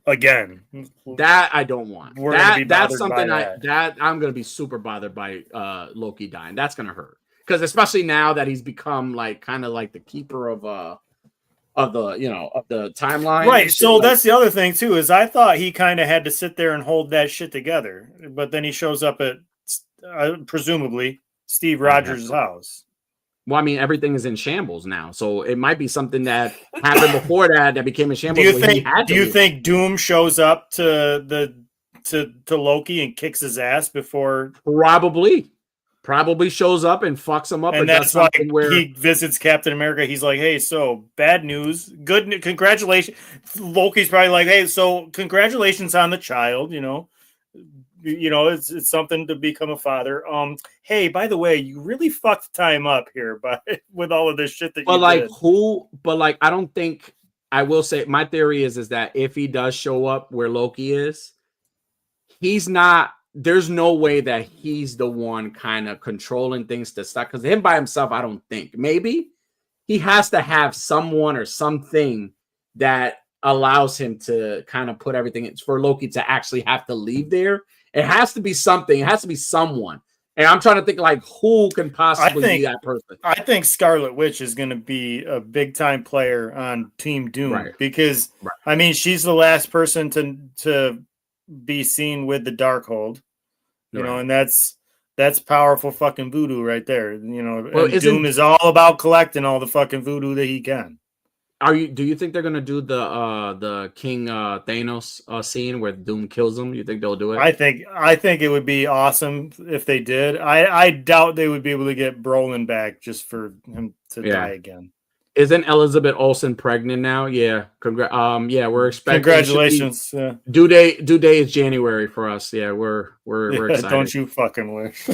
That I don't want. That's something I'm going to be super bothered by. Loki dying. That's going to hurt because especially now that he's become like kind of like the keeper of the timeline. Right. So that's the other thing too. Is I thought he kind of had to sit there and hold that shit together, but then he shows up at presumably Steve Rogers' house. Well, I mean, everything is in shambles now, so it might be something that happened before that became a shambles. Do you think Doom shows up to Loki and kicks his ass before? Probably shows up and fucks him up, and that's like where he visits Captain America. He's like, "Hey, so bad news, good news, congratulations." Loki's probably like, "Hey, so congratulations on the child, it's something to become a father. Hey, by the way, you really fucked time up here, with all of this shit that you did. I don't think. I will say my theory is that if he does show up where Loki is, he's not. There's no way that he's the one kind of controlling things to stop. Because him by himself, I don't think. Maybe he has to have someone or something that allows him to kind of put everything. It's for Loki to actually have to leave there. It has to be something. It has to be someone. And I'm trying to think like who can possibly be that person. I think Scarlet Witch is going to be a big time player on Team Doom because I mean she's the last person to be seen with the Darkhold, and that's powerful fucking voodoo right there. Doom is all about collecting all the fucking voodoo that he can. Do you think they're gonna do the King Thanos scene where Doom kills him? You think they'll do it? I think it would be awesome if they did. I doubt they would be able to get Brolin back just for him to die again. Isn't Elizabeth Olsen pregnant now? Yeah. We're expecting. Congratulations. Due date is January for us. Yeah, we're excited. Don't you fucking wish.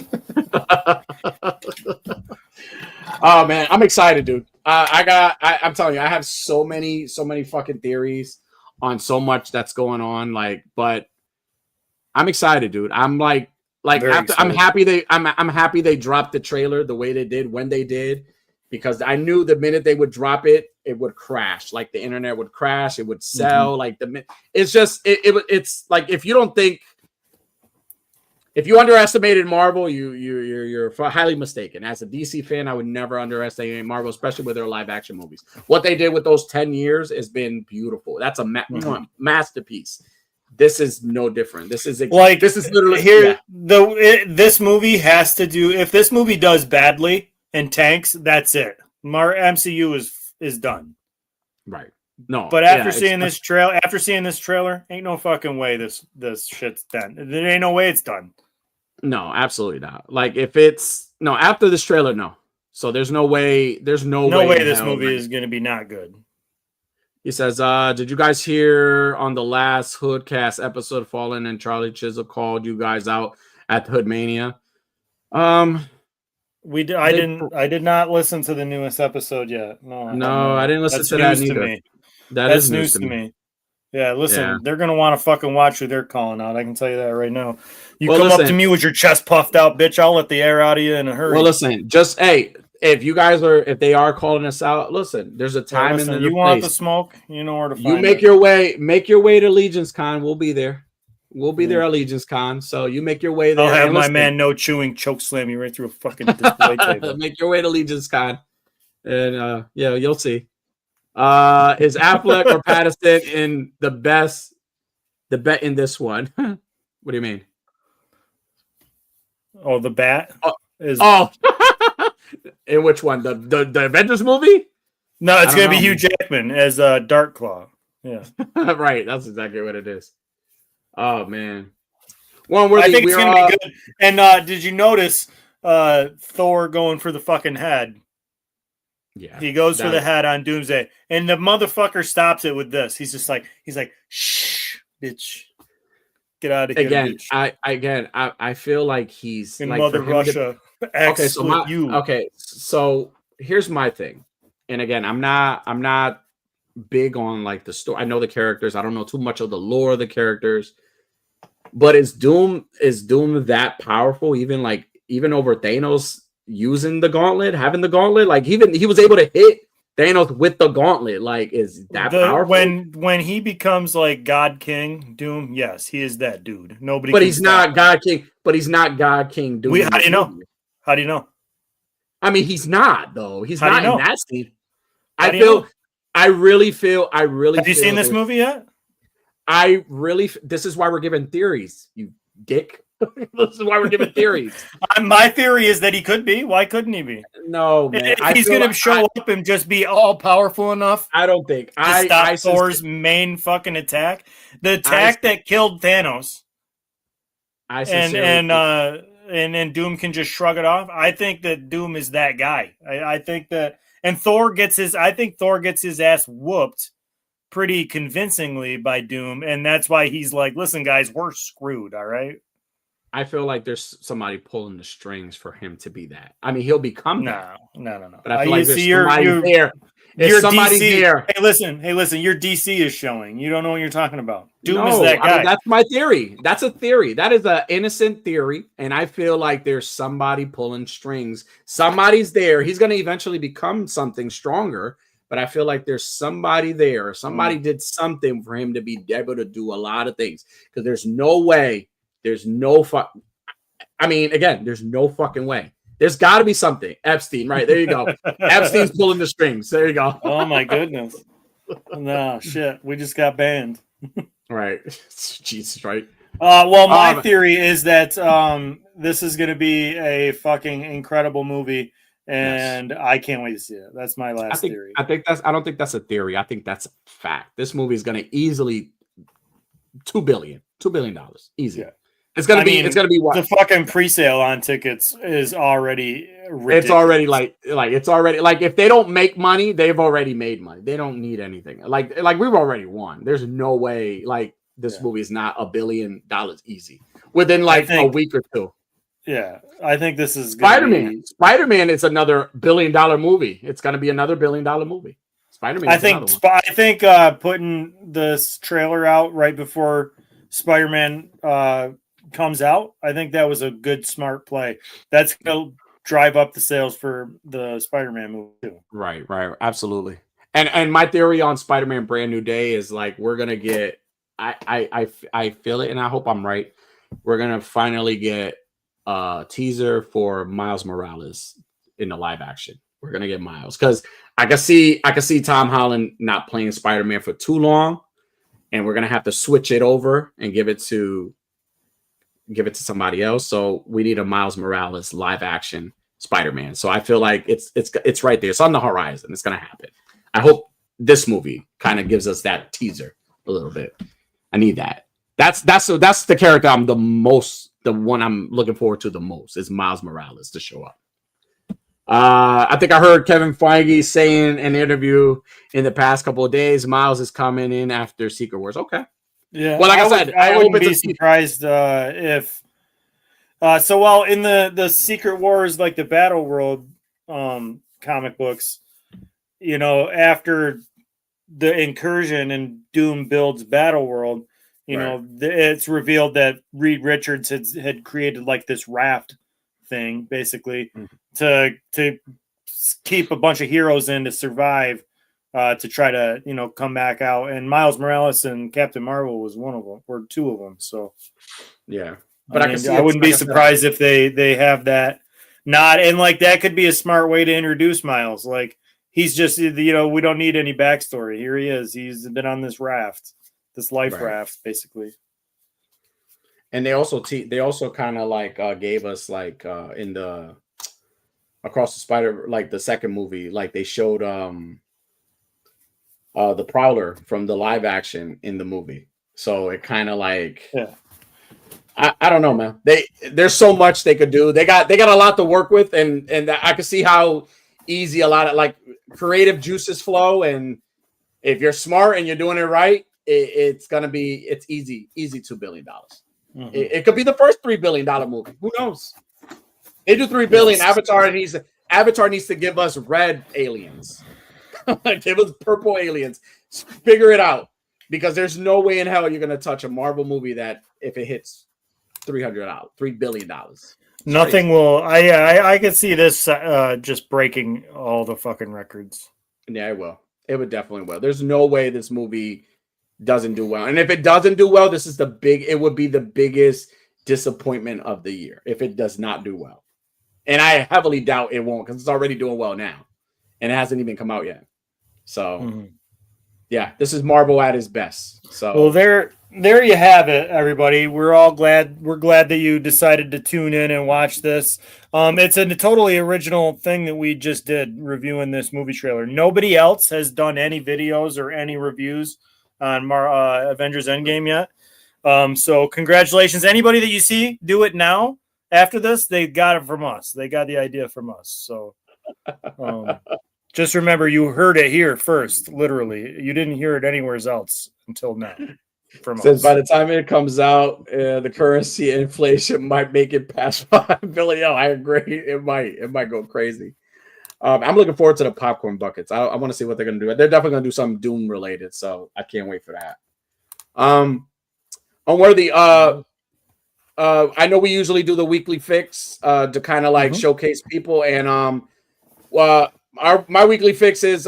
Oh man, I'm excited, dude. I'm telling you, I have so many fucking theories on so much that's going on. But I'm excited, dude. I'm I'm happy they dropped the trailer the way they did when they did. Because I knew the minute they would drop it, it would crash. Like the internet would crash, it would sell. It's like if you underestimated Marvel, you're highly mistaken. As a DC fan, I would never underestimate Marvel, especially with their live action movies. What they did with those 10 years has been beautiful. That's a masterpiece. This is no different. This is literally here. This movie has to do. If this movie does badly and tanks, that's it. MCU is done. Right. No. But after seeing this trailer, ain't no fucking way this shit's done. There ain't no way it's done. No, absolutely not. Like after this trailer, no. So there's no way this movie is going to be not good. He says, did you guys hear on the last Hoodcast episode Fallen and Charlie Chisel called you guys out at the Hoodmania? I did not listen to the newest episode yet. No, I didn't listen to that either. That's news to me. Yeah, listen, they're gonna want to fucking watch who they're calling out. I can tell you that right now. Up to me with your chest puffed out, bitch. I'll let the air out of you in a hurry. Well, listen, if they are calling us out, listen, there's a time and you want the smoke, you know where to find you. Make your way to Legion's Con. We'll be there. We'll be there at Legion's Con, so you make your way there. I'll have my man No Chewing choke slam you right through a fucking display table. Make your way to Legion's Con. And yeah, you'll see. Is Affleck or Patterson in the bet in this one? What do you mean? Oh, the bat is. Oh, in which one? The Avengers movie? No, it's gonna be Hugh Jackman as Dark Claw. Yeah, right. That's exactly what it is. Oh man. Well, I think it's gonna be good. And did you notice Thor going for the fucking head? Yeah, he goes for the head on Doomsday, and the motherfucker stops it with this. He's like, shh, bitch, get out of here. Again, bitch. I feel like he's in like Mother Russia. Okay, so here's my thing, and again, I'm not big on like the story. I know the characters. I don't know too much of the lore of the characters, but is Doom that powerful? Even over Thanos using the gauntlet, having the gauntlet, like he was able to hit Thanos with the gauntlet. Like, is that powerful? When he becomes like God King Doom, yes, he is that dude. Nobody. But he's not God King. But he's not God King Doom. How do you know? How do you know? I mean, he's not though. He's not in that scene. I really feel. Have you seen this movie yet? This is why we're giving theories, you dick. This is why we're giving theories. My theory is that he could be. Why couldn't he be? No, man. If he's going to show up and just be all powerful enough. I don't think. To stop Thor's main fucking attack. The attack that killed Thanos. And Doom can just shrug it off. I think that Doom is that guy. I think that, and Thor gets his ass whooped pretty convincingly by Doom, and that's why he's like, listen, guys, we're screwed, all right? I feel like there's somebody pulling the strings for him to be that. I mean, he'll become that. No. But I feel like there's somebody there. There's somebody there. Hey, listen. Your DC is showing. You don't know what you're talking about. Doom is that guy. I mean, that's my theory. That's a theory. That is an innocent theory, and I feel like there's somebody pulling strings. Somebody's there. He's going to eventually become something stronger, but I feel like there's somebody there. Somebody did something for him to be able to do a lot of things, because there's no way. There's no there's no fucking way. There's got to be something. Epstein, right? There you go. Epstein's pulling the strings. There you go. Oh my goodness. No shit. We just got banned. Right. Jesus, right. Well, my theory is that this is going to be a fucking incredible movie, and yes. I can't wait to see it. That's my last theory. I don't think that's a theory. I think that's a fact. This movie is going to easily $2 billion easy. Yeah. It's gonna be what the fucking pre-sale on tickets is already ridiculous. It's already like if they don't make money, they've already made money. They don't need anything. Like we've already won. There's no way like this movie is not $1 billion easy within a week or two. Yeah, I think this is Spider-Man. Spider-Man is another $1 billion movie. It's gonna be another $1 billion movie. Spider-Man. I think putting this trailer out right before Spider-Man comes out, I think that was a good smart play. That's gonna drive up the sales for the Spider-Man movie too. Right, absolutely. And my theory on Spider-Man Brand New Day is like we're gonna get. I feel it, and I hope I'm right. We're gonna finally get a teaser for Miles Morales in the live action. We're gonna get Miles because I can see Tom Holland not playing Spider-Man for too long, and we're gonna have to switch it over and give it to somebody else. So we need a Miles Morales live action Spider-Man. So I feel like it's right there. It's on the horizon. It's gonna happen. I hope this movie kind of gives us that teaser a little bit. I need that. That's the character the one I'm looking forward to the most is Miles Morales to show up. I think I heard Kevin Feige saying in an interview in the past couple of days, Miles is coming in after Secret Wars. Okay. Yeah. Well, like I said, I wouldn't be surprised if. So in the Secret Wars, like the Battle World comic books, after the incursion and Doom builds Battle World, it's revealed that Reed Richards had created like this raft thing, basically, to keep a bunch of heroes in to survive. To try to come back out, and Miles Morales and Captain Marvel was one of them, or two of them. So yeah, but I wouldn't be surprised if they have that. And like that could be a smart way to introduce Miles. Like he's just, you know, we don't need any backstory. Here he is. He's been on this raft, this life raft, basically. And they also kind of like gave us like in the Across the Spider, like the second movie, like they showed the Prowler from the live action in the movie. So it kind of like, I don't know, man. There's so much they could do. They got a lot to work with, and I can see how easy a lot of like creative juices flow. And if you're smart and you're doing it right, it's easy $2 billion. Mm-hmm. It could be the first $3 billion movie. Who knows? They do $3 billion. Avatar needs to give us red aliens. Give us purple aliens. Figure it out, because there's no way in hell you're gonna touch a Marvel movie that if it hits $3 billion. Nothing will. I could see this just breaking all the fucking records. Yeah, it will. It would definitely will. There's no way this movie doesn't do well. And if it doesn't do well, it would be the biggest disappointment of the year if it does not do well. And I heavily doubt it won't, because it's already doing well now. And it hasn't even come out yet. So yeah, this is Marvel at its best. So well, there you have it, everybody. We're glad that you decided to tune in and watch this. It's a totally original thing that we just did, reviewing this movie trailer. Nobody else has done any videos or any reviews on Avengers Endgame yet. So congratulations. Anybody that you see do it now after this, they got it from us. They got the idea from us. So just remember, you heard it here first, literally. You didn't hear it anywhere else until now. Since by the time it comes out, the currency inflation might make it past $5 billion. I agree. It might go crazy. I'm looking forward to the popcorn buckets. I want to see what they're going to do. They're definitely going to do something Doom related, so I can't wait for that. Unworthy. I know we usually do the weekly fix to kind of like showcase people, and my weekly fix is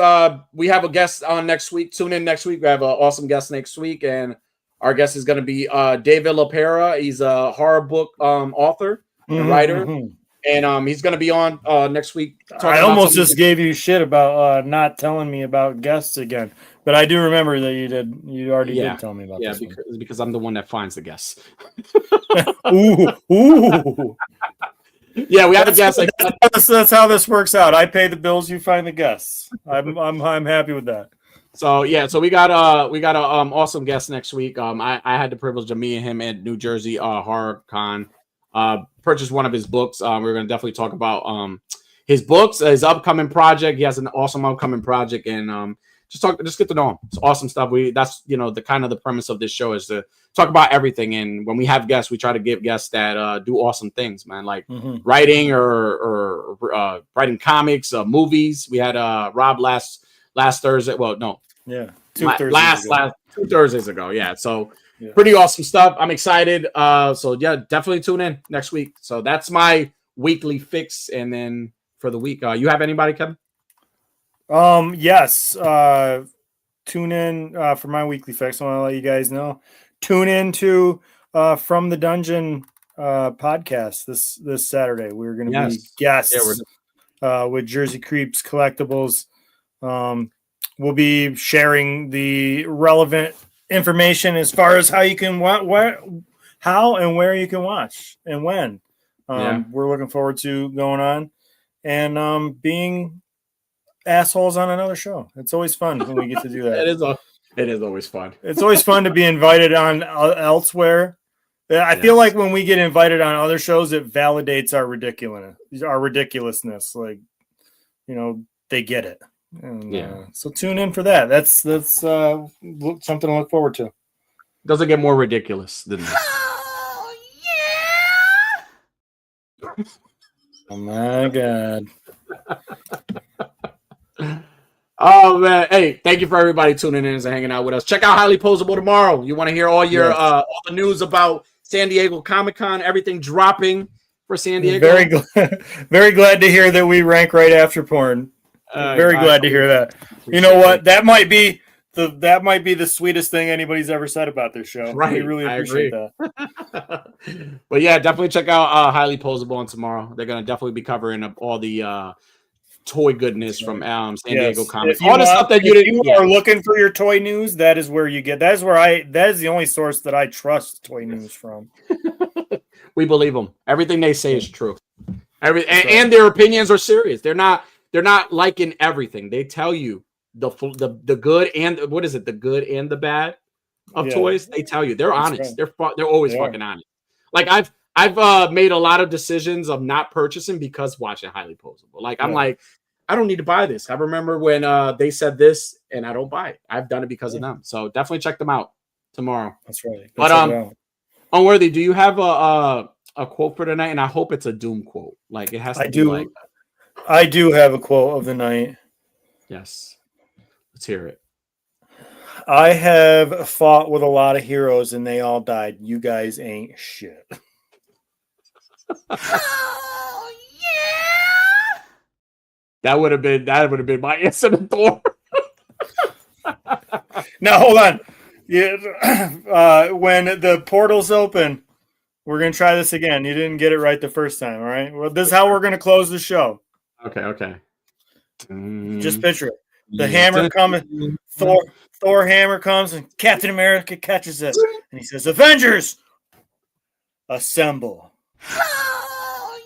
we have a guest on next week. Tune in next week. We have an awesome guest next week, and our guest is going to be David LaPera. He's a horror book author and writer, and he's going to be on next week. I almost just gave you shit about not telling me about guests again, but I do remember that you did. You already did tell me about this. Because I'm the one that finds the guests. Ooh. Yeah, we have a guest. That's how this works out. I pay the bills, you find the guests. I'm happy with that. So yeah, so we got a awesome guest next week. I had the privilege of meeting him at New Jersey Horror Con. Purchased one of his books. We're gonna definitely talk about his books, his upcoming project. He has an awesome upcoming project, and just get to know him. It's awesome stuff. That's the kind of the premise of this show is to talk about everything. And when we have guests, we try to get guests that do awesome things, man, like writing or writing comics, movies. We had Rob last Thursday. Well, no, yeah, 2 Thursdays ago. Yeah, so pretty awesome stuff. I'm excited. So yeah, definitely tune in next week. So that's my weekly fix. And then for the week, you have anybody, Kevin? Yes. Tune in for my weekly fix. I want to let you guys know. Tune in to From the Dungeon podcast this Saturday. We're going to be guests with Jersey Creeps Collectibles. We'll be sharing the relevant information as far as how you can how and where you can watch and when. We're looking forward to going on and being assholes on another show. It's always fun when we get to do that. It is always fun. It's always fun to be invited on elsewhere. I feel like when we get invited on other shows, it validates our ridiculousness. Like, they get it. And, so tune in for that. That's something to look forward to. Doesn't get more ridiculous than this. Oh my God. Oh man, hey, thank you for everybody tuning in and hanging out with us. Check out Highly Posable tomorrow. You want to hear all your all the news about San Diego Comic-Con, everything dropping for San Diego. Very glad to hear that we rank right after porn. Very glad to hear that. You know what? That might be the sweetest thing anybody's ever said about this show. Right. We really appreciate that. But yeah, definitely check out Highly Posable on tomorrow. They're gonna definitely be covering up all the toy goodness from San Diego Comics. All the stuff that you are looking for your toy news, that is where you get. That is the only source that I trust toy news from. We believe them. Everything they say is true. And their opinions are serious. They're not liking everything. They tell you the good and what is it? The good and the bad of toys. They tell you they're honest. Right. They're always fucking honest. Like I've made a lot of decisions of not purchasing because watching Highly Posable. Like I'm like, I don't need to buy this. I remember when they said this and I don't buy it. I've done it because of them. So definitely check them out tomorrow. That's right. But Unworthy, do you have a quote for tonight? And I hope it's a Doom quote. Like it has to be like I do have a quote of the night. Yes. Let's hear it. I have fought with a lot of heroes and they all died. You guys ain't shit. Oh yeah. That would have been my answer to Thor. Now hold on. Yeah, when the portals open, we're gonna try this again. You didn't get it right the first time, all right? Well, this is how we're gonna close the show. Okay. Just picture it. The hammer coming, Thor hammer comes, and Captain America catches it, and he says, "Avengers, assemble." Oh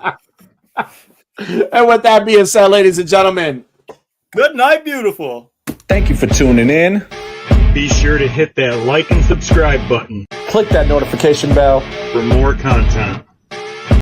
yeah. And with that being said, ladies and gentlemen, good night, beautiful. Thank you for tuning in. Be sure to hit that like and subscribe button. Click that notification bell for more content.